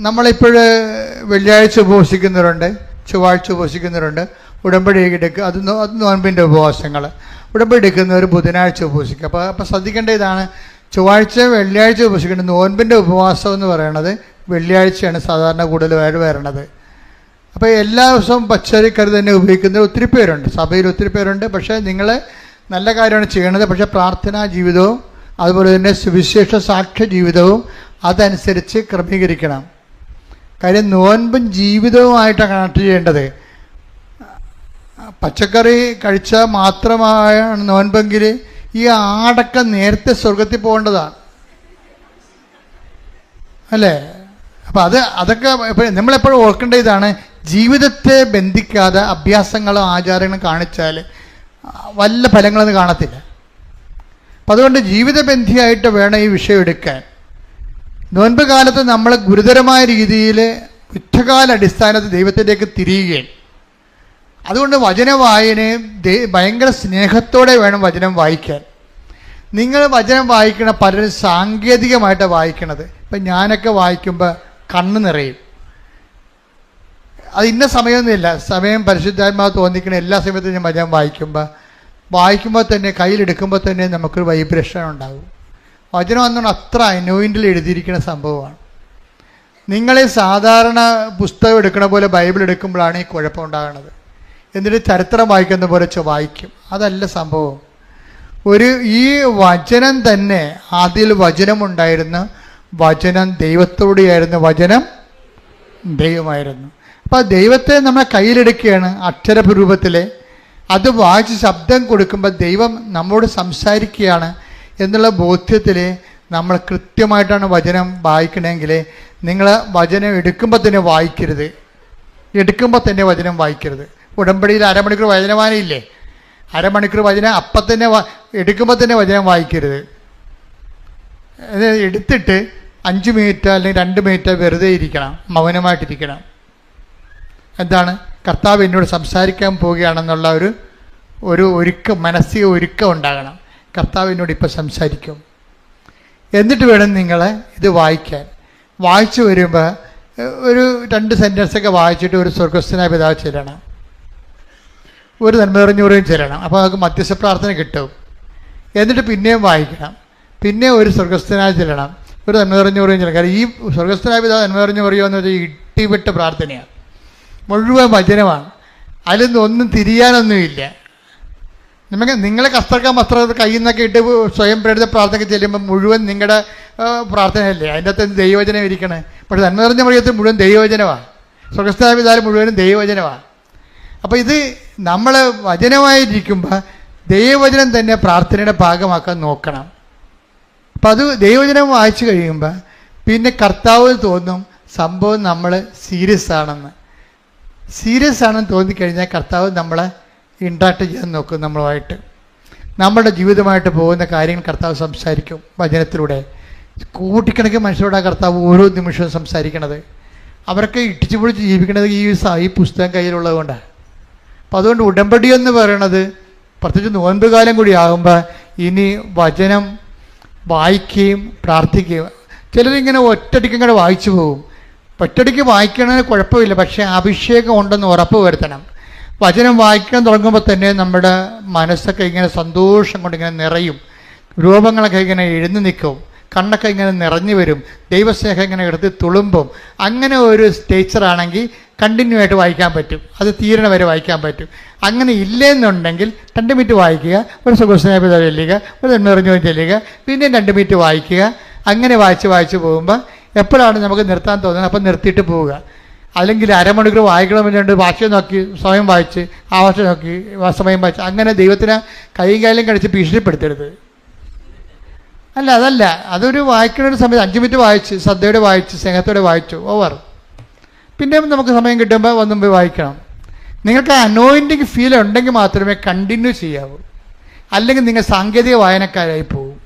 നമ്മളിപ്പോൾ വെള്ളിയാഴ്ച ഉപവസിക്കുന്നവരുണ്ട്, ചൊവ്വാഴ്ച ഉപവസിക്കുന്നവരുണ്ട്, ഉടമ്പടി എടുക്കുക, അത് നോൻപിൻ്റെ ഉപവാസങ്ങൾ. ഉടമ്പടി എടുക്കുന്നവർ ബുധനാഴ്ച ഉപവസിക്കുക. അപ്പോൾ ശ്രദ്ധിക്കേണ്ട ഇതാണ്, ചൊവ്വാഴ്ച വെള്ളിയാഴ്ച ഉപവസിക്കേണ്ടത്. നോൻപിൻ്റെ ഉപവാസം എന്ന് പറയുന്നത് വെള്ളിയാഴ്ചയാണ് സാധാരണ കൂടുതൽ വരണത്. അപ്പോൾ എല്ലാ ദിവസവും പച്ചരിക്കറി തന്നെ ഉപയോഗിക്കുന്ന ഒത്തിരി പേരുണ്ട്, സഭയിൽ ഒത്തിരി പേരുണ്ട്. പക്ഷേ നിങ്ങൾ നല്ല കാര്യമാണ് ചെയ്യണത്. പക്ഷേ പ്രാർത്ഥനാ ജീവിതവും അതുപോലെ തന്നെ സുവിശേഷ സാക്ഷ്യ ജീവിതവും അതനുസരിച്ച് ക്രമീകരിക്കണം. കാര്യം നോൻപും ജീവിതവുമായിട്ടാണ് കണക്ട് ചെയ്യേണ്ടത്. പച്ചക്കറി കഴിച്ചാൽ മാത്രമാണ് നോൻപെങ്കിൽ ഈ ആടൊക്കെ നേരത്തെ സ്വർഗത്തിൽ പോകേണ്ടതാണ്, അല്ലേ? അപ്പം അതൊക്കെ നമ്മളെപ്പോഴും ഓർക്കേണ്ട ഇതാണ്, ജീവിതത്തെ ബന്ധിക്കാതെ അഭ്യാസങ്ങളും ആചാരങ്ങളും കാണിച്ചാൽ വല്ല ഫലങ്ങളൊന്നും കാണത്തില്ല. അപ്പം അതുകൊണ്ട് ജീവിതബന്ധിയായിട്ട് വേണം ഈ വിഷയം എടുക്കാൻ. നോൻപ് കാലത്ത് നമ്മൾ ഗുരുതരമായ രീതിയിൽ യുദ്ധകാല അടിസ്ഥാനത്തിൽ ദൈവത്തിലേക്ക് തിരിയുകയും, അതുകൊണ്ട് വചന വായനയും ഭയങ്കര സ്നേഹത്തോടെ വേണം വചനം വായിക്കാൻ. നിങ്ങൾ വചനം വായിക്കണ പലരും സാങ്കേതികമായിട്ടാണ് വായിക്കണത്. ഇപ്പം ഞാനൊക്കെ വായിക്കുമ്പോൾ കണ്ണ് നിറയും. അത് ഇന്ന സമയമൊന്നുമില്ല, സമയം പരിശുദ്ധാത്മാവ് തോന്നിക്കണ എല്ലാ സമയത്തും ഞാൻ വചനം വായിക്കുമ്പോൾ തന്നെ കയ്യിലെടുക്കുമ്പോൾ തന്നെ നമുക്കൊരു വൈബ്രേഷൻ ഉണ്ടാകും. വചനം എന്നുകൊണ്ട് അത്ര അനോയിൻ്റിൽ എഴുതിയിരിക്കുന്ന സംഭവമാണ്. നിങ്ങളെ സാധാരണ പുസ്തകം എടുക്കണ പോലെ ബൈബിൾ എടുക്കുമ്പോഴാണ് ഈ കുഴപ്പമുണ്ടാകുന്നത്. എന്നിട്ട് ചരിത്രം വായിക്കുന്ന പോലെ വായിക്കും, അതല്ല സംഭവം. ഈ വചനം തന്നെ, അതിൽ വചനമുണ്ടായിരുന്നു, വചനം ദൈവത്തോടെയായിരുന്നു, വചനം ദൈവമായിരുന്നു. അപ്പോൾ ദൈവത്തെ നമ്മൾ കയ്യിലെടുക്കുകയാണ് അക്ഷരരൂപത്തിൽ. അത് വായിച്ച് ശബ്ദം കൊടുക്കുമ്പോൾ ദൈവം നമ്മോട് സംസാരിക്കുകയാണ് എന്നുള്ള ബോധ്യത്തിൽ നമ്മൾ കൃത്യമായിട്ടാണ് വചനം വായിക്കണമെങ്കിൽ നിങ്ങൾ വചനം എടുക്കുമ്പോൾ തന്നെ വചനം വായിക്കരുത്. ഉടമ്പടിയിൽ അരമണിക്കൂർ വചനവാനയില്ലേ, അരമണിക്കൂർ വചനം അപ്പം തന്നെ എടുക്കുമ്പോൾ തന്നെ വചനം വായിക്കരുത്. എടുത്തിട്ട് 5 മിനിറ്റ് അല്ലെങ്കിൽ 2 മിനിറ്റ് വെറുതെ ഇരിക്കണം, മൗനമായിട്ടിരിക്കണം. എന്താണ്? കർത്താവ് എന്നോട് സംസാരിക്കാൻ പോവുകയാണെന്നുള്ള ഒരു ഒരുക്കം, മാനസിക ഒരുക്കം ഉണ്ടാകണം. കർത്താവ് എന്നോട് ഇപ്പോൾ സംസാരിക്കും. എന്നിട്ട് വേണം നിങ്ങൾ ഇത് വായിക്കാൻ. വായിച്ചു വരുമ്പോൾ ഒരു 2 സെൻറ്റൻസൊക്കെ വായിച്ചിട്ട് ഒരു സ്വർഗസ്ഥനായ പിതാവ് ചെല്ലണം, ഒരു നന്മ നിറഞ്ഞൂറേയും ചെല്ലണം. അപ്പോൾ നമുക്ക് മധ്യസ്ഥ പ്രാർത്ഥന കിട്ടും. എന്നിട്ട് പിന്നെയും വായിക്കണം, പിന്നെ ഒരു സ്വർഗസ്ഥനായ ചെല്ലണം, ഒരു നന്മ നിറഞ്ഞൂറേയും ചെല്ലണം. കാരണം ഈ സ്വർഗസ്ഥനായ പിതാവ് നന്മ നിറഞ്ഞു പറയുക എന്ന് വെച്ചാൽ ഇട്ടിവിട്ട പ്രാർത്ഥനയാണ്, മുഴുവൻ വചനമാണ്. അതിലൊന്നും ഒന്നും തിരിയാനൊന്നുമില്ല. നിങ്ങളെ കസ്തർക്കാൻ വസ്ത്രം കയ്യിൽ നിന്നൊക്കെ ഇട്ട് സ്വയം പ്രേരിത പ്രാർത്ഥന ചെല്ലുമ്പോൾ മുഴുവൻ നിങ്ങളുടെ പ്രാർത്ഥനയല്ലേ, അതിൻ്റെ അകത്ത് ദൈവവചനം ഇരിക്കണേ. പക്ഷെ നന്മ നിറഞ്ഞ മറിയത്തിൽ മുഴുവൻ ദൈവവചനമാണ്, സ്വർഗസ്ഥനായ പിതാവ് മുഴുവനും ദൈവവചനമാണ്. അപ്പോൾ ഇത് നമ്മൾ വചനമായിരിക്കുമ്പോൾ ദൈവവചനം തന്നെ പ്രാർത്ഥനയുടെ ഭാഗമാക്കാൻ നോക്കണം. അപ്പം അത് ദൈവവചനം വായിച്ചു കഴിയുമ്പോൾ പിന്നെ കർത്താവ് തോന്നും സംഭവം നമ്മൾ സീരിയസ് ആണെന്ന് തോന്നിക്കഴിഞ്ഞാൽ കർത്താവ് നമ്മളെ ഇൻട്രാക്ട് ചെയ്യാൻ നോക്കും. നമ്മളുമായിട്ട് നമ്മുടെ ജീവിതമായിട്ട് പോകുന്ന കാര്യങ്ങൾ കർത്താവ് സംസാരിക്കും വചനത്തിലൂടെ. കോടിക്കണക്കിന് മനുഷ്യരോടാണ് കർത്താവ് ഓരോ നിമിഷവും സംസാരിക്കണത്. അവരൊക്കെ ഇടിച്ചു പൊളിച്ച് ജീവിക്കുന്നത് ഈ പുസ്തകം കയ്യിലുള്ളത് കൊണ്ടാണ്. അപ്പം അതുകൊണ്ട് ഉടമ്പടി എന്ന് പറയണത്, പ്രത്യേകിച്ച് നോൻപ് കാലം കൂടി ആകുമ്പോൾ ഇനി വചനം വായിക്കുകയും പ്രാർത്ഥിക്കുകയും. ചിലരിങ്ങനെ ഒറ്റയടിക്ക് ഇങ്ങനെ വായിച്ചു പോകും. ഒറ്റയടിക്ക് വായിക്കണതിന് കുഴപ്പമില്ല, പക്ഷേ അഭിഷേകം ഉണ്ടെന്ന് ഉറപ്പ് വരുത്തണം. വചനം വായിക്കാൻ തുടങ്ങുമ്പോൾ തന്നെ നമ്മുടെ മനസ്സൊക്കെ ഇങ്ങനെ സന്തോഷം കൊണ്ട് ഇങ്ങനെ നിറയും, രൂപങ്ങളൊക്കെ ഇങ്ങനെ എഴുന്നു നിൽക്കും, കണ്ണൊക്കെ ഇങ്ങനെ നിറഞ്ഞു വരും, ദൈവസ്നേഹം ഇങ്ങനെ എടുത്ത് തുളുമ്പും. അങ്ങനെ ഒരു സ്റ്റേച്ചറാണെങ്കിൽ കണ്ടിന്യൂ ആയിട്ട് വായിക്കാൻ പറ്റും, അത് തീരണ വരെ വായിക്കാൻ പറ്റും. അങ്ങനെ ഇല്ലെന്നുണ്ടെങ്കിൽ 2 മിനിറ്റ് വായിക്കുക, ഒരു സുഖസ്നേഹത ചെല്ലുക, ഒരു നിറഞ്ഞു ചെല്ലുക, പിന്നെ 2 മിനിറ്റ് വായിക്കുക. അങ്ങനെ വായിച്ച് പോകുമ്പോൾ എപ്പോഴാണ് നമുക്ക് നിർത്താൻ തോന്നുന്നത് അപ്പം നിർത്തിയിട്ട് പോവുക. അല്ലെങ്കിൽ അരമണിക്കൂർ വായിക്കണമെന്നുണ്ട്, ഭാഷ നോക്കി സമയം വായിച്ച്, ആ ഭാഷ നോക്കി സമയം വായിച്ച്, അങ്ങനെ ദൈവത്തിന് കൈയും കാലും കഴിച്ച് ഭീഷണിപ്പെടുത്തരുത്. അതല്ല, അതൊരു വായിക്കുന്ന ഒരു സമയത്ത് 5 മിനിറ്റ് വായിച്ച്, ശ്രദ്ധയോടെ വായിച്ച്, സ്നേഹത്തോടെ വായിച്ചു, ഓവർ. പിന്നെ നമുക്ക് സമയം കിട്ടുമ്പോൾ ഒന്നും പോയി വായിക്കണം. നിങ്ങൾക്ക് അനോയിൻറ്റിങ് ഫീൽ ഉണ്ടെങ്കിൽ മാത്രമേ കണ്ടിന്യൂ ചെയ്യാവൂ, അല്ലെങ്കിൽ നിങ്ങൾ സാങ്കേതിക വായനക്കാരായി പോകും.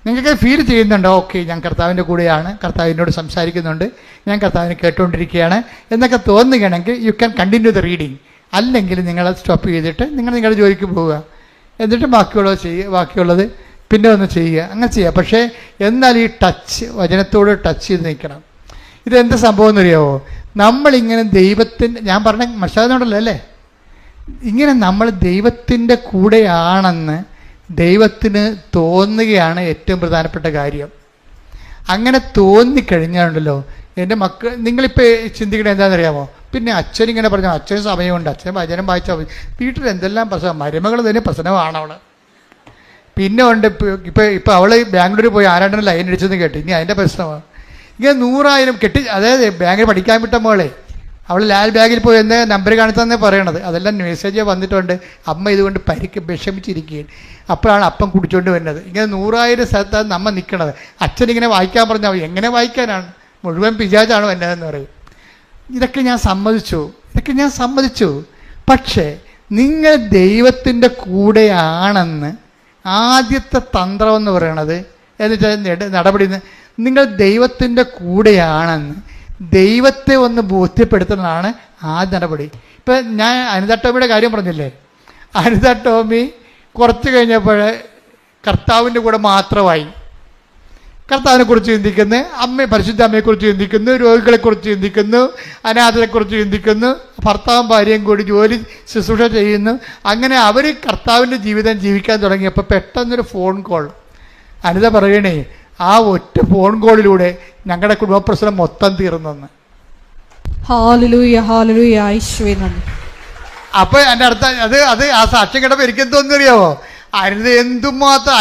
നിങ്ങൾക്ക് ഫീൽ ചെയ്യുന്നുണ്ടോ, ഓക്കെ ഞാൻ കർത്താവിൻ്റെ കൂടെയാണ്, കർത്താവ് എന്നോട് സംസാരിക്കുന്നുണ്ട്, ഞാൻ കർത്താവിനെ കേട്ടുകൊണ്ടിരിക്കുകയാണ് എന്നൊക്കെ തോന്നുകയാണെങ്കിൽ you can continue the reading. അല്ലെങ്കിൽ നിങ്ങൾ സ്റ്റോപ്പ് ചെയ്തിട്ട് നിങ്ങളുടെ ജോലിക്ക് പോവുക, എന്നിട്ട് ബാക്കിയുള്ളത് പിന്നെ ഒന്ന് ചെയ്യുക, അങ്ങനെ ചെയ്യുക. പക്ഷേ എന്നാൽ ഈ ടച്ച്, വചനത്തോട് ടച്ച് ചെയ്ത് നിൽക്കണം. ഇതെന്ത് സംഭവം എന്നറിയാമോ? നമ്മളിങ്ങനെ ദൈവത്തിൻ്റെ, ഞാൻ പറഞ്ഞ മനസ്സിലാകുന്നുണ്ടല്ലോ അല്ലേ, ഇങ്ങനെ നമ്മൾ ദൈവത്തിൻ്റെ കൂടെയാണെന്ന് ദൈവത്തിന് തോന്നുകയാണ് ഏറ്റവും പ്രധാനപ്പെട്ട കാര്യം. അങ്ങനെ തോന്നിക്കഴിഞ്ഞാലുണ്ടല്ലോ എൻ്റെ മക്കൾ, നിങ്ങളിപ്പോൾ ചിന്തിക്കണത് എന്താണെന്നറിയാമോ? പിന്നെ അച്ഛനിങ്ങനെ പറഞ്ഞു, അച്ഛന് സമയമുണ്ട്, അച്ഛൻ വചനം വായിച്ചാൽ മതി. വീട്ടിൽ എന്തെല്ലാം പ്രശ്നം, മരുമകൾ തന്നെ പ്രശ്നമാണ് അവൾ. പിന്നെ ഉണ്ട് ഇപ്പോൾ അവൾ ബാംഗ്ലൂർ പോയി ആരാണ്ടനെ ലൈൻ അടിച്ചെന്ന് കേട്ടു, ഇനി അതിൻ്റെ പ്രശ്നമാണ്. ഇങ്ങനെ 100,000 അതായത് ബാങ്കിൽ പഠിക്കാൻ വിട്ട മോളെ, അവൾ ലാൽ ബാഗിൽ പോയി എന്താ നമ്പർ കാണിച്ചതെന്നേ പറയണത്. അതെല്ലാം മെസ്സേജ് വന്നിട്ടുണ്ട്, അമ്മ ഇതുകൊണ്ട് വിഷമിച്ചിരിക്കുകയാണ്. അപ്പോഴാണ് അപ്പം കുടിച്ചുകൊണ്ട് വരുന്നത്. ഇങ്ങനെ 100,000 സ്ഥലത്താണ് നമ്മ നിൽക്കണത്. അച്ഛനിങ്ങനെ വായിക്കാൻ പറഞ്ഞാൽ എങ്ങനെ വായിക്കാനാണ്, മുഴുവൻ പിശാചാണ് എന്നതെന്ന് പറയും. ഇതൊക്കെ ഞാൻ സമ്മതിച്ചു. പക്ഷേ നിങ്ങൾ ദൈവത്തിൻ്റെ കൂടെയാണെന്ന് ആദ്യത്തെ തന്ത്രം എന്ന് പറയണത് എന്നുവെച്ചാൽ നടപടി, നിങ്ങൾ ദൈവത്തിൻ്റെ കൂടെയാണെന്ന് ദൈവത്തെ ഒന്ന് ബോധ്യപ്പെടുത്തുന്നതാണ് ആദ്യ നടപടി. ഇപ്പം ഞാൻ അനിത ടോമിയുടെ കാര്യം പറഞ്ഞില്ലേ, അനിത ടോമി കുറച്ച് കഴിഞ്ഞപ്പോൾ കർത്താവിൻ്റെ കൂടെ മാത്രമായി. കർത്താവിനെക്കുറിച്ച് ചിന്തിക്കുന്നു, പരിശുദ്ധ അമ്മയെക്കുറിച്ച് ചിന്തിക്കുന്നു, രോഗികളെക്കുറിച്ച് ചിന്തിക്കുന്നു, അനാഥരെക്കുറിച്ച് ചിന്തിക്കുന്നു, ഭർത്താവും ഭാര്യയും കൂടി ജോലി ശുശ്രൂഷ ചെയ്യുന്നു. അങ്ങനെ അവർ കർത്താവിൻ്റെ ജീവിതം ജീവിക്കാൻ തുടങ്ങിയപ്പോൾ പെട്ടെന്നൊരു ഫോൺ കോൾ. അനിത പറയണേ, ആ ഒറ്റ ഫോൺ കോളിലൂടെ ഞങ്ങളുടെ കുടുംബ പ്രശ്നം മൊത്തം തീർന്നെന്ന്. അപ്പൊ എൻ്റെ അടുത്ത അത് ആ സാക്ഷ്യം കേട്ടപ്പോൾ എനിക്ക് എന്തോന്നറിയാവോ, അനിത എന്തുമാത്രം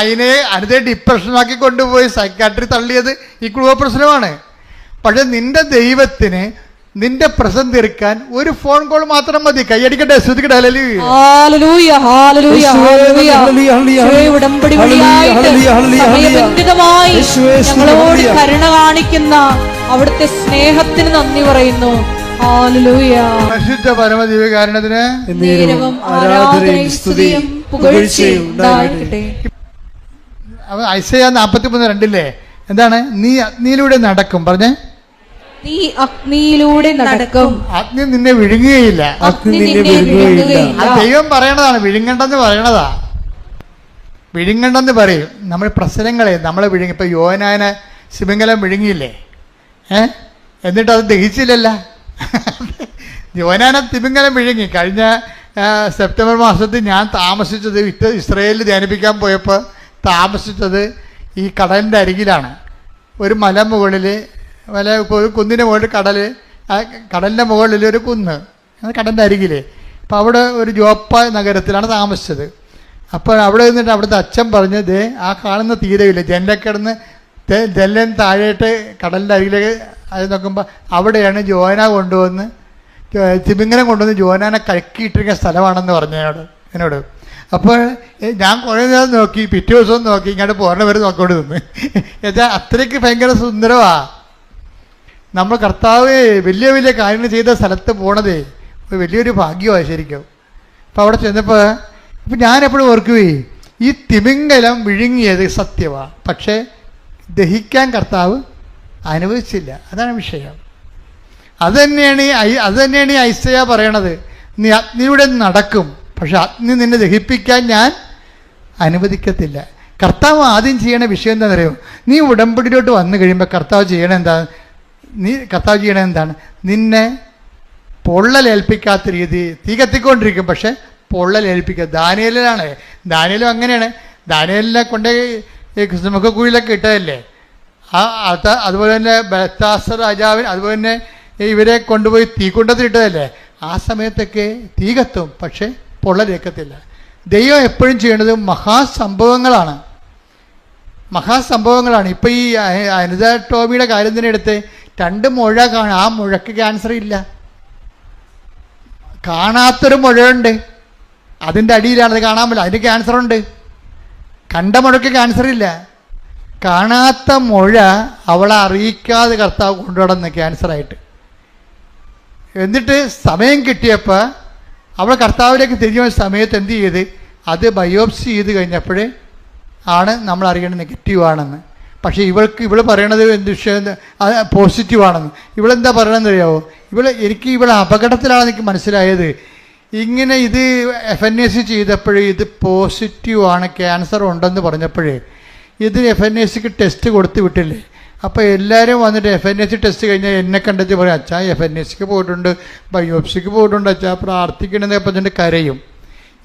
അനിതയെ ഡിപ്രഷനാക്കി കൊണ്ടുപോയി സൈക്കാട്രി തള്ളിയത് ഈ കുടുംബ പ്രശ്നമാണ്. പക്ഷെ നിന്റെ ദൈവത്തിന് നിന്റെ പ്രശ്നം തീർക്കാൻ ഒരു ഫോൺ കോൾ മാത്രം മതി. കൈയടിക്കട്ടെ, ശ്രദ്ധിക്കട്ടെ. കരുണ കാണിക്കുന്ന അവിടുത്തെ സ്നേഹത്തിന് നന്ദി പറയുന്നു. പരിശുദ്ധ പരമദിവ്യകാരണത്തിന് ഐസയ്യാ 43:2 എന്താണ്? നീ അഗ്നിയിലൂടെ നടക്കും, പറഞ്ഞേ, നീ അഗ്നിയിലൂടെ നടക്കും, അഗ്നി നിന്നെ വിഴുങ്ങുകയില്ല. ദൈവം പറയണതാണ്, വിഴുങ്ങണ്ടെന്ന് പറയണതാ. വിഴുങ്ങണ്ടെന്ന് പറയും. നമ്മൾ പ്രശ്നങ്ങളെ നമ്മളെ വിഴുങ്ങി. ഇപ്പൊ യോനാനെ സിമിംഗലം വിഴുങ്ങിയില്ലേ, എന്നിട്ട് അത് ദഹിച്ചില്ലല്ല. യോനാനെ തിമിംഗലം വിഴുങ്ങി. കഴിഞ്ഞ സെപ്റ്റംബർ മാസത്തിൽ ഞാൻ താമസിച്ചത്, ഇസ്രയേലിൽ ധ്യാനിപ്പിക്കാൻ പോയപ്പോൾ താമസിച്ചത് ഈ കടലിൻ്റെ അരികിലാണ്. ഒരു മല മുകളിൽ, ഒരു കുന്നിൻ്റെ മുകളിൽ കടലിൻ്റെ മുകളിൽ ഒരു കുന്ന്, കടലിൻ്റെ അരികിൽ. അപ്പോൾ അവിടെ ഒരു ജോപ്പ നഗരത്തിലാണ് താമസിച്ചത്. അപ്പോൾ അവിടെ നിന്നിട്ട് അവിടുത്തെ അച്ഛൻ പറഞ്ഞത്, ആ കാണുന്ന തീരമില്ല, ജനലക്കിടന്ന് ജനലിൽ താഴെയിട്ട് കടലിൻ്റെ അരികിലേക്ക് അത് നോക്കുമ്പോൾ അവിടെയാണ് ജോന കൊണ്ടുവന്ന് തിമിംഗലം കൊണ്ടുവന്ന് ജോനാനെ കലക്കിയിട്ടിരിക്കുന്ന സ്ഥലമാണെന്ന് പറഞ്ഞു എന്നോട്. അപ്പോൾ ഞാൻ കുറേ നേരം നോക്കി, പിറ്റേ ദിവസവും നോക്കി, ഇങ്ങോട്ട് പോരണവർ നോക്കിക്കൊണ്ട് നിന്ന്. എന്നുവെച്ചാൽ അത്രയ്ക്ക് ഭയങ്കര സുന്ദരമാണ്. നമ്മൾ കർത്താവ് വലിയ വലിയ കാര്യങ്ങൾ ചെയ്ത സ്ഥലത്ത് പോണതേ വലിയൊരു ഭാഗ്യമാണ് ശരിക്കും. അപ്പോൾ അവിടെ ചെന്നപ്പോൾ ഇപ്പം ഞാനെപ്പോഴും ഓർക്കുകയെ, ഈ തിമിംഗലം വിഴുങ്ങിയത് സത്യമാണ്, പക്ഷേ ദഹിക്കാൻ കർത്താവ് അനുവദിച്ചില്ല. അതാണ് വിഷയം. അത് തന്നെയാണ് ഈ ഐസയ്യാ പറയണത്. നീ അഗ്നിയിലൂടെ നടക്കും, പക്ഷെ അഗ്നി നിന്നെ ദഹിപ്പിക്കാൻ ഞാൻ അനുവദിക്കത്തില്ല. കർത്താവ് ആദ്യം ചെയ്യണ വിഷയം എന്താണെന്നറിയോ? നീ ഉടമ്പടിയിലോട്ട് വന്നു കഴിയുമ്പോൾ കർത്താവ് ചെയ്യണത് എന്താണ്? നിന്നെ പൊള്ളലേൽപ്പിക്കാത്ത രീതി, തീ കത്തിക്കൊണ്ടിരിക്കും, പക്ഷെ പൊള്ളലേൽപ്പിക്കുക. ദാനിയേലും അങ്ങനെയാണ്. ദാനിയേലിനെ കൊണ്ട് ഈ ക്രിസ്തുമുഖക്കുഴിയിലൊക്കെ ഇട്ടതല്ലേ. അതുപോലെ തന്നെ ബെൽത്താസർ രാജാവിന്, അതുപോലെ തന്നെ ഈ ഇവരെ കൊണ്ടുപോയി തീക്കുണ്ടത്തിലിട്ടതല്ലേ, ആ സമയത്തൊക്കെ തീ കത്തും, പക്ഷെ പൊള്ളലേക്കത്തില്ല. ദൈവം എപ്പോഴും ചെയ്യേണ്ടത് മഹാസംഭവങ്ങളാണ്. ഇപ്പം ഈ അനിത ടോമിയുടെ കാര്യം തന്നെ എടുത്ത് 2 മുഴ കാണും, ആ മുഴക്ക് ക്യാൻസർ ഇല്ല. കാണാത്തൊരു മുഴയുണ്ട്, അതിൻ്റെ അടിയിലാണത്, കാണാൻ പറ്റില്ല, അതിന് ക്യാൻസറുണ്ട്. കണ്ട മുഴക്ക് ക്യാൻസർ ഇല്ല. കാണാത്ത മുഴ അവളെ അറിയിക്കാതെ കർത്താവ് കൊണ്ടുനടന്ന് ക്യാൻസറായിട്ട്. എന്നിട്ട് സമയം കിട്ടിയപ്പോൾ അവൾ കർത്താവിലേക്ക് തിരിഞ്ഞ സമയത്ത് എന്ത് ചെയ്ത്, അത് ബയോപ്സി ചെയ്ത് കഴിഞ്ഞപ്പോൾ ആണ് നമ്മൾ അറിയേണ്ടത് നെഗറ്റീവാണെന്ന്. പക്ഷേ ഇവൾ പറയണത് എന്ത് വിഷയം, അത് പോസിറ്റീവാണെന്ന്. ഇവളെന്താ പറയണമെന്ന് അറിയാമോ? ഇവളെ അപകടത്തിലാണ് എനിക്ക് മനസ്സിലായത്. ഇങ്ങനെ ഇത് FNAC ചെയ്തപ്പോഴേ ഇത് പോസിറ്റീവാണ്, ക്യാൻസർ ഉണ്ടെന്ന് പറഞ്ഞപ്പോഴേ ഇത് FNACക്ക് ടെസ്റ്റ് കൊടുത്ത് വിട്ടില്ലേ. അപ്പോൾ എല്ലാവരും വന്നിട്ട് FNAC ടെസ്റ്റ് കഴിഞ്ഞാൽ എന്നെ കണ്ടിട്ട് പറയും, അച്ഛാ FNACക്ക് പോയിട്ടുണ്ട്, ബയോപ്സിക്ക് പോയിട്ടുണ്ട്, അച്ഛാ പ്രാർത്ഥിക്കണമെന്ന് പറഞ്ഞിട്ട് കരയും.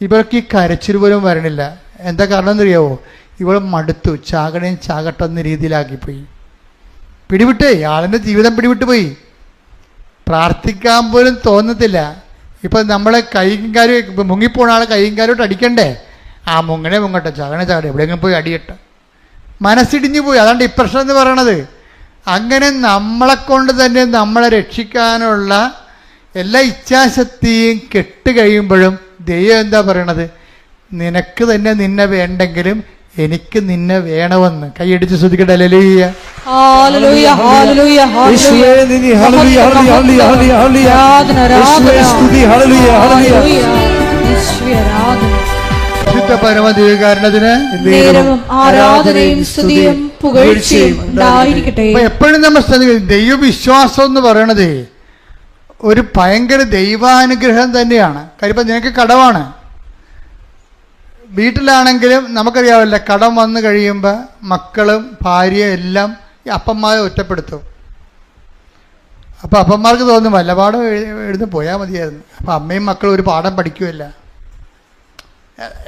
ഇവർക്ക് ഈ കരച്ചിൽ പോലും വരണില്ല. എന്താ കാരണം എന്നറിയാവോ? ഇവൾ മടുത്തു, ചാകട്ടെന്ന രീതിയിലാക്കിപ്പോയി. പിടിവിട്ടേ, ആളിൻ്റെ ജീവിതം പിടിവിട്ട് പോയി. പ്രാർത്ഥിക്കാൻ പോലും തോന്നത്തില്ല. ഇപ്പം നമ്മളെ കൈയും കാര്യം, ഇപ്പം മുങ്ങിപ്പോണ ആൾ കൈയും കാര്യമായിട്ട് അടിക്കണ്ടേ, ആ മുങ്ങട്ടെ, ചാകട്ടെ, എവിടെയെങ്കിലും പോയി അടിയട്ടെ. മനസ്സിടിഞ്ഞു പോയി. അതാണ് ഡിപ്രഷൻ എന്ന് പറയണത്. അങ്ങനെ നമ്മളെക്കൊണ്ട് തന്നെ നമ്മളെ രക്ഷിക്കാനുള്ള എല്ലാ ഇച്ഛാശക്തിയും കെട്ട് കഴിയുമ്പോഴും ദൈവം എന്താ പറയണത്? നിനക്ക് തന്നെ നിന്നെ വേണ്ടെങ്കിലും എനിക്ക് നിന്നെ വേണമെന്ന്. കൈയടിച്ച് ശ്രദ്ധിക്കട്ടെ. ഹല്ലേലൂയ, ഹല്ലേലൂയ, ഹല്ലേലൂയ, യേശുവേ നന്ദി. ഹല്ലേലൂയ, ഹല്ലേലൂയ, ഹല്ലേലൂയ, യേശുവേ സ്തുതി. ഹല്ലേലൂയ, ഹല്ലേലൂയ, യേശുവേ ആരാധന. ശുദ്ധ പരമദിവ്യകാരണത്തിന് നേരവും ആരാധനയും സ്തുതിയും പുകഴ്ചയും ഉണ്ടായിരിക്കട്ടെ. എപ്പോഴും നമ്മൾ ശ്രദ്ധിക്കും, ദൈവവിശ്വാസം എന്ന് പറയണത് ഒരു ഭയങ്കര ദൈവാനുഗ്രഹം തന്നെയാണ്. കാര്യം ഇപ്പം നിനക്ക് കടമാണ്, വീട്ടിലാണെങ്കിലും നമുക്കറിയാവില്ല, കടം വന്നു കഴിയുമ്പോൾ മക്കളും ഭാര്യയും എല്ലാം ഈ അപ്പന്മാരെ ഒറ്റപ്പെടുത്തും. അപ്പോൾ അപ്പന്മാർക്ക് തോന്നും വല്ല പാഠം എഴുതി പോയാൽ മതിയായിരുന്നു. അപ്പോൾ അമ്മയും മക്കളും ഒരു പാഠം പഠിക്കുമല്ല.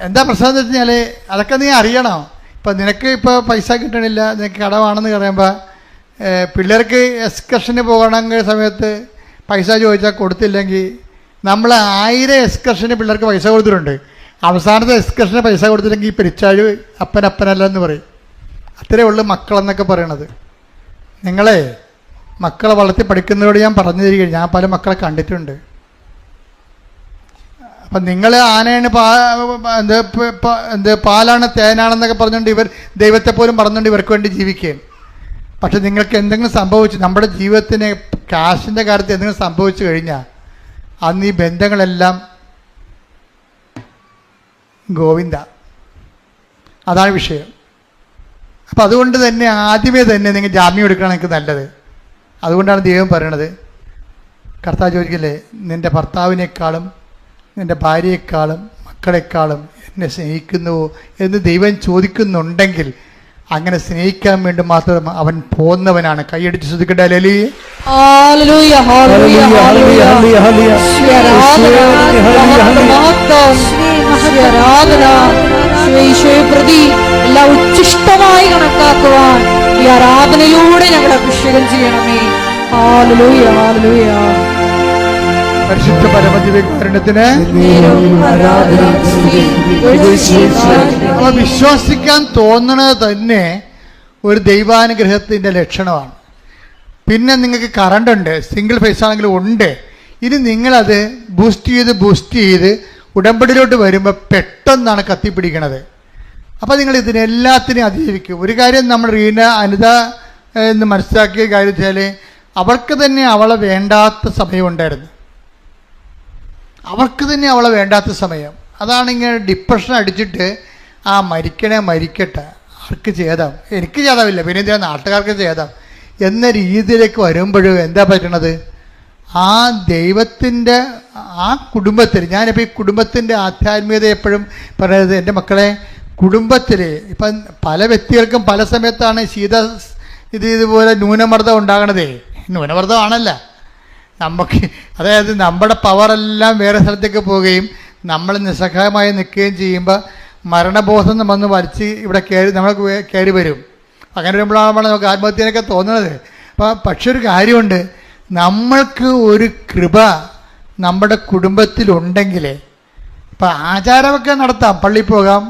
എന്താ പ്രശ്നം എന്ന് വെച്ച് കഴിഞ്ഞാൽ അതൊക്കെ നീ അറിയണം. ഇപ്പം നിനക്ക് ഇപ്പോൾ പൈസ കിട്ടണില്ല, നിനക്ക് കടമാണെന്ന് പറയുമ്പോൾ പിള്ളേർക്ക് എക്സ്കർഷന് പോകണമെങ്കിൽ സമയത്ത് പൈസ ചോദിച്ചാൽ കൊടുത്തില്ലെങ്കിൽ നമ്മൾ 1000 എക്സ്കർഷന് പിള്ളേർക്ക് പൈസ കൊടുത്തിട്ടുണ്ട്. അവസാനത്തെ എക്സ്കർഷന് പൈസ കൊടുത്തില്ലെങ്കിൽ ഈ പെരിച്ചാഴ് അപ്പനല്ല എന്ന് പറയും. അത്രയേ ഉള്ളൂ മക്കളെന്നൊക്കെ പറയണത്. നിങ്ങളെ മക്കളെ വളർത്തി പഠിക്കുന്നതോട് ഞാൻ പറഞ്ഞു തരികയാണ്, ഞാൻ പല മക്കളെ കണ്ടിട്ടുണ്ട്. അപ്പം നിങ്ങൾ ആനയാണ് പാലാണ് തേനാണെന്നൊക്കെ പറഞ്ഞുകൊണ്ട് ഇവർ ദൈവത്തെ പോലും പറഞ്ഞുകൊണ്ട് ഇവർക്ക് വേണ്ടി ജീവിക്കുകയാണ്. പക്ഷെ നിങ്ങൾക്ക് എന്തെങ്കിലും സംഭവിച്ചു, നമ്മുടെ ജീവിതത്തിന് കാശിൻ്റെ കാര്യത്തിൽ എന്തെങ്കിലും സംഭവിച്ചു കഴിഞ്ഞാൽ അന്ന് ഈ ബന്ധങ്ങളെല്ലാം ഗോവിന്ദ. അതാണ് വിഷയം. അപ്പം അതുകൊണ്ട് തന്നെ ആദ്യമേ തന്നെ നിങ്ങൾ ജാമ്യം എടുക്കണം, എനിക്ക് നല്ലത്. അതുകൊണ്ടാണ് ദൈവം പറയണത്, കർത്താവ് ചോദിക്കില്ലേ, നിൻ്റെ ഭർത്താവിനേക്കാളും നിൻ്റെ ഭാര്യയെക്കാളും മക്കളെക്കാളും എന്നെ സ്നേഹിക്കുന്നുവോ എന്ന് ദൈവം ചോദിക്കുന്നുണ്ടെങ്കിൽ അങ്ങനെ സ്നേഹിക്കാൻ വേണ്ടി മാത്രം അവൻ പോന്നവനാണ്. കൈയടിച്ച് ശ്രദ്ധിക്കട്ടെ. ഹല്ലേലൂയ, ഹല്ലേലൂയ, ഹല്ലേലൂയ, ഹല്ലേലൂയ, ഈശോയെ പ്രതി എല്ലാം ഉച്ഛിഷ്ടമായി കണക്കാക്കുവാൻ ഈ ആരാധനയിലൂടെ ഞങ്ങൾ അഭിഷേകം ചെയ്യണമേ. Hallelujah, hallelujah. പരിശുദ്ധ പരമദിവ്യകാരുണ്യത്തിന് വിശ്വസിക്കാൻ തോന്നണത് തന്നെ ഒരു ദൈവാനുഗ്രഹത്തിൻ്റെ ലക്ഷണമാണ്. പിന്നെ നിങ്ങൾക്ക് കറണ്ട് ഉണ്ട്, സിംഗിൾ ഫേസ് ആണെങ്കിലും ഉണ്ട്. ഇനി നിങ്ങളത് ബൂസ്റ്റ് ചെയ്ത് ഉടമ്പടിയിലോട്ട് വരുമ്പോൾ പെട്ടെന്നാണ് കത്തിപ്പിടിക്കണത്. അപ്പോൾ നിങ്ങൾ ഇതിനെല്ലാത്തിനെയും അതിജീവിക്കും. ഒരു കാര്യം നമ്മൾ അനിത എന്ന് മനസ്സിലാക്കിയ കാര്യം വെച്ചാൽ അവൾക്ക് തന്നെ അവളെ വേണ്ടാത്ത സമയമുണ്ടായിരുന്നു. അവർക്ക് തന്നെ അവളെ വേണ്ടാത്ത സമയം. അതാണ് ഇങ്ങനെ ഡിപ്രഷൻ അടിച്ചിട്ട് മരിക്കട്ടെ, ആർക്ക് ചെയ്താം, എനിക്ക് ചെയ്താവില്ല, പിന്നെ എന്തിനാ നാട്ടുകാർക്ക് ചെയ്താം എന്ന രീതിയിലേക്ക് വരുമ്പോഴും എന്താ പറ്റണത്? ആ ദൈവത്തിൻ്റെ ആ കുടുംബത്തിൽ, ഞാനിപ്പോൾ ഈ കുടുംബത്തിൻ്റെ ആധ്യാത്മികത എപ്പോഴും പറയുന്നത്, എൻ്റെ മക്കളെ, കുടുംബത്തിൽ ഇപ്പം പല വ്യക്തികൾക്കും പല സമയത്താണ് ഇതുപോലെ ന്യൂനമർദ്ദം ഉണ്ടാകണതേ. ന്യൂനമർദ്ദമാണല്ല നമുക്ക്, അതായത് നമ്മുടെ പവറെല്ലാം വേറെ സ്ഥലത്തേക്ക് പോവുകയും നമ്മൾ നിസ്സഹായമായി നിൽക്കുകയും ചെയ്യുമ്പോൾ മരണബോധം വന്ന് വലിച്ച് ഇവിടെ നമ്മൾക്ക് കയറി വരും. അങ്ങനെ വരുമ്പോഴാണ് നമുക്ക് ആത്മഹത്യനൊക്കെ തോന്നുന്നത്. പക്ഷെ ഒരു കാര്യമുണ്ട്, നമ്മൾക്ക് ഒരു കൃപ നമ്മുടെ കുടുംബത്തിലുണ്ടെങ്കിൽ ഇപ്പം ആചാരമൊക്കെ നടത്താം, പള്ളിയിൽ പോകാം,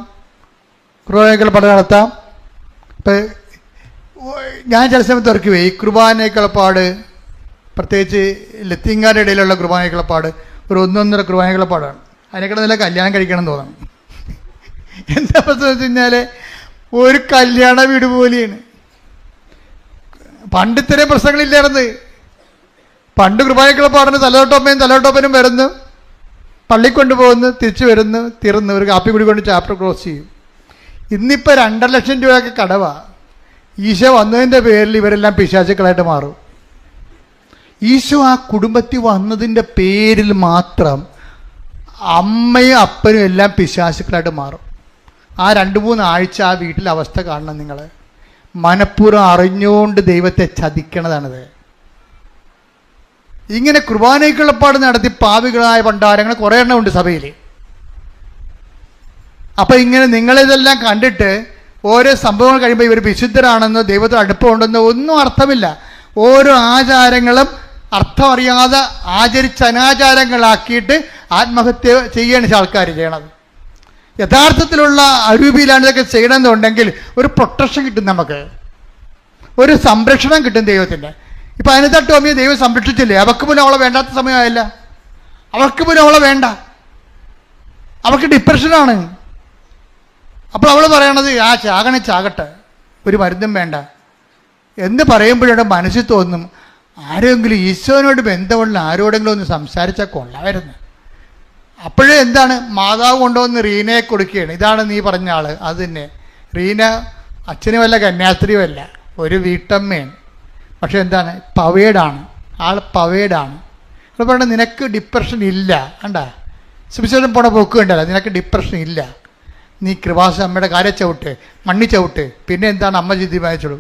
കുർബാനയ്ക്കുള്ള പാട് നടത്താം. ഇപ്പം ഞാൻ ചില സമയത്ത് ഓർക്കുവേ, ഈ കുർബാനയ്ക്കുള്ള പാട്, പ്രത്യേകിച്ച് ലത്തീങ്കാരുടെ ഇടയിലുള്ള കുർബാനയ്ക്കുള്ള പാട് ഒരു 1.5 കുർബാനയ്ക്കുള്ള പാടാണ്. അതിനേക്കാൾ നല്ല കല്യാണം കഴിക്കണം എന്ന് തോന്നണം. എന്താ പ്രശ്നം വെച്ച് കഴിഞ്ഞാൽ ഒരു കല്യാണ വീട് പോലെയാണ്. പണ്ട് ഇത്രയും പ്രശ്നങ്ങളില്ലായിരുന്നു. പണ്ട് കുർബാനയ്ക്കുള്ള പാടിന് തലയോട്ടപ്പനും വരുന്നു, പള്ളി കൊണ്ടുപോകുന്നു, തിരിച്ചു വരുന്നു, തീർന്നു, ഒരു കാപ്പി കൂടി കൊണ്ട് ചാപ്റ്റർ ക്ലോസ് ചെയ്യും. ഇന്നിപ്പോൾ 2.5 ലക്ഷം രൂപയൊക്കെ കടവാണ്. ഈശോ വന്നതിൻ്റെ പേരിൽ ഇവരെല്ലാം പിശാചുക്കളായിട്ട് മാറും. ഈശോ ആ കുടുംബത്തിൽ വന്നതിൻ്റെ പേരിൽ മാത്രം അമ്മയും അപ്പനും എല്ലാം പിശാചുക്കളായിട്ട് മാറും. ആ 2-3 ആഴ്ച ആ വീട്ടിലെ അവസ്ഥ കാണണം നിങ്ങൾ. മനഃപൂർവ്വം അറിഞ്ഞുകൊണ്ട് ദൈവത്തെ ചതിക്കണതാണിത്. ഇങ്ങനെ കുർബാനയ്ക്കുള്ള പാട് നടത്തി പാപികളായ പണ്ടാരങ്ങൾ കുറേ എണ്ണം ഉണ്ട് സഭയിൽ. അപ്പം ഇങ്ങനെ നിങ്ങളിതെല്ലാം കണ്ടിട്ട് ഓരോ സംഭവങ്ങൾ കഴിയുമ്പോൾ ഇവർ വിശുദ്ധരാണെന്നോ ദൈവത്തിന് അടുപ്പമുണ്ടെന്നോ ഒന്നും അർത്ഥമില്ല. ഓരോ ആചാരങ്ങളും അർത്ഥം അറിയാതെ ആചരിച്ച് അനാചാരങ്ങളാക്കിയിട്ട് ആത്മഹത്യ ചെയ്യാണ് ആൾക്കാർ ചെയ്യണത്. യഥാർത്ഥത്തിലുള്ള അരൂപിയിലാണ് ഇതൊക്കെ ചെയ്യണമെന്നുണ്ടെങ്കിൽ ഒരു പ്രൊട്ടക്ഷൻ കിട്ടും, നമുക്ക് ഒരു സംരക്ഷണം കിട്ടും ദൈവത്തിൻ്റെ. ഇപ്പം അനിത ടോമിയെ ദൈവം സംരക്ഷിച്ചില്ലേ? അവൾക്ക് പോലും അവളെ വേണ്ടാത്ത സമയമായില്ല. അവൾക്ക് പോലും അവളെ വേണ്ട, അവൾക്ക് ഡിപ്രഷനാണ്. അപ്പോൾ അവൾ പറയണത് ചാകട്ടെ, ഒരു മരുന്നും വേണ്ട എന്ന് പറയുമ്പോഴാണ് മനസ്സിൽ തോന്നും, ആരെങ്കിലും ഈശോനോട് ബന്ധമുള്ള ആരോടെങ്കിലും ഒന്ന് സംസാരിച്ചാൽ കൊള്ളാമായിരുന്നു. അപ്പോഴേ എന്താണ്, മാതാവ് കൊണ്ടുവന്ന് റീനയെ കൊടുക്കുകയാണ്. ഇതാണ് നീ പറഞ്ഞ ആള്. അത് തന്നെ, റീന അച്ഛനുമല്ല കന്യാസ്ത്രീയുമല്ല, ഒരു വീട്ടമ്മയാണ്. പക്ഷെ എന്താണ്, പവേഡാണ് ആൾ, പവേഡാണ്. അപ്പോൾ പറഞ്ഞ നിനക്ക് ഡിപ്രഷൻ ഇല്ല, കണ്ടാ സുവിശേഷം പോണ പോക്ക് കണ്ടല്ല, നിനക്ക് ഡിപ്രഷൻ ഇല്ല, നീ കൃപാസ അമ്മയുടെ കാര്യം ചവിട്ട്, മണ്ണി ചവിട്ട്. പിന്നെ എന്താണ് അമ്മ തീരുമാനിച്ചോളൂ.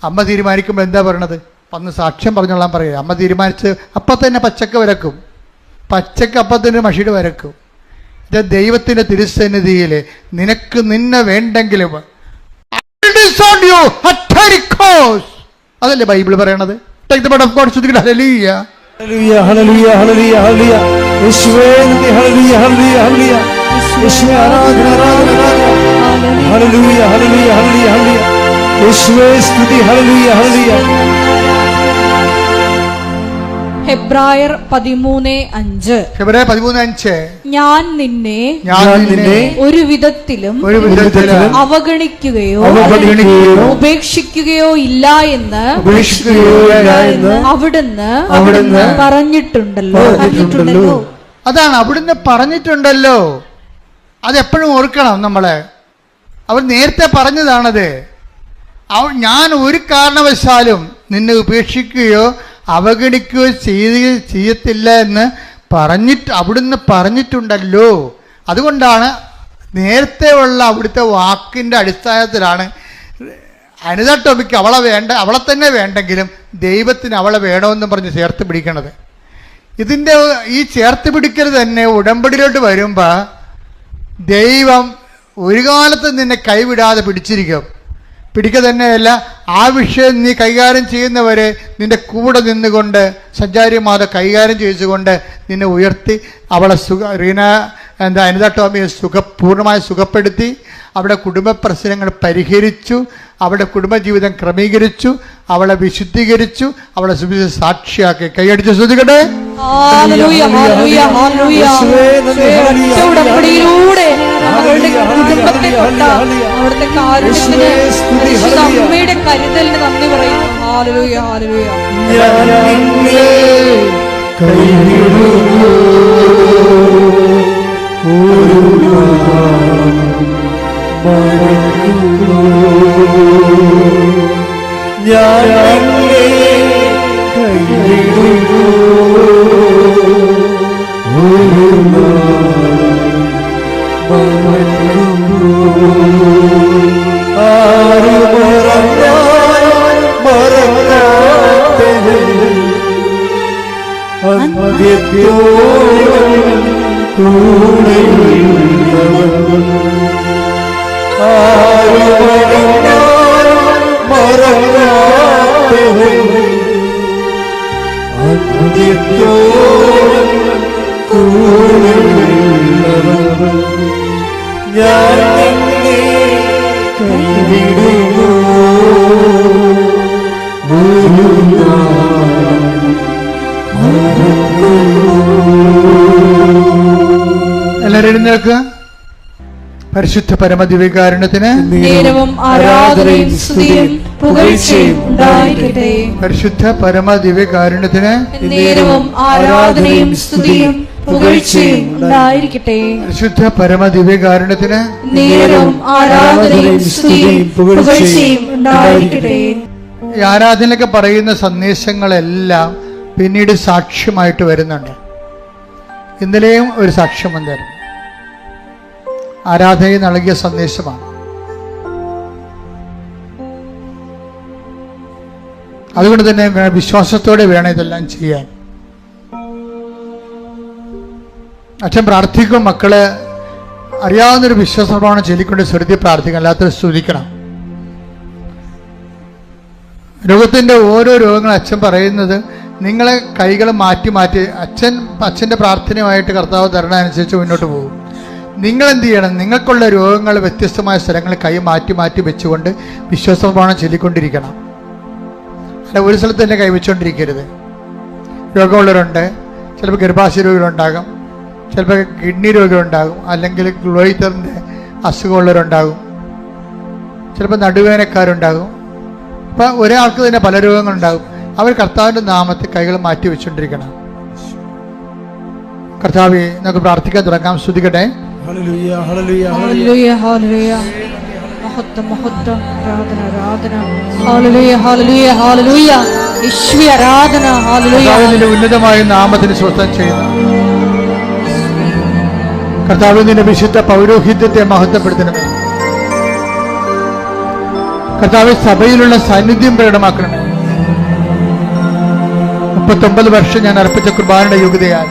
അമ്മ തീരുമാനിക്കുമ്പോൾ എന്താ പറയണത്, വന്ന് സാക്ഷ്യം പറഞ്ഞോളാൻ പറയുക. അമ്മ തീരുമാനിച്ച് അപ്പം തന്നെ പച്ചക്ക വരക്കും, പച്ചക്ക് അപ്പം തന്നെ മഷിയുടെ വരക്കും. ദൈവത്തിൻ്റെ തിരുസന്നിധിയിൽ നിനക്ക് നിന്നെ വേണ്ടെങ്കിലും അതല്ലേ ബൈബിൾ പറയണത്. Take the board of God, ശ്രദ്ധിക്കട്ടെ. Hallelujah hallelujah hallelujah hallelujah hallelujah. യേശുവേ നന്ദി, ഹല്ലേലൂയ ഹല്ലേലൂയ ഹല്ലേലൂയ. യേശുവേ ആരാധന ആരാധന ആരാധന. Hallelujah hallelujah hallelujah hallelujah. യേശുവേ സ്തുതി, ഹല്ലേലൂയ ഹല്ലേലൂയ. ഹെബ്രായർ 13:5. ഹെബ്രായർ 13:5. ഞാൻ നിന്നെ ഒരു വിധത്തിലും അവഗണിക്കുകയോ ഉപേക്ഷിക്കുകയോ ഇല്ല എന്ന് അവിടുന്ന് പറഞ്ഞിട്ടുണ്ടല്ലോ. അതാണ്, അവിടുന്ന് പറഞ്ഞിട്ടുണ്ടല്ലോ. അതെപ്പോഴും ഓർക്കണം നമ്മള്. അവർ നേരത്തെ പറഞ്ഞതാണത്. ഞാൻ ഒരു കാരണവശാലും നിന്നെ ഉപേക്ഷിക്കുകയോ അവഗണിക്കുകയോ ചെയ്യത്തില്ല എന്ന് അവിടുന്ന് പറഞ്ഞിട്ടുണ്ടല്ലോ. അതുകൊണ്ടാണ് നേരത്തെ ഉള്ള അവിടുത്തെ വാക്കിൻ്റെ അടിസ്ഥാനത്തിലാണ് അനിത ടോമിക്ക് അവളെ തന്നെ വേണ്ടെങ്കിലും ദൈവത്തിന് അവളെ വേണമെന്ന് പറഞ്ഞ് ചേർത്ത് പിടിക്കണത്. ഇതിൻ്റെ ഈ ചേർത്ത് പിടിക്കൽ തന്നെ ഉടമ്പടിയിലോട്ട് വരുമ്പോൾ ദൈവം ഒരു കാലത്ത് നിന്നെ കൈവിടാതെ പിടിക്കുക തന്നെയല്ല, ആ വിഷയം നീ കൈകാര്യം ചെയ്യുന്നവരെ നിന്റെ കൂടെ നിന്നുകൊണ്ട് സഞ്ചാരിമാരെ കൈകാര്യം ചെയ്തുകൊണ്ട് നിന്നെ ഉയർത്തി അവളെ അനിത ടോമിയെ പൂർണ്ണമായി സുഖപ്പെടുത്തി അവിടെ കുടുംബ പ്രശ്നങ്ങൾ പരിഹരിച്ചു, അവിടെ കുടുംബജീവിതം ക്രമീകരിച്ചു, അവളെ വിശുദ്ധീകരിച്ചു, അവളെ സാക്ഷിയാക്കി. കൈയടിച്ച് ശ്രദ്ധിക്കട്ടെ. ഉടമ്പടിയിലൂടെ കുടുംബത്തെ തൊട്ട അവിടുത്തെ കാരുണ്യത്തിന് അമ്മയുടെ കരുതലിന് നന്ദി പറയുന്നു. Hallelujah hallelujah. ഞാൻ നിന്നെ കൈവിടുന്നു. എല്ലാവരും എഴുന്നേൽക്കുക. പരിശുദ്ധ പരമദിവ്യകാരുണ്യത്തിന് നേരവും ആരാധനയും സ്തുതിയും പുകഴ്ചയും ഉണ്ടായിരിക്കട്ടെ. പരിശുദ്ധ പരമദിവ്യകാരുണ്യത്തിന് നേരവും ആരാധനയും സ്തുതിയും പുകഴ്ചയും ഉണ്ടായിരിക്കട്ടെ. പരിശുദ്ധ പരമദിവ്യകാരുണ്യത്തിന് നേരവും ആരാധനയും സ്തുതിയും പുകഴ്ചയും ഉണ്ടായിരിക്കട്ടെ. ഈ ആരാധനയിലൊക്കെ പറയുന്ന സന്ദേശങ്ങളെല്ലാം പിന്നീട് സാക്ഷ്യമായിട്ട് വരുന്നുണ്ട്. ഇന്നലെയും ഒരു സാക്ഷ്യം വന്നിരുന്നു. ആരാധനയിൽ നൽകിയ സന്ദേശമാണ്. അതുകൊണ്ട് തന്നെ വിശ്വാസത്തോടെ വേണം ഇതെല്ലാം ചെയ്യാൻ. അച്ഛൻ പ്രാർത്ഥിക്കും, മക്കളെ അറിയാവുന്നൊരു വിശ്വാസപ്രമാണം ചൊല്ലിക്കൊണ്ട് സ്വരുതി പ്രാർത്ഥിക്കണം, അല്ലാത്തൊരു സ്തുതിക്കണം. രോഗത്തിൻ്റെ ഓരോ രോഗങ്ങളും അച്ഛൻ പറയുന്നത് നിങ്ങളെ കൈകൾ മാറ്റി മാറ്റി അച്ഛൻ്റെ പ്രാർത്ഥനയുമായിട്ട് കർത്താവ് തരണമനുസരിച്ച് മുന്നോട്ട് പോകും. നിങ്ങളെന്ത് ചെയ്യണം? നിങ്ങൾക്കുള്ള രോഗങ്ങൾ വ്യത്യസ്തമായ സ്ഥലങ്ങളിൽ കൈ മാറ്റി മാറ്റി വെച്ചുകൊണ്ട് വിശ്വാസപ്രമാണം ചൊല്ലിക്കൊണ്ടിരിക്കണം. അല്ല ഒരു സ്ഥലത്ത് തന്നെ കൈവച്ചുകൊണ്ടിരിക്കരുത്. രോഗമുള്ളവരുണ്ട്, ചിലപ്പോൾ ഗർഭാശയ രോഗികളുണ്ടാകും, ചിലപ്പോൾ കിഡ്നി രോഗികളുണ്ടാകും, അല്ലെങ്കിൽ ഗ്ലോയിത്തറിൻ്റെ അസുഖമുള്ളവരുണ്ടാകും, ചിലപ്പോൾ നടുവേദനക്കാരുണ്ടാകും. അപ്പം ഒരാൾക്ക് തന്നെ പല രോഗങ്ങളുണ്ടാകും. അവർ കർത്താവിൻ്റെ നാമത്തിൽ കൈകൾ മാറ്റി വെച്ചുകൊണ്ടിരിക്കണം. കർത്താവേ, നമുക്ക് പ്രാർത്ഥിക്കാൻ തുടങ്ങാം. സ്തുതിക്കട്ടെ. Hallelujah, hallelujah, hallelujah, hallelujah. മഹത്വം, മഹത്വം, ആരാധന, ആരാധന. Hallelujah, hallelujah, hallelujah. യേശുവേ ആരാധന. ഹല്ലേലൂയ. കർത്താവിന്റെ ഉന്നതമായ നാമത്തിന് സ്വസ്ഥം ചെയ്യുന്നു. കർത്താവിന്റെ വിശുദ്ധ പൗരോഹിത്യത്തെ മഹത്വപ്പെടുത്തണമേ. കർത്താവ് സഭയിലുള്ള സാന്നിധ്യം പ്രകടമാക്കണമേ. 39 വർഷം ഞാൻ അർപ്പിച്ച കുർബാനയുടെ യോഗ്യതയാൽ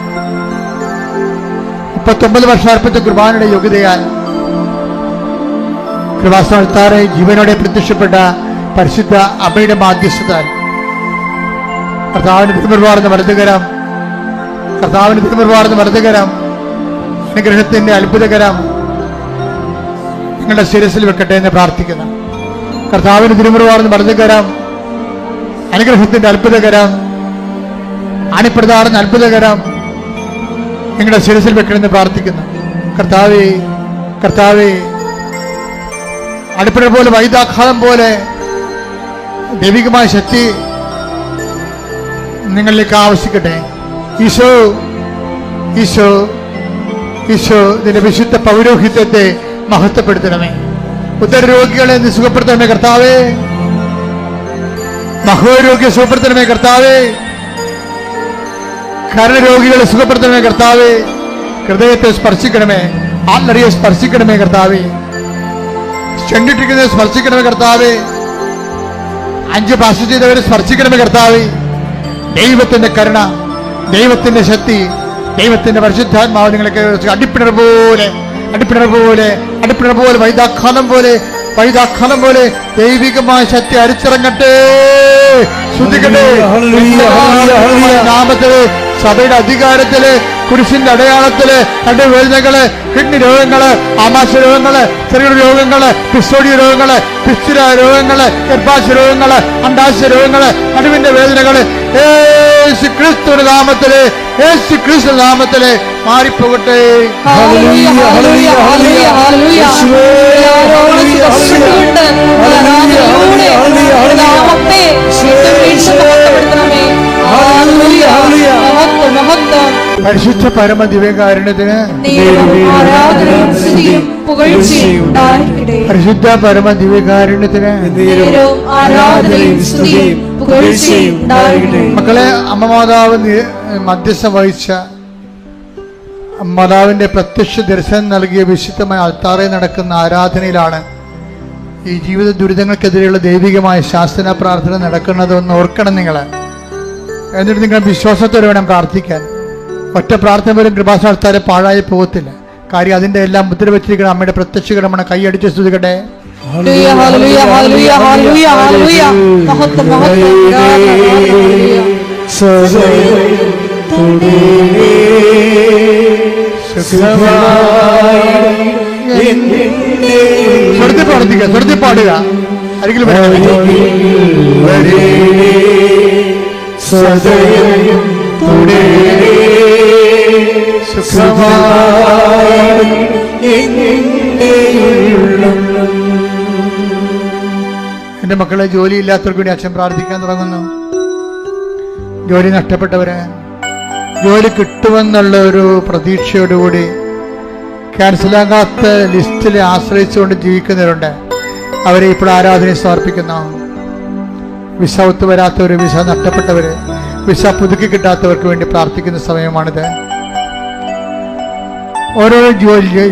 39 വർഷം അർപ്പിച്ച കുർബാനയുടെ യോഗ്യതയാൽ കൃപാസ്ഥാനത്താറെ ജീവനോടെ പ്രത്യക്ഷപ്പെട്ട പരിശുദ്ധ അമ്മയുടെ മാധ്യസ്ഥതാൽ കർത്താവിന് തിരുമുറുവാർന്ന വലതുകരം, കർത്താവിന് തിരുമുറുവാർന്ന വലതുകരം, അനുഗ്രഹത്തിന്റെ അത്ഭുതകരം നിങ്ങളുടെ ശിരസിൽ വെക്കട്ടെ എന്ന് പ്രാർത്ഥിക്കുന്നു. കർത്താവിന് തിരുമുറുവാർന്ന വലതുകരം, അനുഗ്രഹത്തിന്റെ അത്ഭുതകരം, അണിപ്രധാന അത്ഭുതകരം നിങ്ങളുടെ ശിരസിൽ വെക്കണമെന്ന് പ്രാർത്ഥിക്കുന്നു. കർത്താവേ, കർത്താവേ, അടിപ്പഴ പോലെ വൈദാഘാതം പോലെ ദൈവികമായ ശക്തി നിങ്ങളിലേക്ക് ആവശ്യിക്കട്ടെ. ഈശോ, ഈശോ, ഈശോ നിന്റെ വിശുദ്ധ പൗരോഹിത്യത്തെ മഹത്വപ്പെടുത്തണമേ. ഉദരരോഗികളെ നീ സുഖപ്പെടുത്തണമേ കർത്താവേ. മഹോരോഗ്യ സുഖപ്പെടുത്തണമേ കർത്താവേ. കരരോഗികളെ സുഖപ്പെടുത്തണമേ കർത്താവേ. ഹൃദയത്തെ സ്പർശിക്കണമേ, ആത്മറിയെ സ്പർശിക്കണമേ കർത്താവേ. ചെണ്ടിട്ടിരിക്കുന്നവരെ സ്പർശിക്കണമേ കർത്താവേ. 5 ഭാഷ ചെയ്തവരെ സ്പർശിക്കണമേ കർത്താവേ. ദൈവത്തിന്റെ കരുണ, ദൈവത്തിന്റെ ശക്തി, ദൈവത്തിന്റെ പരിശുദ്ധാത്മാവ് നിങ്ങളൊക്കെ അടിപ്പിണർ പോലെ അടിപ്പിണർ പോലെ അടിപ്പിണർ പോലെ വൈദാഘാതം പോലെ വൈദാഘാതം പോലെ ദൈവികമായ ശക്തി അരിച്ചിറങ്ങട്ടെ. ശ്രദ്ധിക്കട്ടെ. നാമത്തില്, സഭയുടെ അധികാരത്തില്, കുരിശിന്റെ അടയാളത്തില്, നടുവേദനകള്, കിഡ്നി രോഗങ്ങള്, ആമാശയ രോഗങ്ങള്, ചെറിയ രോഗങ്ങള്, പിസ്തോഡിയ രോഗങ്ങള്, പിസ്തുര രോഗങ്ങള്, ഗർഭാശയ രോഗങ്ങള്, അണ്ടാശയ രോഗങ്ങള്, നടുവിന്റെ വേദനകള് യേശു ക്രിസ്തുവിന്റെ നാമത്തില്, യേശു ക്രിസ്തു നാമത്തില് മാറിപ്പോകട്ടെ. Hallelujah, hallelujah, hallelujah, hallelujah. നാമത്തെ പരിശുദ്ധ പരമ ദിവ്യകാരുണ്യത്തിന് പരിശുദ്ധ പരമ ദിവ്യകാരുണ്യത്തിന് മക്കളെ, അമ്മ മാതാവ് മധ്യസ്ഥ വഹിച്ച മാതാവിന്റെ പ്രത്യക്ഷ ദർശനം നൽകിയ വിശുദ്ധമായ അൾത്താറയിൽ നടക്കുന്ന ആരാധനയിലാണ് ഈ ജീവിത ദുരിതങ്ങൾക്കെതിരെയുള്ള ദൈവികമായ ശാസ്ത്ര പ്രാർത്ഥന നടക്കുന്നതെന്ന് ഓർക്കണം നിങ്ങൾ. എന്നിട്ട് നിങ്ങൾ വിശ്വാസത്തോടെ വേണം പ്രാർത്ഥിക്കാൻ. ഒറ്റ പ്രാർത്ഥന പോലും കൃപാസ്ഥാനത്താരെ പാഴായി പോകത്തില്ല. കാര്യം അതിന്റെ എല്ലാം മുദ്ര വെച്ചിരിക്കണം അമ്മയുടെ പ്രത്യക്ഷീകരണമാണ്. കൈയടിച്ച് സ്തുതിക്കട്ടെ. സദയം തുടരണേ സുഖമായി സ്വർത്തി പ്രാർത്ഥിക്കുക, സ്വർത്തി പാടുക. ആരെങ്കിലും സദയം തുടരണേ സുഖമായി എൻ്റെ മക്കളെ, ജോലിയില്ലാത്തവർക്ക് വേണ്ടി അച്ഛൻ പ്രാർത്ഥിക്കാൻ തുടങ്ങുന്നു. ജോലി നഷ്ടപ്പെട്ടവരെ ജോലി കിട്ടുമെന്നുള്ള ഒരു പ്രതീക്ഷയോടുകൂടി ക്യാൻസലാകാത്ത ലിസ്റ്റിൽ ആശ്രയിച്ചുകൊണ്ട് ജീവിക്കുന്നവരുണ്ട്. അവരെ ഇപ്പോൾ ആരാധനയെ സമർപ്പിക്കുന്നു. വിസ ഒത്തുവരാത്തവർ, വിസ നഷ്ടപ്പെട്ടവർ, വിസ പുതുക്കി കിട്ടാത്തവർക്ക് വേണ്ടി പ്രാർത്ഥിക്കുന്ന സമയമാണിത്. ഓരോ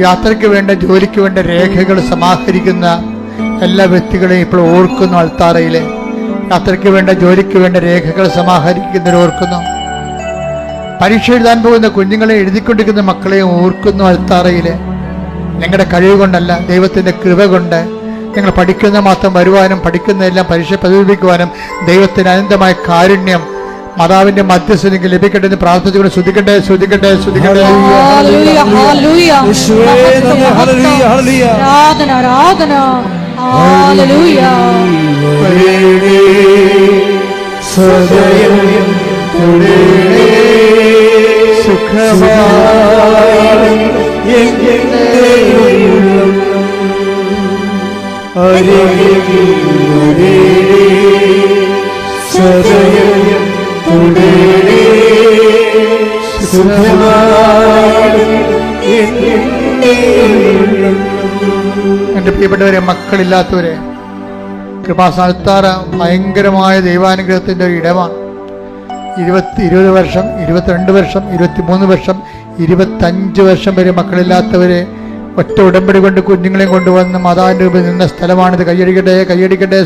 യാത്രയ്ക്ക് വേണ്ട, ജോലിക്ക് വേണ്ട രേഖകൾ സമാഹരിക്കുന്ന എല്ലാ വ്യക്തികളെയും ഇപ്പോൾ ഓർക്കുന്നു. അൾത്താറയിലെ യാത്രയ്ക്ക് വേണ്ട, ജോലിക്ക് വേണ്ട രേഖകൾ സമാഹരിക്കുന്നവർ ഓർക്കുന്നു. പരീക്ഷ എഴുതാൻ പോകുന്ന കുഞ്ഞുങ്ങളെ, എഴുതിക്കൊണ്ടിരിക്കുന്ന മക്കളെയും ഓർക്കുന്നു. അൾത്താറയിലെ ഞങ്ങളുടെ കഴിവ് കൊണ്ടല്ല, ദൈവത്തിൻ്റെ കൃപ കൊണ്ട് ഞങ്ങൾ പഠിക്കുന്ന മാത്രം വരുവാനും പഠിക്കുന്നതെല്ലാം പരീക്ഷ പ്രതിഫലിപ്പിക്കുവാനും ദൈവത്തിന് അനന്തമായ കാരുണ്യം മാതാവിന്റെ മധ്യസ്ഥതയ്ക്ക് ലഭിക്കട്ടെ എന്ന് പ്രാർത്ഥിച്ചുകൊണ്ട് ശ്രദ്ധിക്കട്ടെ, ശ്രദ്ധിക്കട്ടെ, ശ്രദ്ധിക്കട്ടെ. എന്റെ പ്രിയപ്പെട്ടവരെ, മക്കളില്ലാത്തവരെ, കൃപാസ്ഥാനത്താറ ഭയങ്കരമായ ദൈവാനുഗ്രഹത്തിന്റെ ഒരു ഇടമാണ്. 20 വർഷം, 22 വർഷം, 23 വർഷം, 25 വർഷം വരെ മക്കളില്ലാത്തവരെ ഒറ്റ ഉടമ്പടി കൊണ്ട് കുഞ്ഞുങ്ങളെയും കൊണ്ടുവന്ന് മാതാവിന്റെ രൂപത്തിൽ നിന്ന സ്ഥലമാണിത്. കയ്യടിക്കട്ടെ, കയ്യടിക്കട്ടെ.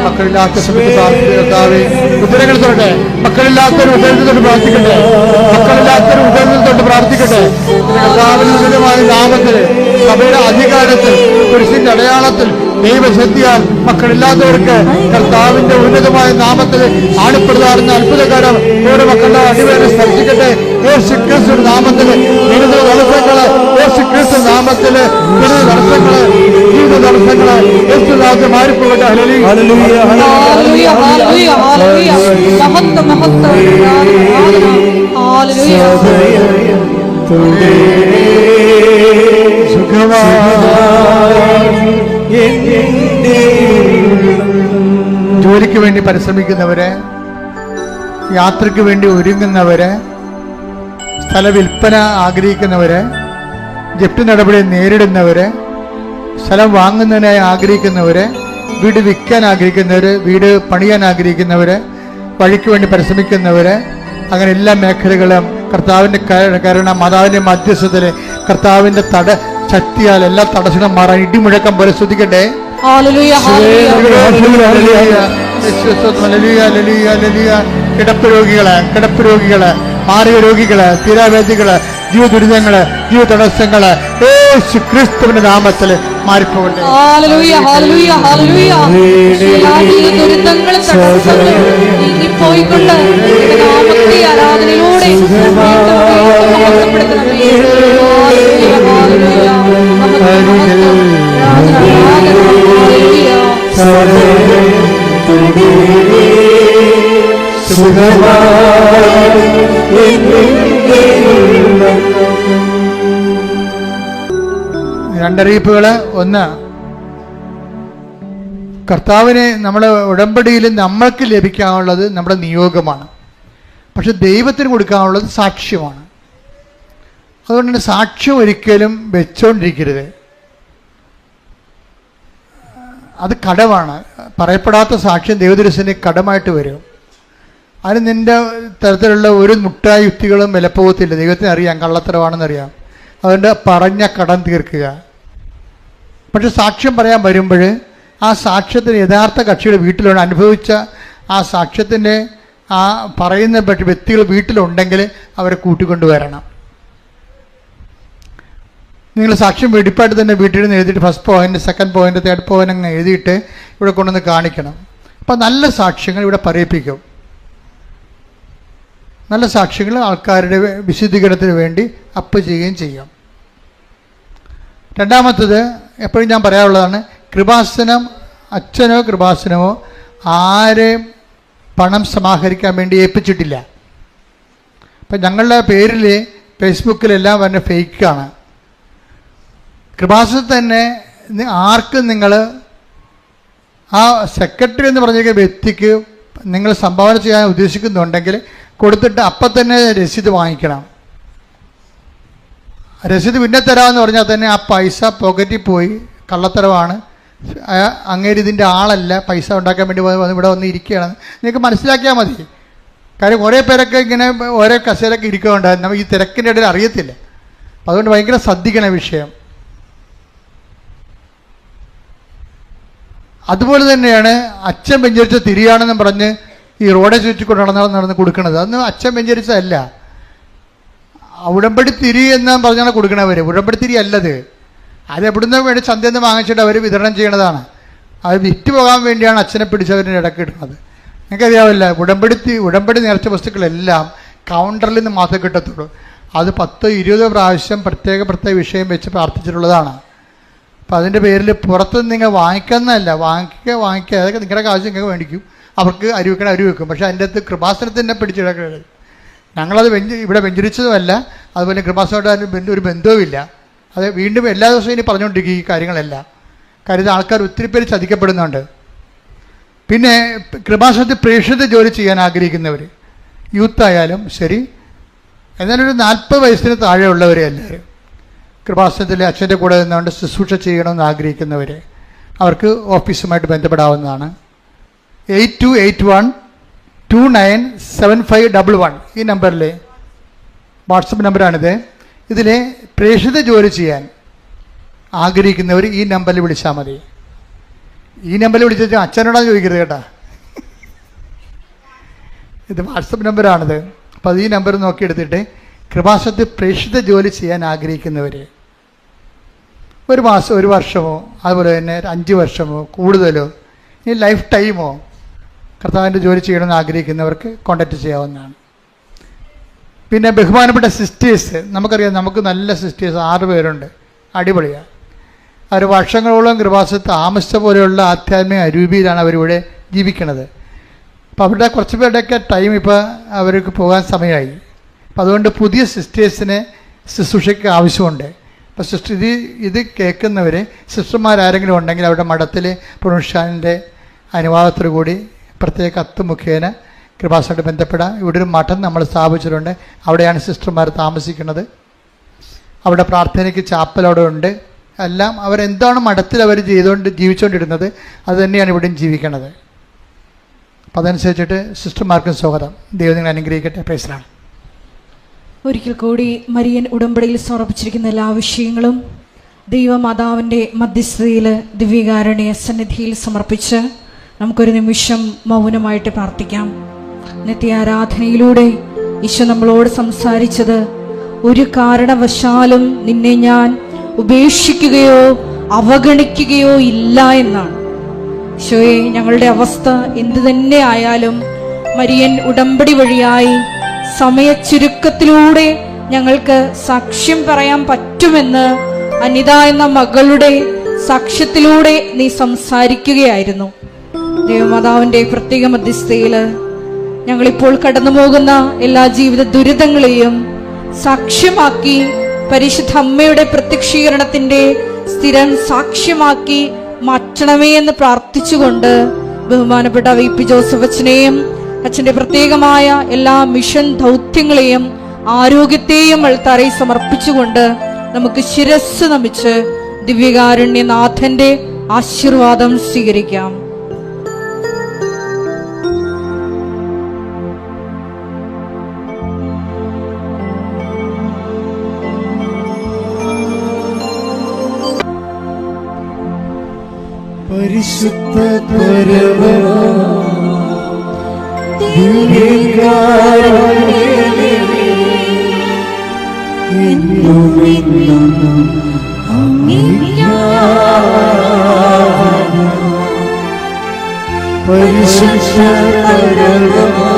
മക്കളില്ലാത്ത കർത്താവേ, ഉദരങ്ങൾ തൊട്ടെ. മക്കളില്ലാത്തൊരു ഉദരത്തിൽ തൊട്ട് പ്രാർത്ഥിക്കട്ടെ. മക്കളില്ലാത്തൊരു ഉദരത്തിൽ തൊട്ട് പ്രാർത്ഥിക്കട്ടെ. കർത്താവിന്റെ ഉന്നതമായ നാമത്തിൽ, സഭയുടെ അധികാരത്തിൽ, കുരിശിന്റെ അടയാളത്തിൽ, ദൈവശക്തിയാൽ മക്കളില്ലാത്തവർക്ക് കർത്താവിന്റെ ഉന്നതമായ നാമത്തിൽ ആണിപ്പെടുത്താറുന്ന അത്ഭുതകാരം ഓരോ മക്കളുടെ അടിവേറെ സ്പർശിക്കട്ടെ. യേശു ക്രിസ്തു നാമത്തില് വിരുദ്ധ തടസ്സങ്ങള്, യേശു ക്രിസ്തു നാമത്തില് വിരുദ്ധ തടസ്സങ്ങള്, ജീവിത തടസ്സങ്ങള് യേശുദാസ് മാറിപ്പോകട്ടെ. ജോലിക്ക് വേണ്ടി പരിശ്രമിക്കുന്നവരെ, യാത്രയ്ക്ക് വേണ്ടി ഒരുങ്ങുന്നവരെ, സ്ഥല വിൽപ്പന ആഗ്രഹിക്കുന്നവരെ, ജപ്തി നടപടി നേരിടുന്നവരെ, സ്ഥലം വാങ്ങുന്നതിനായി ആഗ്രഹിക്കുന്നവരെ, വീട് വിൽക്കാൻ ആഗ്രഹിക്കുന്നവര്, വീട് പണിയാൻ ആഗ്രഹിക്കുന്നവര്, വഴിക്ക് വേണ്ടി പരിശ്രമിക്കുന്നവര്, അങ്ങനെ എല്ലാ മേഖലകളും കർത്താവിന്റെ കരുണ, മാതാവിന്റെ മധ്യസ്ഥതയില് കർത്താവിന്റെ ശക്തിയാൽ എല്ലാ തടസ്സങ്ങളും മാറാൻ ഇടിമുഴക്കം പോലെ ശ്രദ്ധിക്കട്ടെ. കിടപ്പ് രോഗികള്, മാറിയ രോഗികള്, തീരാവേദികള്, ജീവദുരിതങ്ങള്, ജീവ തടസ്സങ്ങള് യേശു ക്രിസ്തുവിന്റെ നാമത്തില് മാറിപ്പോകട്ടെ. രണ്ടറിയിപ്പുകള്. ഒന്ന്, കർത്താവിനെ നമ്മളെ ഉടമ്പടിയിൽ നമ്മൾക്ക് ലഭിക്കാനുള്ളത് നമ്മുടെ നിയോഗമാണ്. പക്ഷെ ദൈവത്തിന് കൊടുക്കാനുള്ളത് സാക്ഷ്യമാണ്. അതുകൊണ്ട് തന്നെ സാക്ഷ്യം ഒരിക്കലും വെച്ചോണ്ടിരിക്കരുത്. അത് കടമാണ്. പറയപ്പെടാത്ത സാക്ഷ്യം ദൈവദൃശ്യന് കടമായിട്ട് വരും. അതിന് നിന്റെ തരത്തിലുള്ള ഒരു മുട്ടായ യുക്തികളും വിലപ്പോകത്തില്ല. ദൈവത്തിന് അറിയാം കള്ളത്തരമാണെന്നറിയാം. അതുകൊണ്ട് പറഞ്ഞ കടം തീർക്കുക. പക്ഷെ സാക്ഷ്യം പറയാൻ വരുമ്പോൾ ആ സാക്ഷ്യത്തിന് യഥാർത്ഥ കക്ഷിയുടെ വീട്ടിലാണ് അനുഭവിച്ച ആ സാക്ഷ്യത്തിൻ്റെ ആ പറയുന്ന വ്യക്തികൾ വീട്ടിലുണ്ടെങ്കിൽ അവരെ കൂട്ടിക്കൊണ്ടുവരണം. നിങ്ങൾ സാക്ഷ്യം വെടിപ്പായിട്ട് തന്നെ വീട്ടിൽ നിന്ന് എഴുതിയിട്ട് first point, second point, third point അങ്ങ് എഴുതിയിട്ട് ഇവിടെ കൊണ്ടുവന്ന് കാണിക്കണം. അപ്പം നല്ല സാക്ഷ്യങ്ങൾ ഇവിടെ പറയിപ്പിക്കും. നല്ല സാക്ഷ്യങ്ങൾ ആൾക്കാരുടെ വിശുദ്ധീകരണത്തിന് വേണ്ടി അപ്പ് ചെയ്യുകയും ചെയ്യും. രണ്ടാമത്തത് എപ്പോഴും ഞാൻ പറയാറുള്ളതാണ്, കൃപാസനം അച്ഛനോ കൃപാസനമോ ആരെയും പണം സമാഹരിക്കാൻ വേണ്ടി ഏൽപ്പിച്ചിട്ടില്ല. അപ്പം ഞങ്ങളുടെ പേരിൽ ഫേസ്ബുക്കിലെല്ലാം പറഞ്ഞ ഫേക്കാണ്. കൃപാസനത്തിൽ തന്നെ ആർക്കും നിങ്ങൾ ആ സെക്രട്ടറി എന്ന് പറഞ്ഞ വ്യക്തിക്ക് നിങ്ങൾ സംഭാവന ചെയ്യാൻ ഉദ്ദേശിക്കുന്നുണ്ടെങ്കിൽ കൊടുത്തിട്ട് അപ്പം തന്നെ രസീത് വാങ്ങിക്കണം. രസീത് പിന്നെ തരാമെന്ന് പറഞ്ഞാൽ തന്നെ ആ പൈസ പോക്കറ്റിൽ പോയി, കള്ളത്തരവാണ്, അങ്ങേര് ഇതിൻ്റെ ആളല്ല, പൈസ ഉണ്ടാക്കാൻ വേണ്ടി ഇവിടെ വന്ന് ഇരിക്കുകയാണ്, നിങ്ങൾക്ക് മനസ്സിലാക്കിയാൽ മതി. കാര്യം കുറേ പേരൊക്കെ ഇങ്ങനെ ഓരോ കസേരൊക്കെ ഇരിക്കുന്നുണ്ടായിരുന്നു, നമുക്ക് ഈ തിരക്കിൻ്റെ ഇടയിൽ അറിയത്തില്ല. അതുകൊണ്ട് ഭയങ്കര ശ്രദ്ധിക്കണം വിഷയം. അതുപോലെ തന്നെയാണ് അച്ഛൻ വെഞ്ചരിച്ച തിരിയാണെന്നും പറഞ്ഞ് ഈ റോഡെ ചുറ്റിക്കൊണ്ട് നടന്ന് കൊടുക്കുന്നത്. അതൊന്നും അച്ഛൻ വെഞ്ചരിച്ചതല്ല, ഉടമ്പടി തിരി എന്ന് പറഞ്ഞാണ് കൊടുക്കണവർ. ഉടമ്പടി തിരി അല്ലത്, അത് എവിടുന്ന് വേണ്ടി ചന്തയിൽ നിന്ന് വാങ്ങിച്ചിട്ട് അവർ വിതരണം ചെയ്യണതാണ്. അത് വിറ്റ് പോകാൻ വേണ്ടിയാണ് അച്ഛനെ പിടിച്ചവരിൻ്റെ ഇടയ്ക്ക് ഇടുന്നത്. നിങ്ങൾക്കറിയാവില്ല, ഉടമ്പടി നേർച്ച വസ്തുക്കളെല്ലാം കൗണ്ടറിൽ നിന്ന് മാത്രമേ കിട്ടത്തുള്ളൂ. അത് 10-20 പ്രാവശ്യം പ്രത്യേക വിഷയം വെച്ച് പ്രാർത്ഥിച്ചിട്ടുള്ളതാണ്. അപ്പം അതിൻ്റെ പേരിൽ പുറത്തുനിന്ന് നിങ്ങൾ വാങ്ങിക്കുന്നതല്ല, വാങ്ങിക്കുക അതൊക്കെ നിങ്ങളുടെ കാശ് നിങ്ങൾക്ക് മേടിക്കും, അവർക്ക് അരി വെക്കും. പക്ഷേ അതിൻ്റെ അകത്ത് കൃപാസനത്തിൻ്റെ പിടിച്ചിടക്കുന്നത്. ഞങ്ങളത് ഇവിടെ വെഞ്ചരിച്ചതുമല്ല, അതുപോലെ കൃപാസനമായിട്ട് ഒരു ബന്ധവുമില്ല. അത് വീണ്ടും എല്ലാ ദിവസവും ഇനി പറഞ്ഞുകൊണ്ടിരിക്കും ഈ കാര്യങ്ങളെല്ലാം. കാര്യം ആൾക്കാർ ഒത്തിരി പേര് ചതിക്കപ്പെടുന്നുണ്ട്. പിന്നെ കൃപാസനത്തിൽ പ്രേക്ഷിത ജോലി ചെയ്യാൻ ആഗ്രഹിക്കുന്നവർ, യൂത്തായാലും ശരി, എന്നാലൊരു 40 വയസ്സിന് താഴെയുള്ളവരെ എല്ലാവരും കൃപാസനത്തിൽ അച്ഛൻ്റെ കൂടെ നിന്നുകൊണ്ട് ശുശ്രൂഷ ചെയ്യണമെന്ന് ആഗ്രഹിക്കുന്നവർ, അവർക്ക് ഓഫീസുമായിട്ട് ബന്ധപ്പെടാവുന്നതാണ്. 8281297511 ഈ നമ്പറിൽ, വാട്സപ്പ് നമ്പറാണിത്. ഇതിൽ പ്രേക്ഷിത ജോലി ചെയ്യാൻ ആഗ്രഹിക്കുന്നവർ ഈ നമ്പറിൽ വിളിച്ചാൽ മതി. ഈ നമ്പറിൽ വിളിച്ചാൽ അച്ഛനോടാണ് ചോദിക്കരുത് കേട്ടോ, ഇത് വാട്സപ്പ് നമ്പറാണിത്. അപ്പോൾ അത് ഈ നമ്പർ നോക്കിയെടുത്തിട്ട് കൃപാസനത്തിൽ പ്രേക്ഷിത ജോലി ചെയ്യാൻ ആഗ്രഹിക്കുന്നവർ 1 മാസം 1 വർഷമോ അതുപോലെ തന്നെ 5 വർഷമോ കൂടുതലോ ഇനി ലൈഫ് ടൈമോ കർത്താവിൻ്റെ ജോലി ചെയ്യണമെന്ന് ആഗ്രഹിക്കുന്നവർക്ക് കോൺടാക്റ്റ് ചെയ്യാവുന്നതാണ്. പിന്നെ ബഹുമാനപ്പെട്ട സിസ്റ്റേഴ്സ്, നമുക്കറിയാം, നമുക്ക് നല്ല സിസ്റ്റേഴ്സ് 6 പേരുണ്ട്, അടിപൊളിയാണ്. അവർ വർഷങ്ങളോളം കൃപാസനത്തിൽ താമസിച്ച പോലെയുള്ള ആധ്യാത്മിക അരൂപിയിലാണ് അവരിവിടെ ജീവിക്കുന്നത്. അപ്പോൾ അവരുടെ കുറച്ച് പേരുടെയൊക്കെ ടൈം ഇപ്പോൾ അവർക്ക് പോകാൻ സമയമായി. അപ്പം അതുകൊണ്ട് പുതിയ സിസ്റ്റേഴ്സിനെ ശുശ്രൂഷയ്ക്ക് ആവശ്യമുണ്ട്. അപ്പോൾ ഇത് കേൾക്കുന്നവർ സിസ്റ്റർമാരാരെങ്കിലും ഉണ്ടെങ്കിൽ അവരുടെ മഠത്തിൽ പ്രൊഫഷാലിൻ്റെ അനുവാദത്തോടു കൂടി പ്രത്യേക കത്ത് മുഖേന കൃപാസനമായിട്ട് ബന്ധപ്പെടാം. ഇവിടെ ഒരു മഠം നമ്മൾ സ്ഥാപിച്ചിട്ടുണ്ട്, അവിടെയാണ് സിസ്റ്റർമാർ താമസിക്കുന്നത്. അവിടെ പ്രാർത്ഥനയ്ക്ക് ചാപ്പൽ അവിടെ ഉണ്ട്. എല്ലാം അവരെന്താണ് മഠത്തിൽ അവർ ജീവിച്ചുകൊണ്ടിരുന്നത് അത് തന്നെയാണ് ഇവിടെയും ജീവിക്കുന്നത്. അപ്പം അതനുസരിച്ചിട്ട് സിസ്റ്റർമാർക്കും സ്വാഗതം. ദൈവം നിങ്ങൾ അനുഗ്രഹിക്കട്ടെ. പ്രൈസിലാണ്. ഒരിക്കൽ കൂടി മരിയൻ ഉടമ്പടിയിൽ സമർപ്പിച്ചിരിക്കുന്ന എല്ലാ വിഷയങ്ങളും ദൈവമാതാവിൻ്റെ മധ്യസ്ഥതയിൽ ദിവ്യകാരുണ്യ സന്നിധിയിൽ സമർപ്പിച്ച് നമുക്കൊരു നിമിഷം മൗനമായിട്ട് പ്രാർത്ഥിക്കാം. നിത്യാരാധനയിലൂടെ ഈശോ നമ്മളോട് സംസാരിച്ചത്, ഒരു കാരണവശാലും നിന്നെ ഞാൻ ഉപേക്ഷിക്കുകയോ അവഗണിക്കുകയോ ഇല്ല എന്നാണ്. ഈശോയെ, ഞങ്ങളുടെ അവസ്ഥ എന്തു തന്നെ ആയാലും മരിയൻ ഉടമ്പടി വഴിയായി സമയച്ചുരുക്കത്തിലൂടെ ഞങ്ങൾക്ക് സാക്ഷ്യം പറയാൻ പറ്റുമെന്ന് അനിത എന്ന മകളുടെ സാക്ഷ്യത്തിലൂടെ നീ സംസാരിക്കുകയായിരുന്നു. ദൈവമാതാവിന്റെ പ്രത്യേക മധ്യസ്ഥതയിൽ ഞങ്ങളിപ്പോൾ കടന്നു പോകുന്ന എല്ലാ ജീവിത ദുരിതങ്ങളെയും സാക്ഷ്യമാക്കി, പരിശുദ്ധ അമ്മയുടെ പ്രത്യക്ഷീകരണത്തിന്റെ സ്ഥിരം സാക്ഷ്യമാക്കി മാറ്റണമേ എന്ന് പ്രാർത്ഥിച്ചുകൊണ്ട് ബഹുമാനപ്പെട്ട വി.പി. ജോസഫ് അച്ഛനെയും അച്ഛൻ്റെ പ്രത്യേകമായ എല്ലാ മിഷൻ ദൗത്യങ്ങളെയും ആരോഗ്യത്തെയും അൾത്താരയിൽ സമർപ്പിച്ചുകൊണ്ട് നമുക്ക് ശിരസ് നമിച്ച് ദിവ്യകാരുണ്യനാഥന്റെ ആശീർവാദം സ്വീകരിക്കാം. പരിശുദ്ധ പരമ ദിവ്യകാരുണ്യമേ, എന്നും പരിശുദ്ധ പരമമാ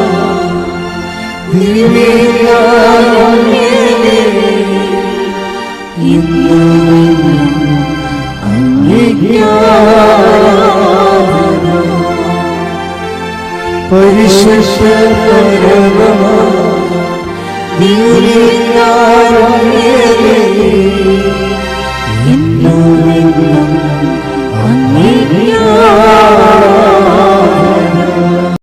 പരിശുദ്ധ പരമമാ